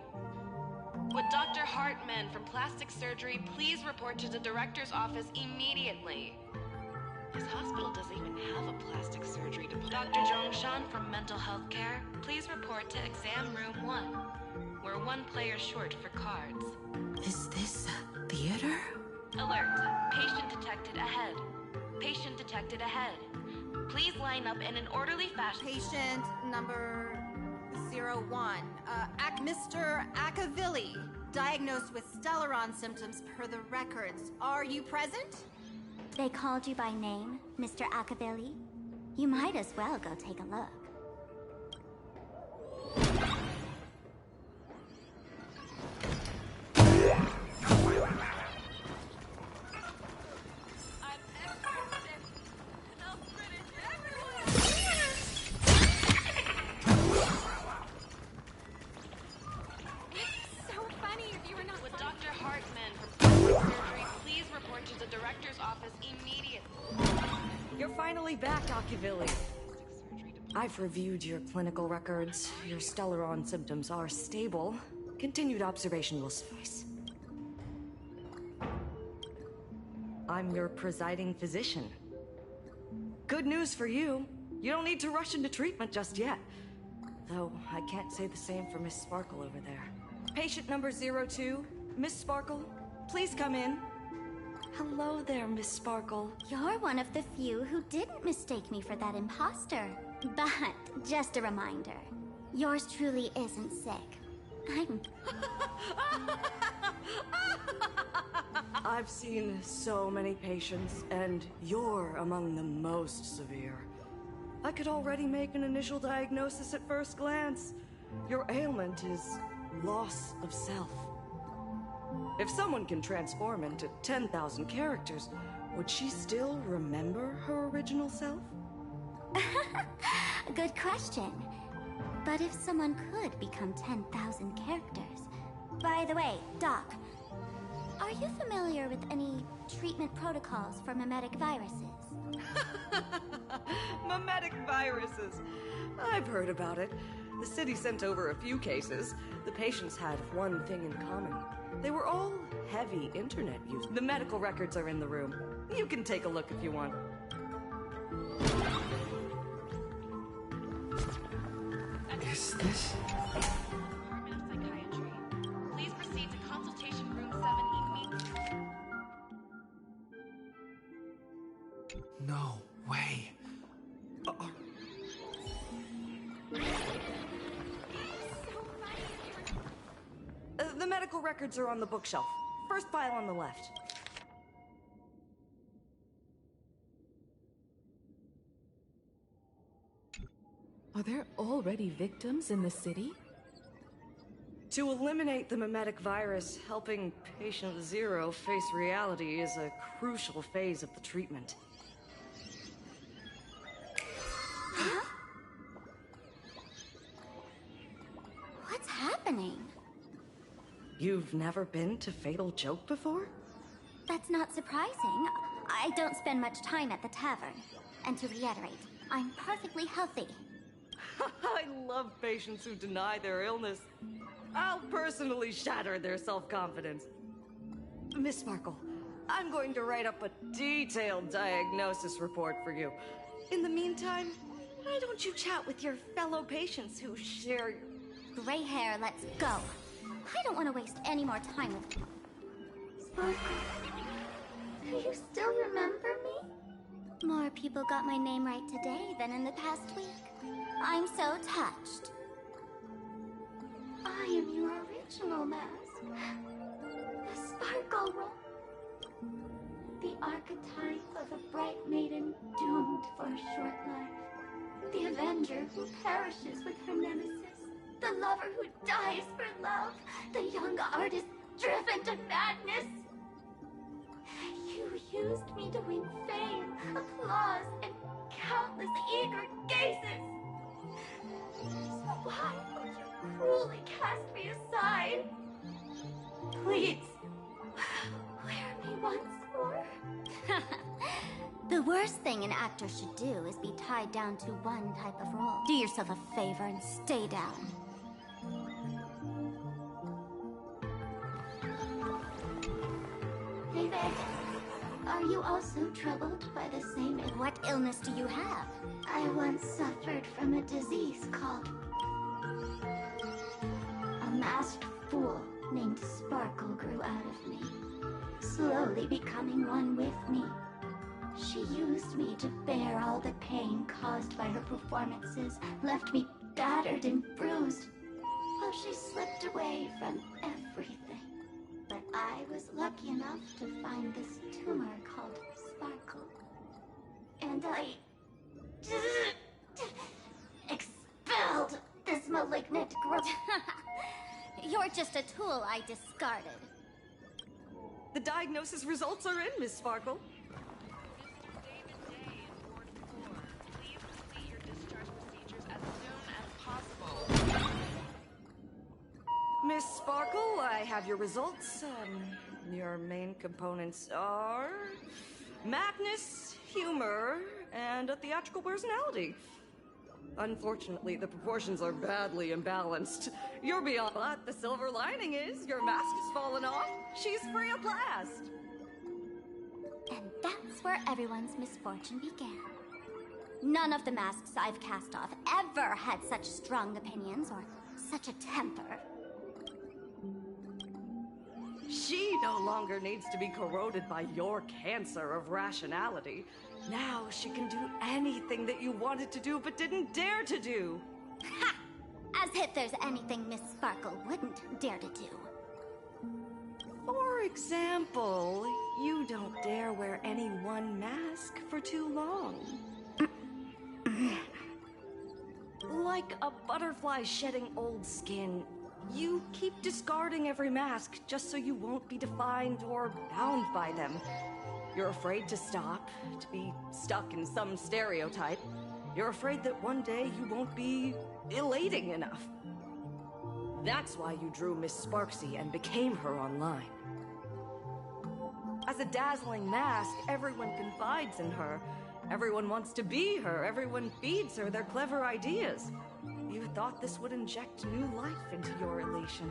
Would Dr. Hartman from Plastic Surgery please report to the director's office immediately? This hospital doesn't even have a plastic surgery department. Dr. Zhongshan from Mental Health Care, please report to exam room 1. We're 1 player short for cards. Is this a theater? Alert. Patient detected ahead. Patient detected ahead. Please line up in an orderly fashion. Patient number 01. Mr. Akavilli, diagnosed with Stellaron symptoms per the records. Are you present? They called you by name, Mr. Akavilli? You might as well go take a look. Back, Akavilli. I've reviewed your clinical records. Your Stellaron symptoms are stable. Continued observation will suffice. I'm your presiding physician. Good news for you. You don't need to rush into treatment just yet. Though, I can't say the same for Miss Sparkle over there. Patient number 02, Miss Sparkle, please come in. Hello there, Miss Sparkle. You're one of the few who didn't mistake me for that imposter. But, just a reminder, yours truly isn't sick. I've seen so many patients, and you're among the most severe. I could already make an initial diagnosis at first glance. Your ailment is loss of self. If someone can transform into 10,000 characters, would she still remember her original self? Good question. But if someone could become 10,000 characters... By the way, Doc, are you familiar with any treatment protocols for mimetic viruses? Mimetic viruses. I've heard about it. The city sent over a few cases. The patients had one thing in common. They were all heavy internet use. The medical records are in the room. You can take a look if you want. Is this... Department of Psychiatry. Please proceed to consultation room 7 immediately. No way. The medical records are on the bookshelf. First file on the left. Are there already victims in the city? To eliminate the mimetic virus, helping patient 0 face reality is a crucial phase of the treatment. Huh? What's happening? You've never been to Fatal Joke before? That's not surprising. I don't spend much time at the tavern. And to reiterate, I'm perfectly healthy. I love patients who deny their illness. I'll personally shatter their self-confidence. Miss Sparkle, I'm going to write up a detailed diagnosis report for you. In the meantime, Why don't you chat with your fellow patients who share your... Gray hair, let's go. I don't want to waste any more time with you. Sparkle, do you still remember me? More people got my name right today than in the past week. I'm so touched. I am your original mask. The Sparkle Roll. The archetype of a bright maiden doomed for a short life. The avenger who perishes with her nemesis. The lover who dies for love. The young artist driven to madness. You used me to win fame, applause, and countless eager gazes. So why would you cruelly cast me aside? Please, wear me once more. The worst thing an actor should do is be tied down to one type of role. Do yourself a favor and stay down. Hey there. Are you also troubled by the same... What illness do you have? I once suffered from a disease called... A masked fool named Sparkle grew out of me, slowly becoming one with me. She used me to bear all the pain caused by her performances, left me battered and bruised, while she slipped away from everything. But I was lucky enough to find this tumor called Sparkle. And I... expelled this malignant growth. You're just a tool I discarded. The diagnosis results are in, Miss Sparkle. Miss Sparkle, I have your results. Your main components are... madness, humor, and a theatrical personality. Unfortunately, the proportions are badly imbalanced. You're beyond... But the silver lining is, your mask has fallen off. She's free at last. And that's where everyone's misfortune began. None of the masks I've cast off ever had such strong opinions or such a temper. She no longer needs to be corroded by your cancer of rationality. Now she can do anything that you wanted to do but didn't dare to do. Ha! As if there's anything Miss Sparkle wouldn't dare to do. For example, you don't dare wear any one mask for too long. Like a butterfly shedding old skin, you keep discarding every mask just so you won't be defined or bound by them. You're afraid to stop, to be stuck in some stereotype. You're afraid that one day you won't be elating enough. That's why you drew Miss Sparksy and became her online. As a dazzling mask, everyone confides in her. Everyone wants to be her. Everyone feeds her their clever ideas. You thought this would inject new life into your elation.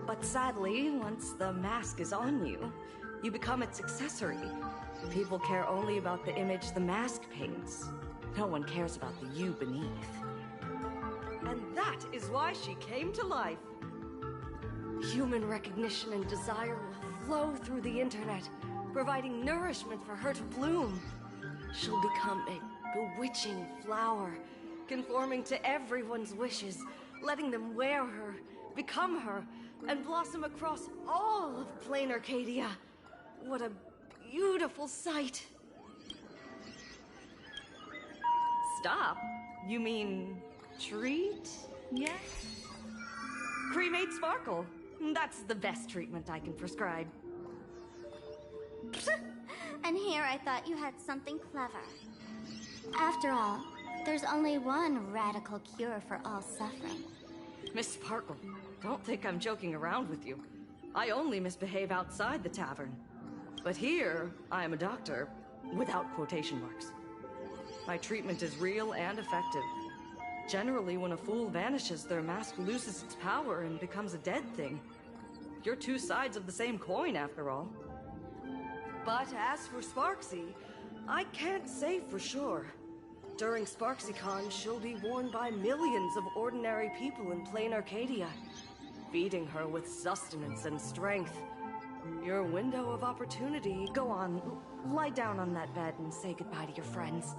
But sadly, once the mask is on you, you become its accessory. People care only about the image the mask paints. No one cares about the you beneath. And that is why she came to life. Human recognition and desire will flow through the internet, providing nourishment for her to bloom. She'll become a bewitching flower, conforming to everyone's wishes, letting them wear her, become her, and blossom across all of plain Arcadia. What a beautiful sight. Stop? You mean treat? Yes? Cremate Sparkle. That's the best treatment I can prescribe. And here I thought you had something clever. After all, there's only one radical cure for all suffering. Miss Sparkle, don't think I'm joking around with you. I only misbehave outside the tavern. But here, I am a doctor, without quotation marks. My treatment is real and effective. Generally, when a fool vanishes, their mask loses its power and becomes a dead thing. You're two sides of the same coin, after all. But as for Sparksy, I can't say for sure. During SparksyCon, she'll be worn by millions of ordinary people in plain Arcadia, feeding her with sustenance and strength. Your window of opportunity. Go on, lie down on that bed and say goodbye to your friends.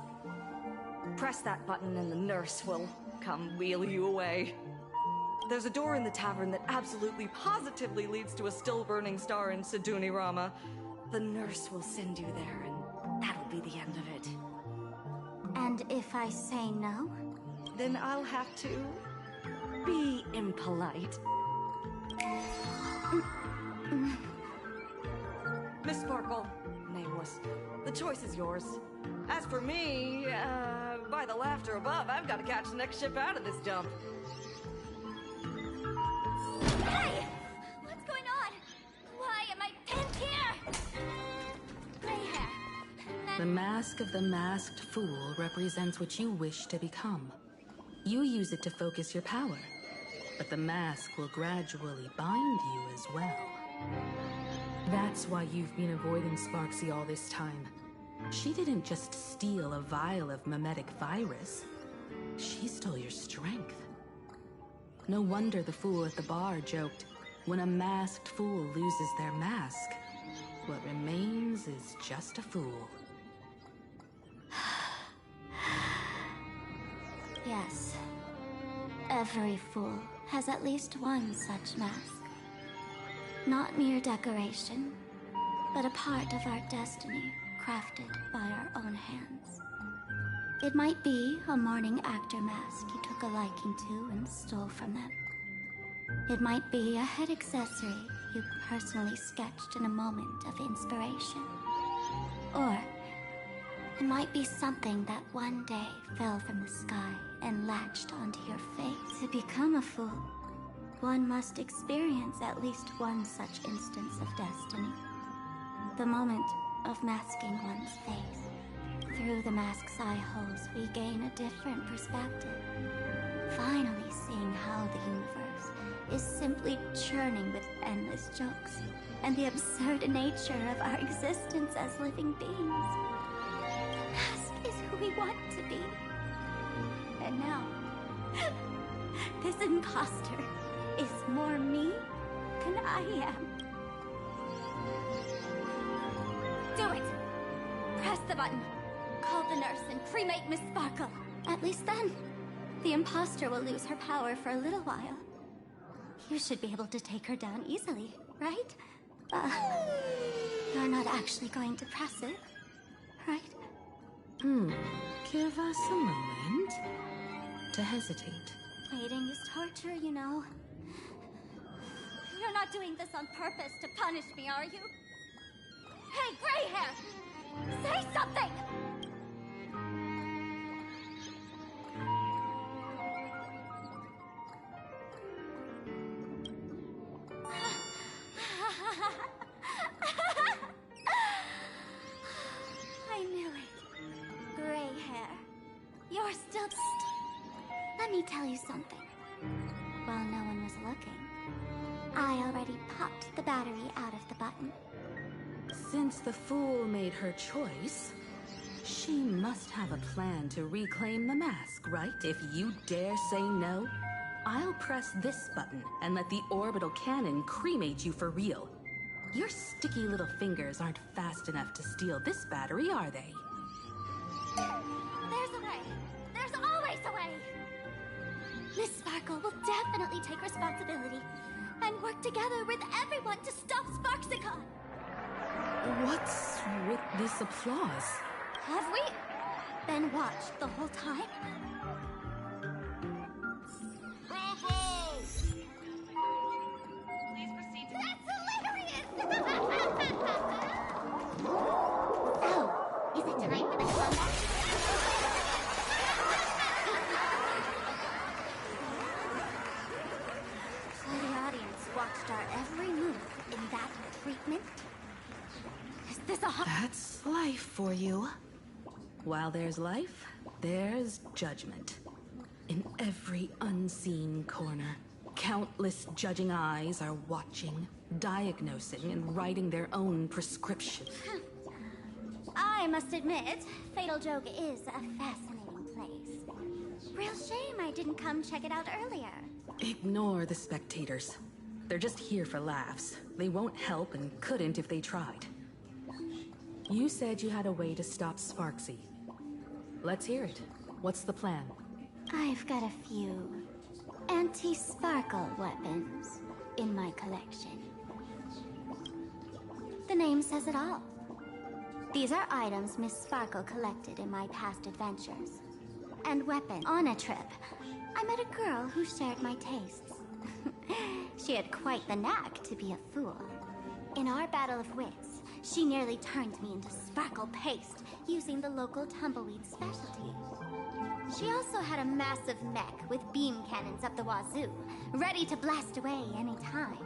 Press that button and the nurse will come wheel you away. There's a door in the tavern that absolutely positively leads to a still-burning star in Siduni Rama. The nurse will send you there, and that'll be the end of it. And if I say no? Then I'll have to be impolite. Miss Sparkle, nameless, the choice is yours. As for me, by the laughter above, I've got to catch the next ship out of this dump. Hey! What's going on? Why am I pinned here? Gray hair. The mask of the masked fool represents what you wish to become. You use it to focus your power, but the mask will gradually bind you as well. That's why you've been avoiding Sparksy all this time. She didn't just steal a vial of mimetic virus. She stole your strength. No wonder the fool at the bar joked, when a masked fool loses their mask, what remains is just a fool. Yes. Every fool has at least one such mask. Not mere decoration, but a part of our destiny, crafted by our own hands. It might be a morning actor mask you took a liking to and stole from them. It might be a head accessory you personally sketched in a moment of inspiration. Or it might be something that one day fell from the sky and latched onto your face. To become a fool, one must experience at least one such instance of destiny. The moment of masking one's face. Through the mask's eye holes, we gain a different perspective. Finally seeing how the universe is simply churning with endless jokes, and the absurd nature of our existence as living beings. The mask is who we want to be. And now, this imposter is more me than I am. Do it! Press the button. Call the nurse and cremate Miss Sparkle. At least then, the imposter will lose her power for a little while. You should be able to take her down easily, right? You're not actually going to press it, right? Give us a moment to hesitate. Waiting is torture, you know. You're not doing this on purpose to punish me, are you? Hey, gray hair! Say something! I knew it. Gray hair. You're still... Let me tell you something. While no one was looking, I already popped the battery out of the button. Since the fool made her choice, she must have a plan to reclaim the mask, right? If you dare say no, I'll press this button and let the orbital cannon cremate you for real. Your sticky little fingers aren't fast enough to steal this battery, are they? There's a way. There's always a way. Miss Sparkle will definitely take responsibility and work together with everyone to stop SparksyCon. What's with this applause? Have we been watched the whole time? Bravo! Please proceed to... That's hilarious! So, is it time for the combat? So the audience watched our every move in that treatment? Is this a That's life for you. While there's life, there's judgment. In every unseen corner, countless judging eyes are watching, diagnosing, and writing their own prescription. I must admit, Fatal Joke is a fascinating Real shame I didn't come check it out earlier. Ignore the spectators. They're just here for laughs. They won't help and couldn't if they tried. You said you had a way to stop Sparksy. Let's hear it. What's the plan? I've got a few anti-sparkle weapons in my collection. The name says it all. These are items Miss Sparkle collected in my past adventures. And weapons. On a trip, I met a girl who shared my tastes. She had quite the knack to be a fool. In our battle of wits, she nearly turned me into sparkle paste using the local tumbleweed specialty. She also had a massive mech with beam cannons up the wazoo, ready to blast away any time.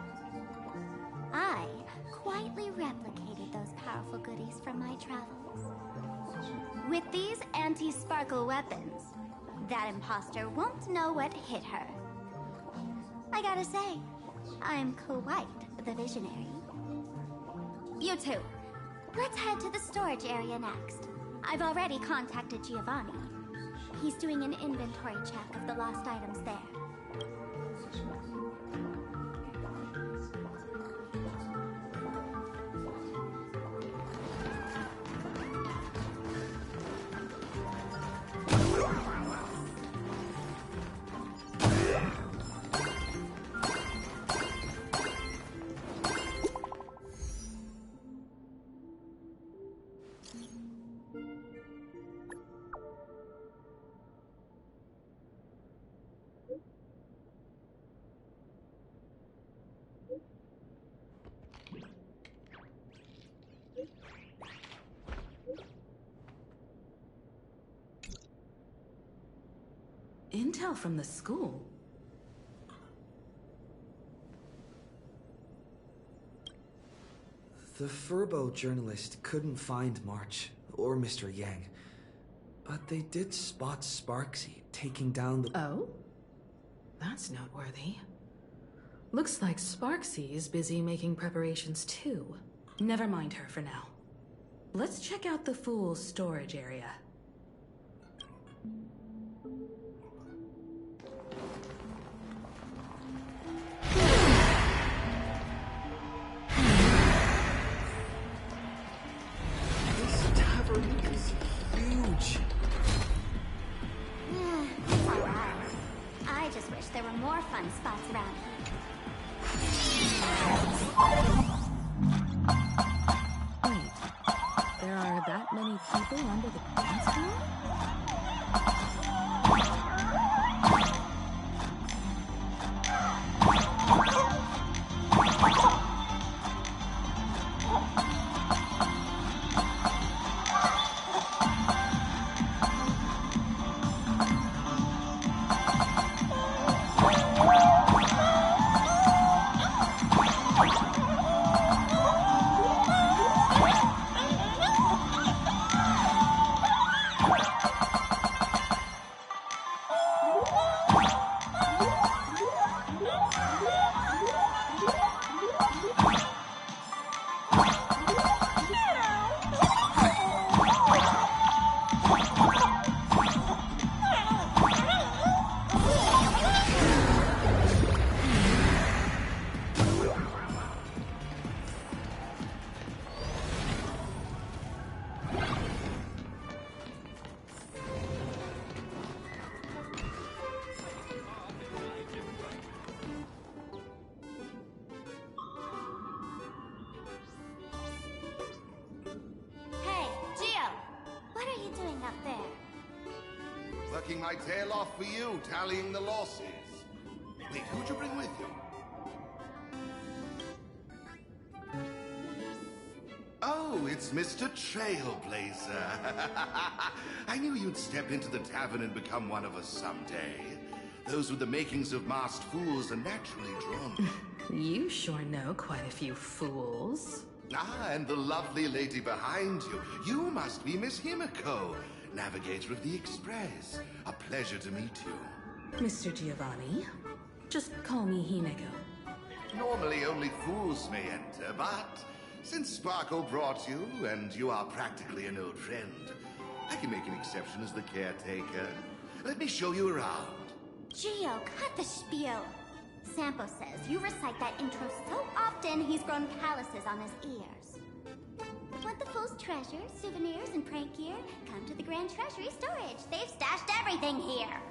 I quietly replicated those powerful goodies from my travels. With these anti-sparkle weapons, that imposter won't know what hit her. I gotta say, I'm quite the visionary. You two, let's head to the storage area next. I've already contacted Giovanni. He's doing an inventory check of the lost items there. Intel from the school? The Furbo journalist couldn't find March or Mr. Yang, but they did spot Sparksy taking down the... Oh? That's noteworthy. Looks like Sparksy is busy making preparations too. Never mind her for now. Let's check out the Fool's storage area. It's alright. I just wish there were more fun spots around here. Wait, there are that many people under the dance floor? Working my tail off for you, tallying the losses. Wait, who'd you bring with you? Oh, it's Mr. Trailblazer. I knew you'd step into the tavern and become one of us someday. Those with the makings of masked fools are naturally drawn. You sure know quite a few fools. Ah, and the lovely lady behind you. You must be Miss Himiko, navigator of the Express. A pleasure to meet you. Mr. Giovanni, just call me Himeko. Normally only fools may enter, but since Sparkle brought you, and you are practically an old friend, I can make an exception as the caretaker. Let me show you around. Gio, cut the spiel. Sampo says you recite that intro so often he's grown calluses on his ears. Want the fool's treasure, souvenirs, and prank gear? Come to the Grand Treasury Storage. They've stashed everything here.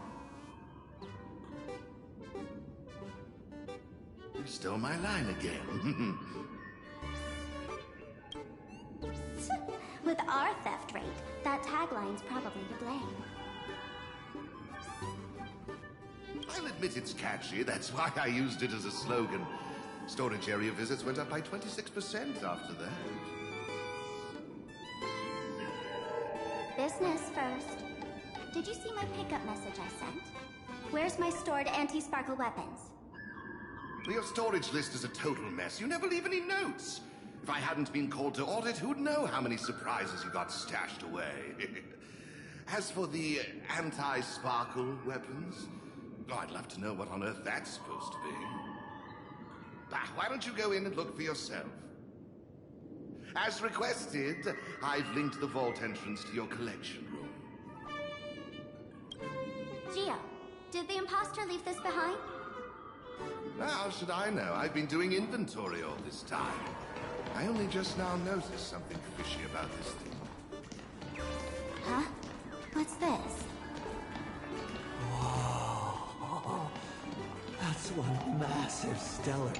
You stole my line again. With our theft rate, that tagline's probably to blame. I'll admit it's catchy. That's why I used it as a slogan. Storage area visits went up by 26% after that. Business first. Did you see my pickup message I sent? Where's my stored anti-sparkle weapons? Your storage list is a total mess. You never leave any notes. If I hadn't been called to audit, who'd know how many surprises you got stashed away? As for the anti-sparkle weapons, oh, I'd love to know what on earth that's supposed to be. Why don't you go in and look for yourself? As requested, I've linked the vault entrance to your collection room. Gio, did the imposter leave this behind? How should I know? I've been doing inventory all this time. I only just now noticed something fishy about this thing. Huh? What's this? Whoa. That's one massive stellar.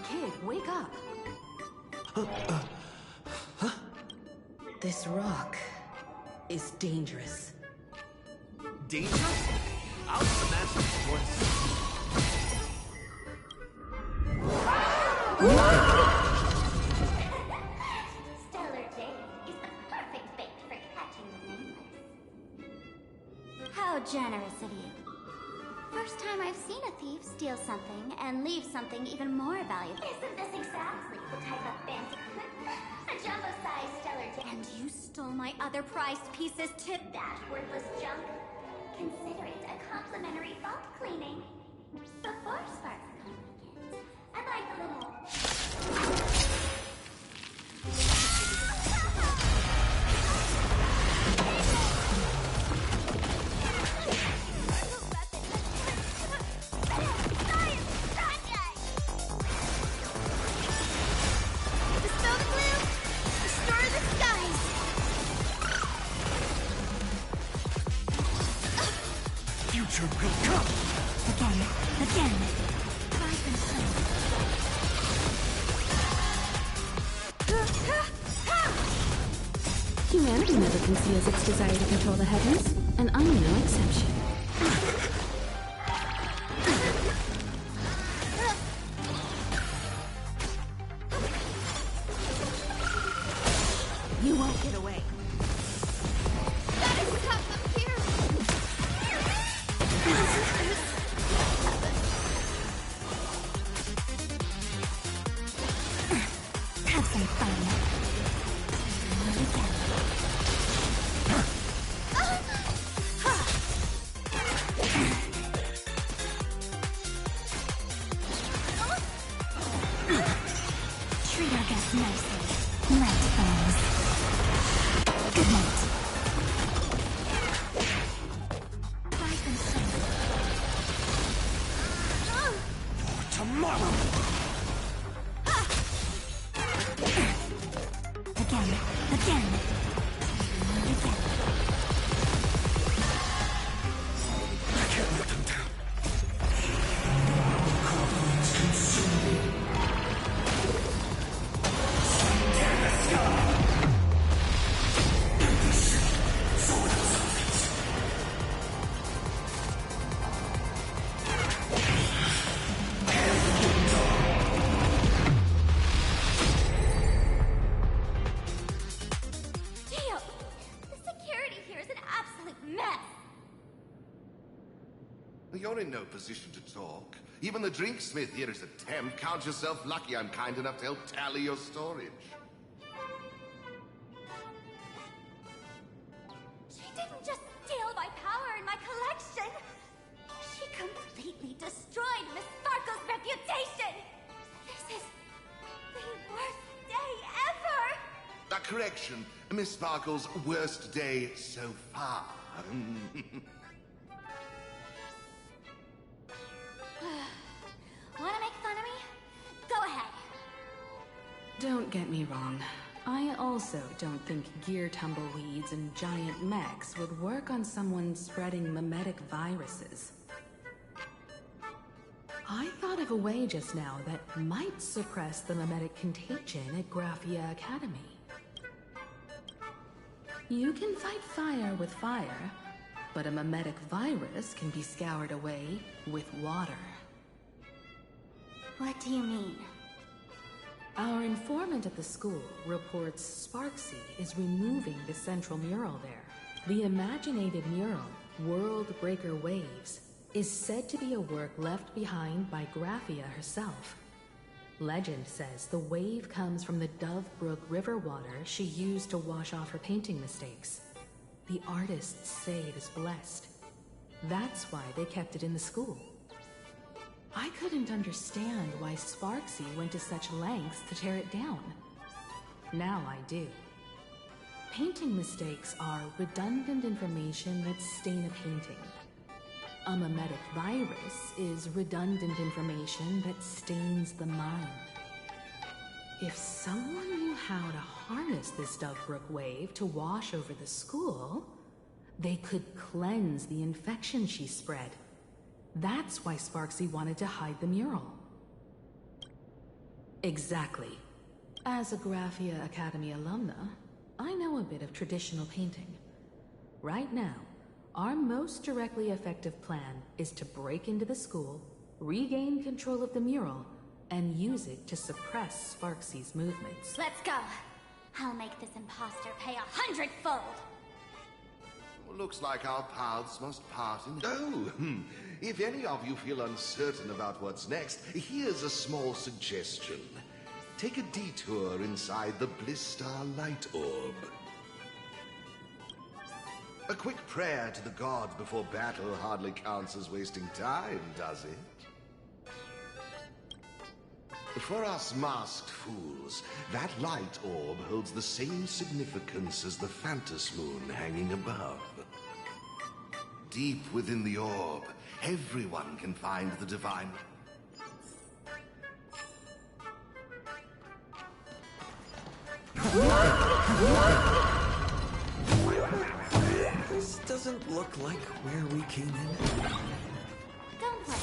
Kid, wake up. This rock is dangerous. Dangerous? I'll smash it once. Stellar Jade is the perfect bait for catching the nameless. How generous of you. First time I've seen a thief steal something and leave something even more valuable. Isn't this exactly the type of fancy? A jumbo-sized Stellar Jade. And you stole my other prized pieces too. That worthless junk. Consider it a complimentary vault cleaning. Before Sparks begins, I'd like a little... Future will come! Again. Rise and shine. Humanity never conceals its desire to control the heavens, and I'm no exception. You won't get away. Have some fun. Treat our guests nicely. Night, friends. Good night. Rise and shine. For tomorrow! Again. I can't let them down. You're in no position to talk. Even the drinksmith here is a temp. Count yourself lucky I'm kind enough to help tally your storage. She didn't just steal my power and my collection. She completely destroyed Miss Sparkle's reputation! This is the worst day ever! A correction. Miss Sparkle's worst day so far. Wanna make fun of me? Go ahead. Don't get me wrong. I also don't think gear tumbleweeds and giant mechs would work on someone spreading mimetic viruses. I thought of a way just now that might suppress the mimetic contagion at Graphia Academy. You can fight fire with fire, but a mimetic virus can be scoured away with water. What do you mean? Our informant at the school reports Sparksy is removing the central mural there. The imaginated mural, World Breaker Waves, is said to be a work left behind by Graphia herself. Legend says the wave comes from the Dove Brook river water she used to wash off her painting mistakes. The artists say it is blessed. That's why they kept it in the school. I couldn't understand why Sparksy went to such lengths to tear it down. Now I do. Painting mistakes are redundant information that stain a painting. A mimetic virus is redundant information that stains the mind. If someone knew how to harness this Dovebrook wave to wash over the school, they could cleanse the infection she spread. That's why Sparksy wanted to hide the mural. Exactly. As a Graphia Academy alumna, I know a bit of traditional painting. Right now, our most directly effective plan is to break into the school, regain control of the mural, and use it to suppress Sparksy's movements. Let's go! I'll make this imposter pay 100-fold! Looks like our paths must part in... Oh, if any of you feel uncertain about what's next, here's a small suggestion. Take a detour inside the Blistar Light Orb. A quick prayer to the gods before battle hardly counts as wasting time, does it? For us masked fools, that light orb holds the same significance as the Phantos Moon hanging above. Deep within the orb, everyone can find the divine... This doesn't look like where we came in. Don't worry.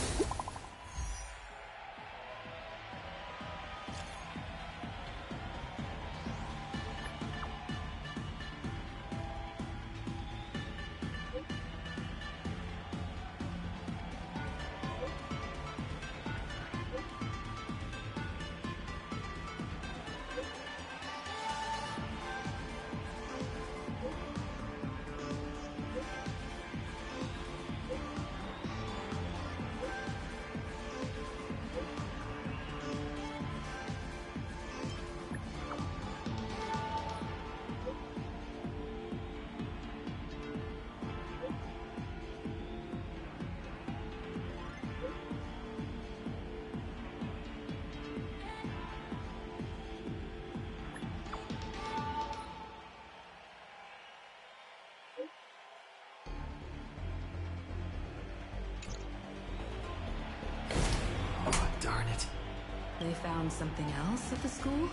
Darn it. They found something else at the school?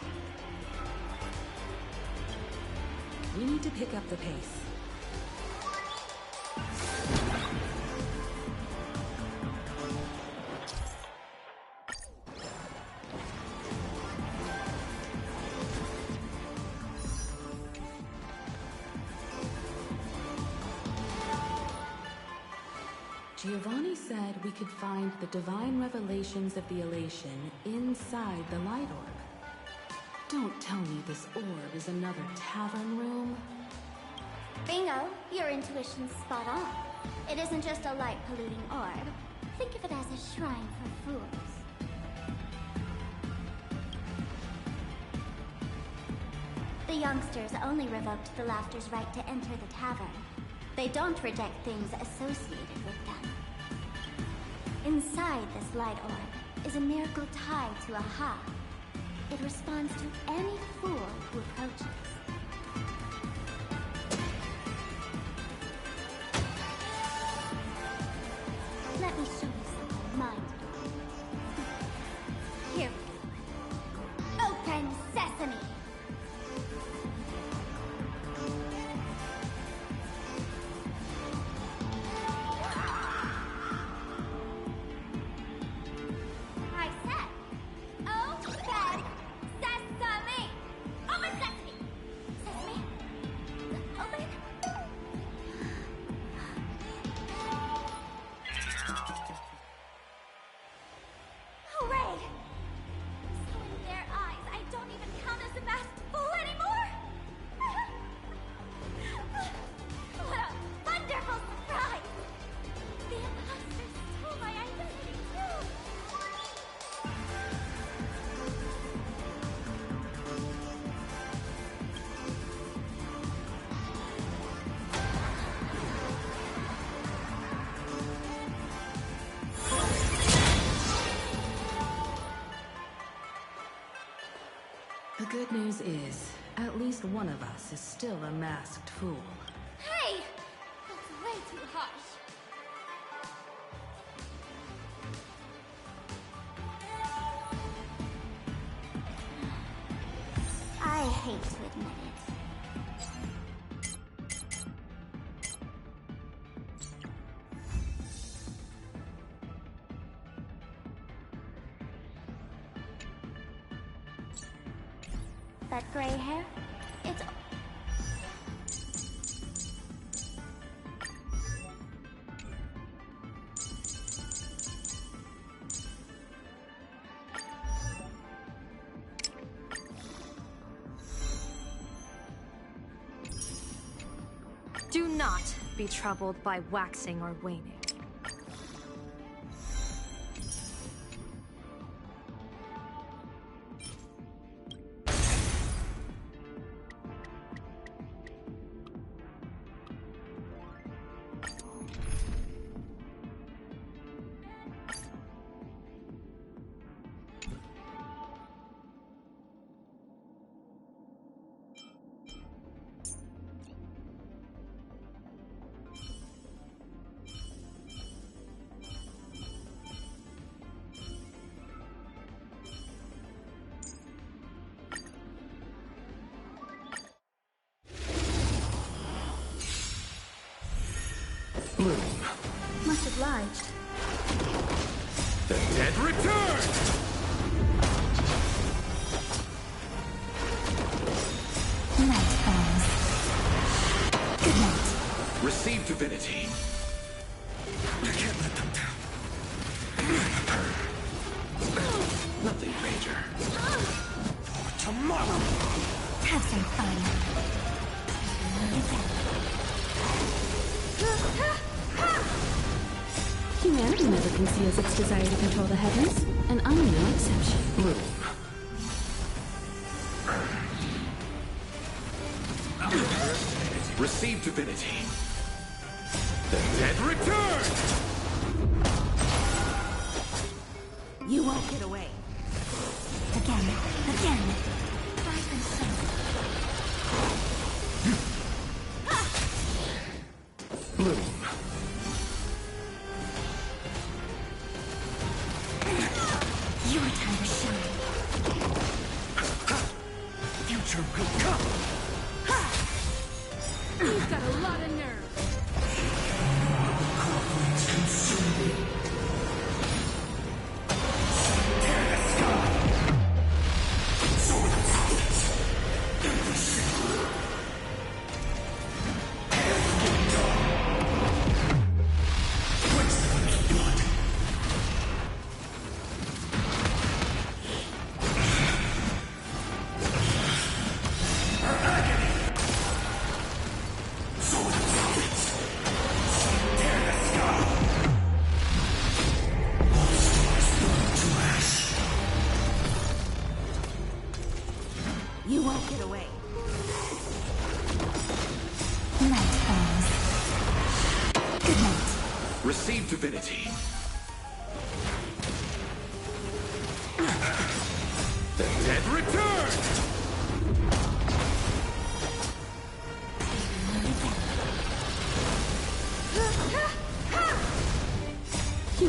We need to pick up the pace. Giovanni said we could find the divine revelations of the elation inside the light orb. Don't tell me this orb is another tavern room. Bingo, your intuition's spot on. It isn't just a light-polluting orb. Think of it as a shrine for fools. The youngsters only revoked the Laughter's right to enter the tavern. They don't reject things associated with them. Inside this light orb is a miracle tied to a ha. It responds to any fool who approaches. Let me show you something mind-blowing. Here we go. Open sesame! I said, open sesame! Open sesame! Sesame? Open? Hooray! So in their eyes, I don't even count as a masked fool anymore! What a wonderful surprise! The imposters stole my identity too! The good news is, at least one of us is still a masked fool. Hey! That's way too harsh. I hate to admit it. That gray hair? It's... Do not be troubled by waxing or waning. Bloom. Much obliged. The dead return! Night falls. Good night. Receive divinity. I can't let them down. Nothing major. For tomorrow! Have some fun. Humanity never conceals its desire to control the heavens, and I'm no exception. Bloom. Receive divinity. The dead return! You won't get away. Again. Bloom. Your time to shine. Future will come! You've got a lot of nerve. You won't get away. Night falls. Good night. Receive divinity.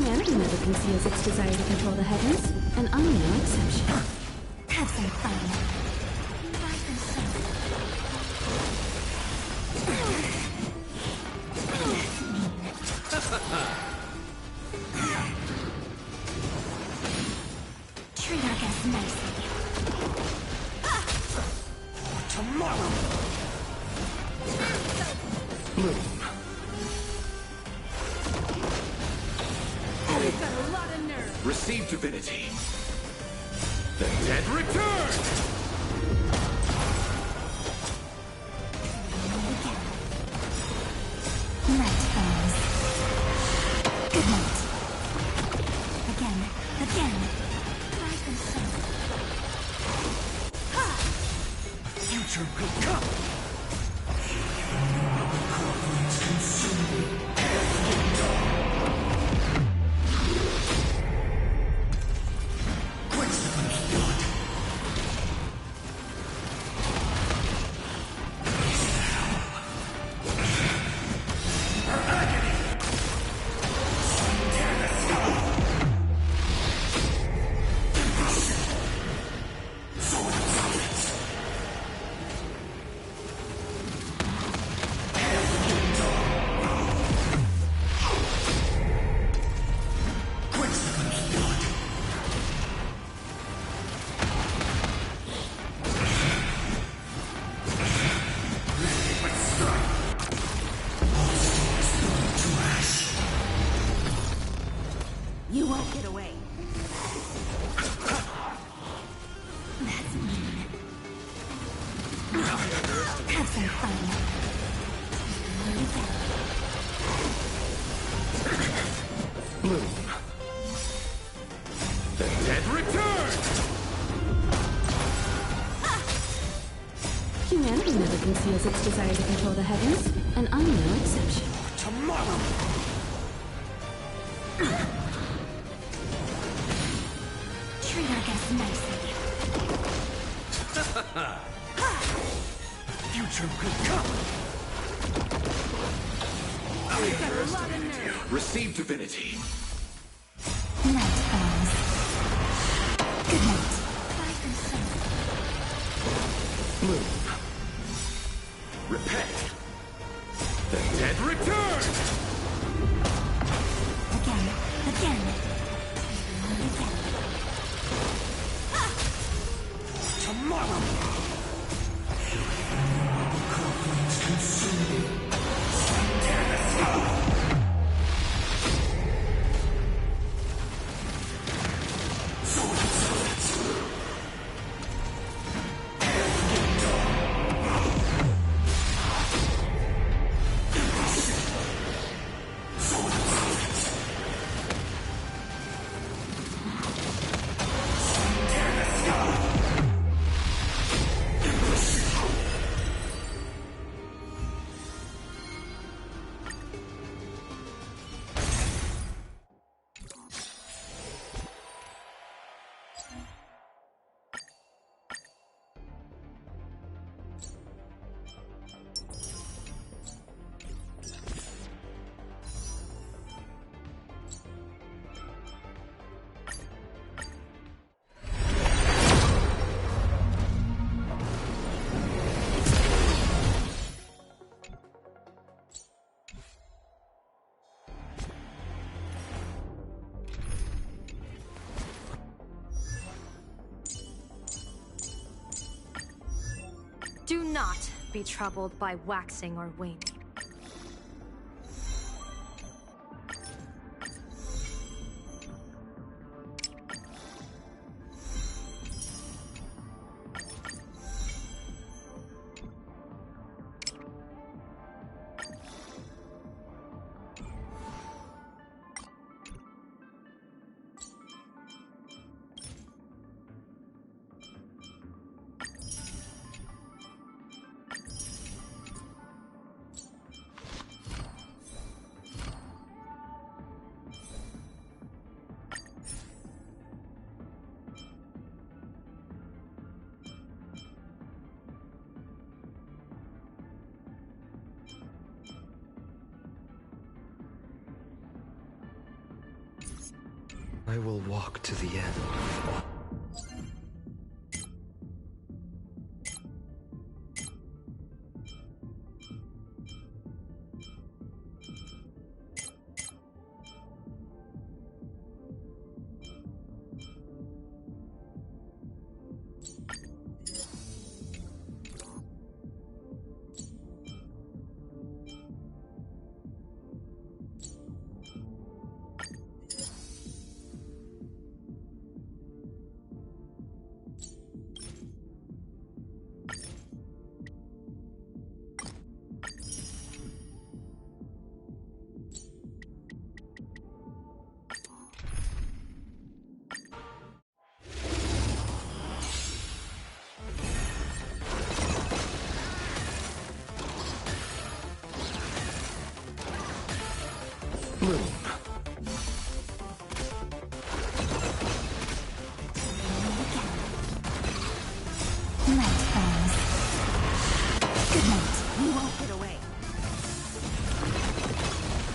Humanity never conceals its desire to control the heavens, and I'm no exception. Have some fun. Treat our guests nicely. Tomorrow! Bloom. We've got a lot of nerve. Receive divinity. The dead return! Night falls. Good night. Again. Rise and shine. Future could come! You won't get away. That's mean. Have some fun. Bloom. The dead return! Humanity never conceals its desire to control the heavens, and I'm no exception. Tomorrow! Treat our guests nicely. Future could come! We've got a lot of nerve. Receive divinity. Night falls. Good night. Rise and shine. Bloom. Repent. The dead return! Again. Tomorrow! Do not be troubled by waxing or waning. I will walk to the end.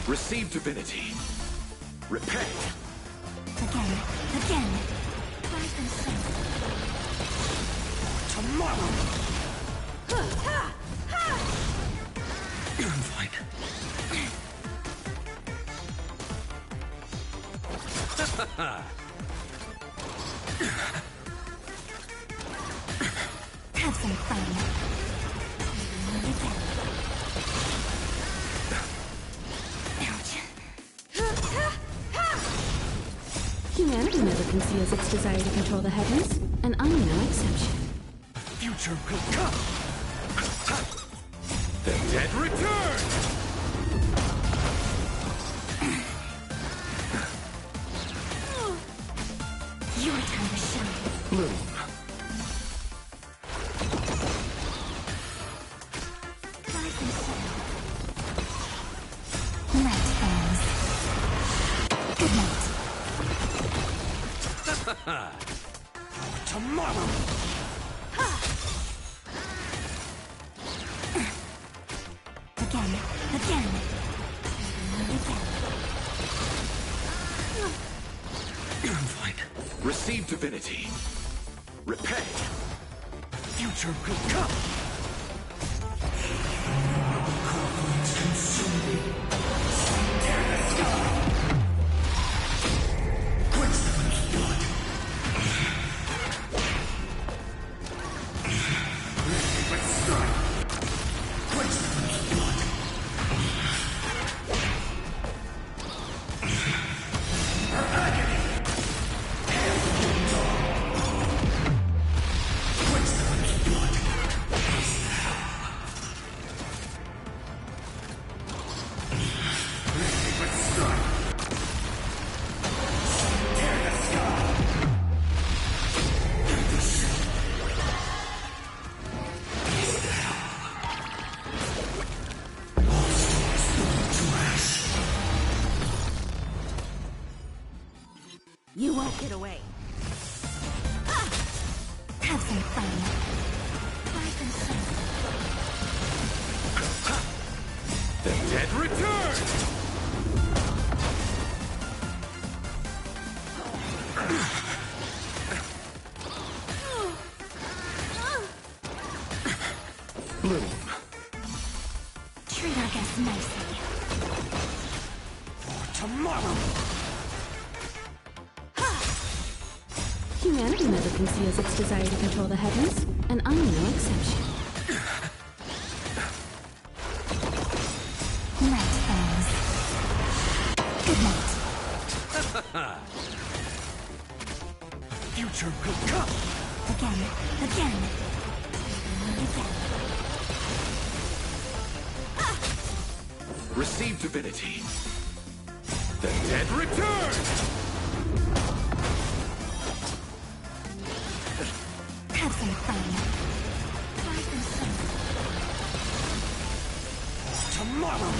Receive divinity. Repay. Again. Rise and shine. Tomorrow. I'm fine. Have some fun. Humanity never conceals its desire to control the heavens, and I'm no exception. Future will come. The dead return. Your time to shine. Bloom. Rise and shine. Light falls. Good night. Tomorrow. Again. I'm fine. Receive divinity. Repay. Future will come. You won't get away. Have some fun. Rise and shine. The dead return. Bloom. Treat our guests nicely. For tomorrow. Humanity never conceals its desire to control the heavens, and I'm no exception. Night falls. Good night. Future will come. Again. Receive divinity. The dead return. Have some fun. Rise and shine. Tomorrow.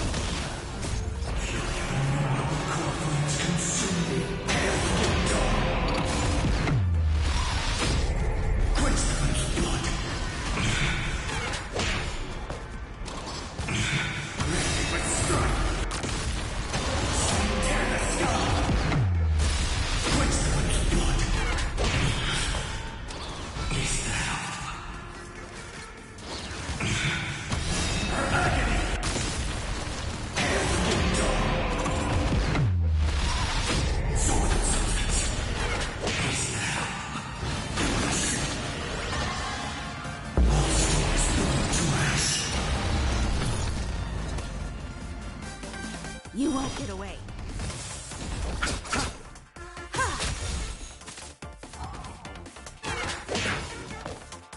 You won't get away.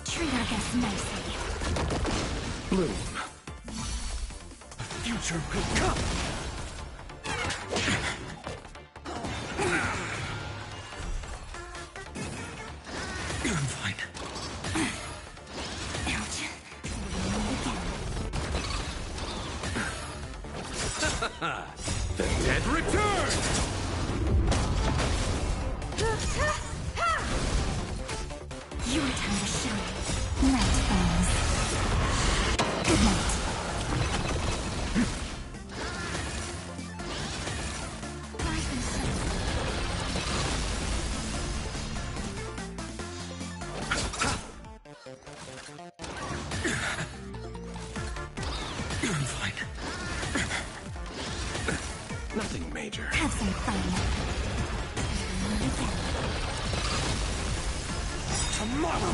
Treat our guests nicely. Bloom. Future could come. I'm fine. The dead return! Your time to shine. Night falls. Good night. Rise and shine. I'm fine. Nothing major. Have some fun. Tomorrow!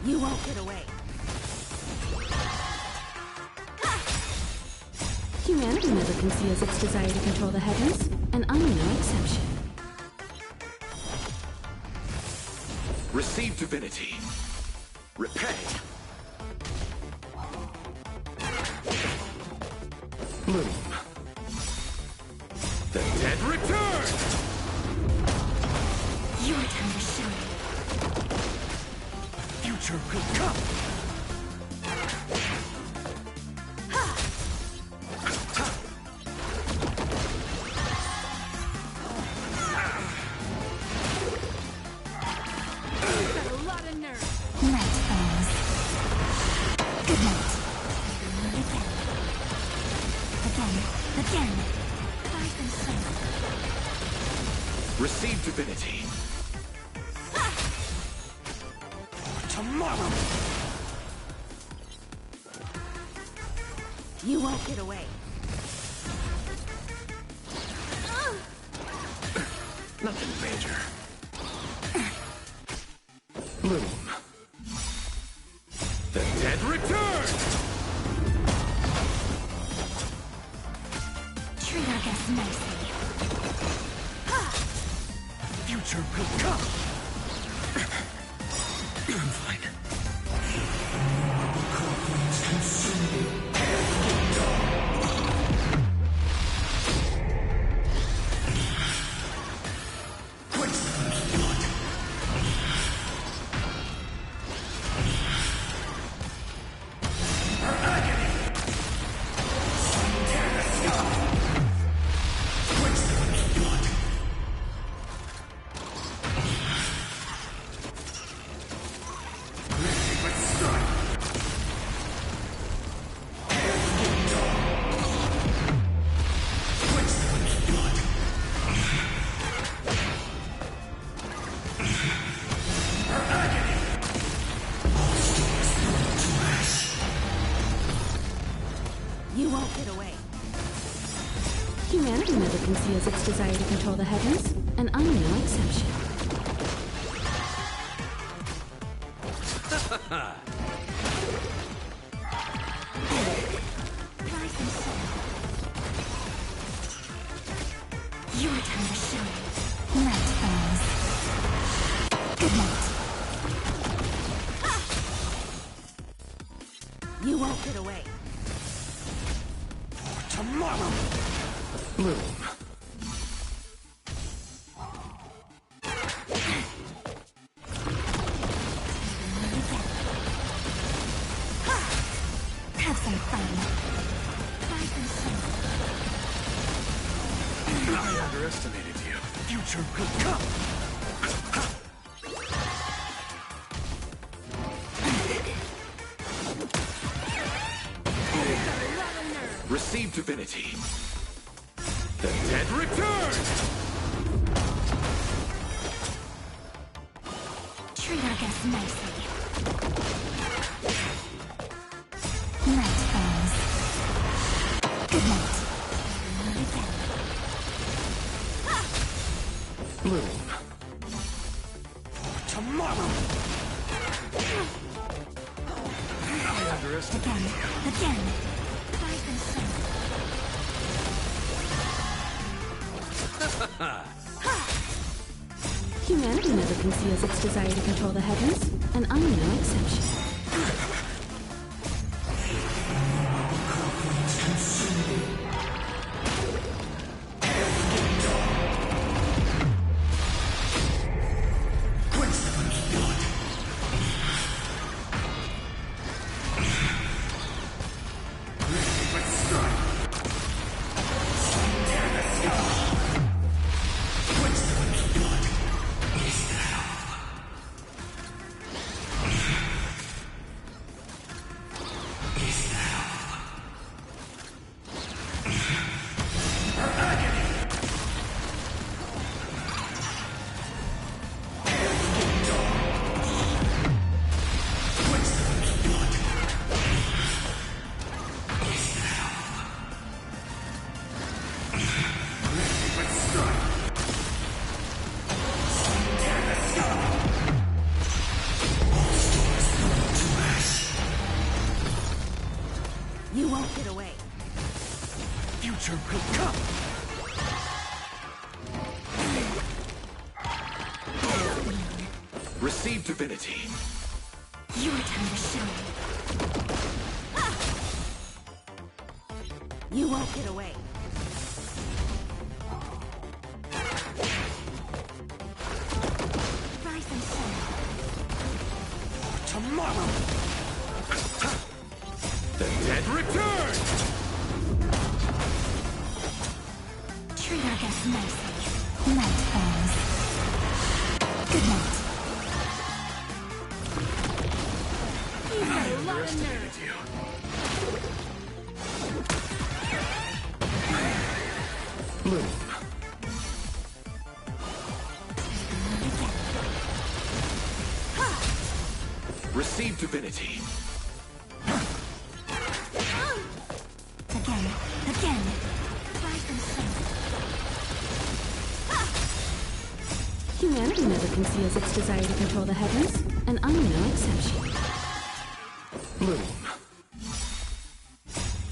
You won't get away. Humanity never conceals its desire to control the heavens, and I'm no exception. Receive divinity. Repay. Bloom. The dead return! Your time to shine. Future could come. Night falls. Good night. Again. Rise and shine. Receive divinity. For tomorrow! You won't get away. Nothing major. Bloom. The dead return! Treat our guests nicely. Future could come. I'm fine. You won't get away. Humanity never conceals its desire to control the heavens, and I'm no exception. Rise and shine. Your time to shine. Night falls. Good night. You won't get away. Tomorrow! Bloom. Have some fun. I underestimated you. future could come! Receive divinity. The dead return! Treat our guests nicely. Night falls. Good night. Bloom. For tomorrow! I underestimate you. Again. Humanity never conceals its desire to control the heavens, and I'm no exception. You won't get away. Future could come! Receive divinity. Your time to shine. You won't get away. Rise and shine. Tomorrow! The dead return! Treat our guests nicely. Night falls. Good night. You've got a lot of nerve. Bloom. Receive divinity. Again. Rise and shine. Humanity never conceals its desire to control the heavens, and I'm no exception. Bloom.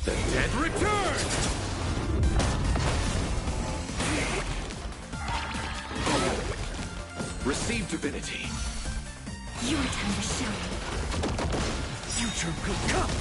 The dead return! Receive divinity. Your time to shine. Future could come!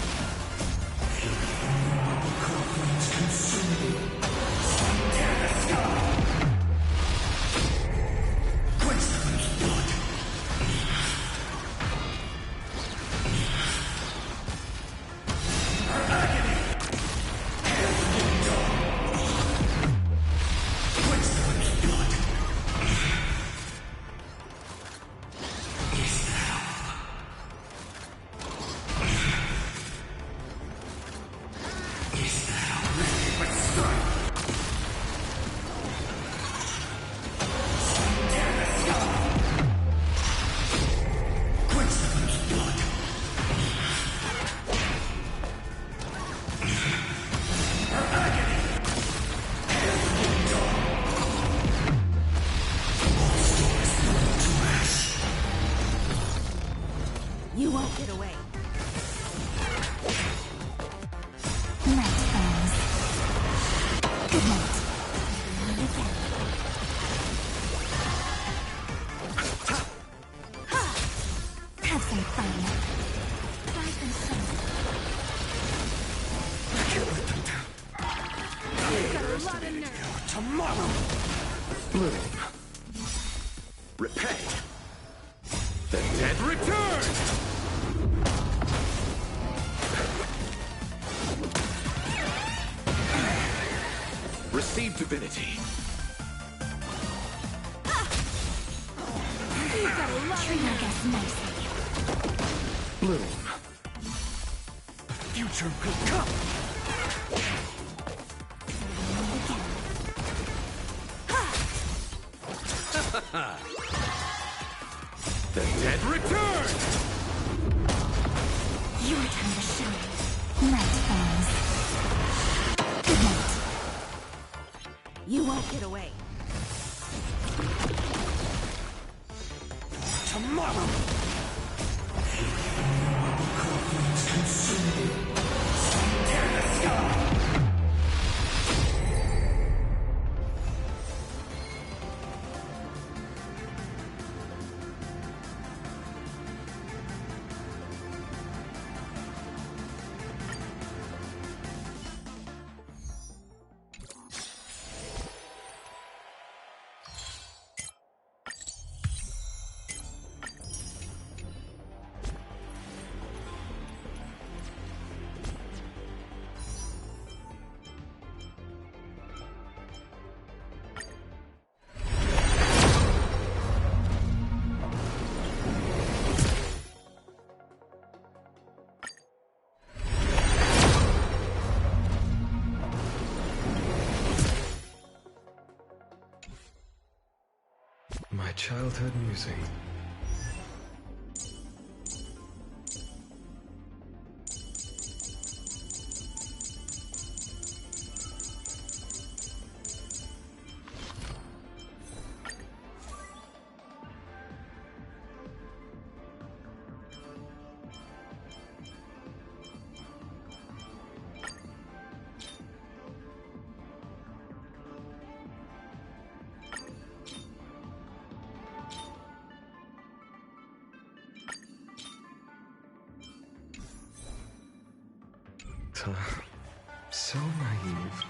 You won't get away. Night falls. Good night. Have some fun. Rise and shine. I can't let them down. You've got a lot of nerve. Tomorrow! Bloom. Repay. The dead return! Receive divinity. Treat our guests nicely. Bloom. The future will come. The dead return! Your time to shine. Night falls. Good night. You won't get away. Tomorrow! Tear the sky! My childhood musing. So naive.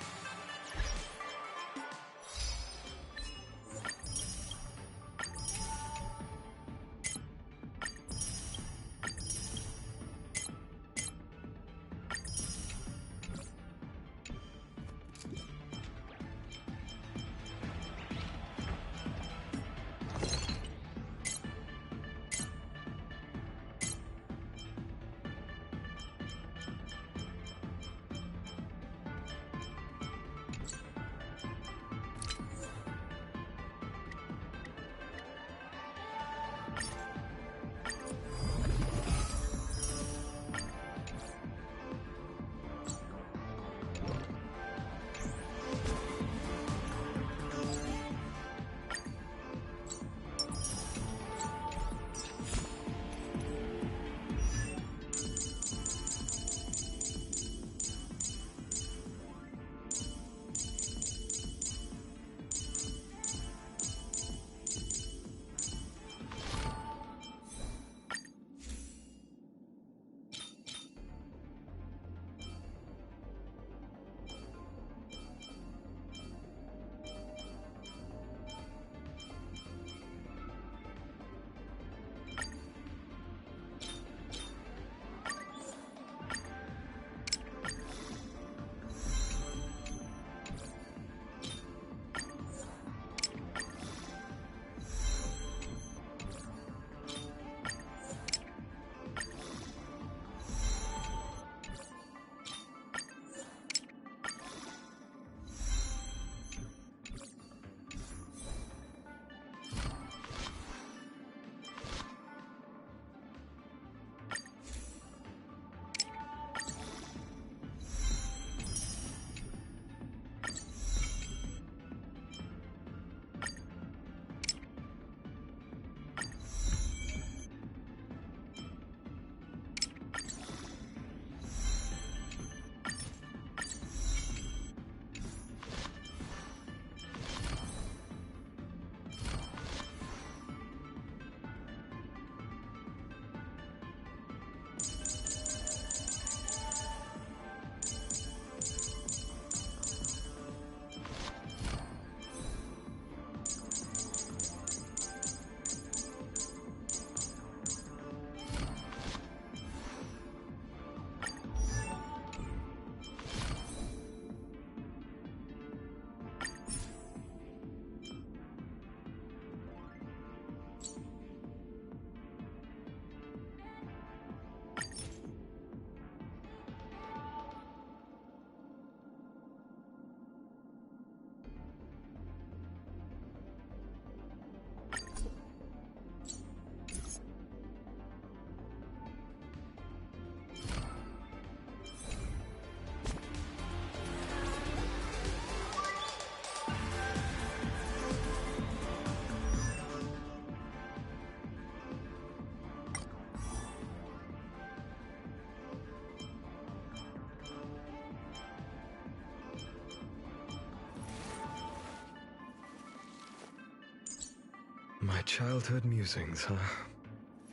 My childhood musings, huh?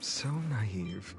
So naive.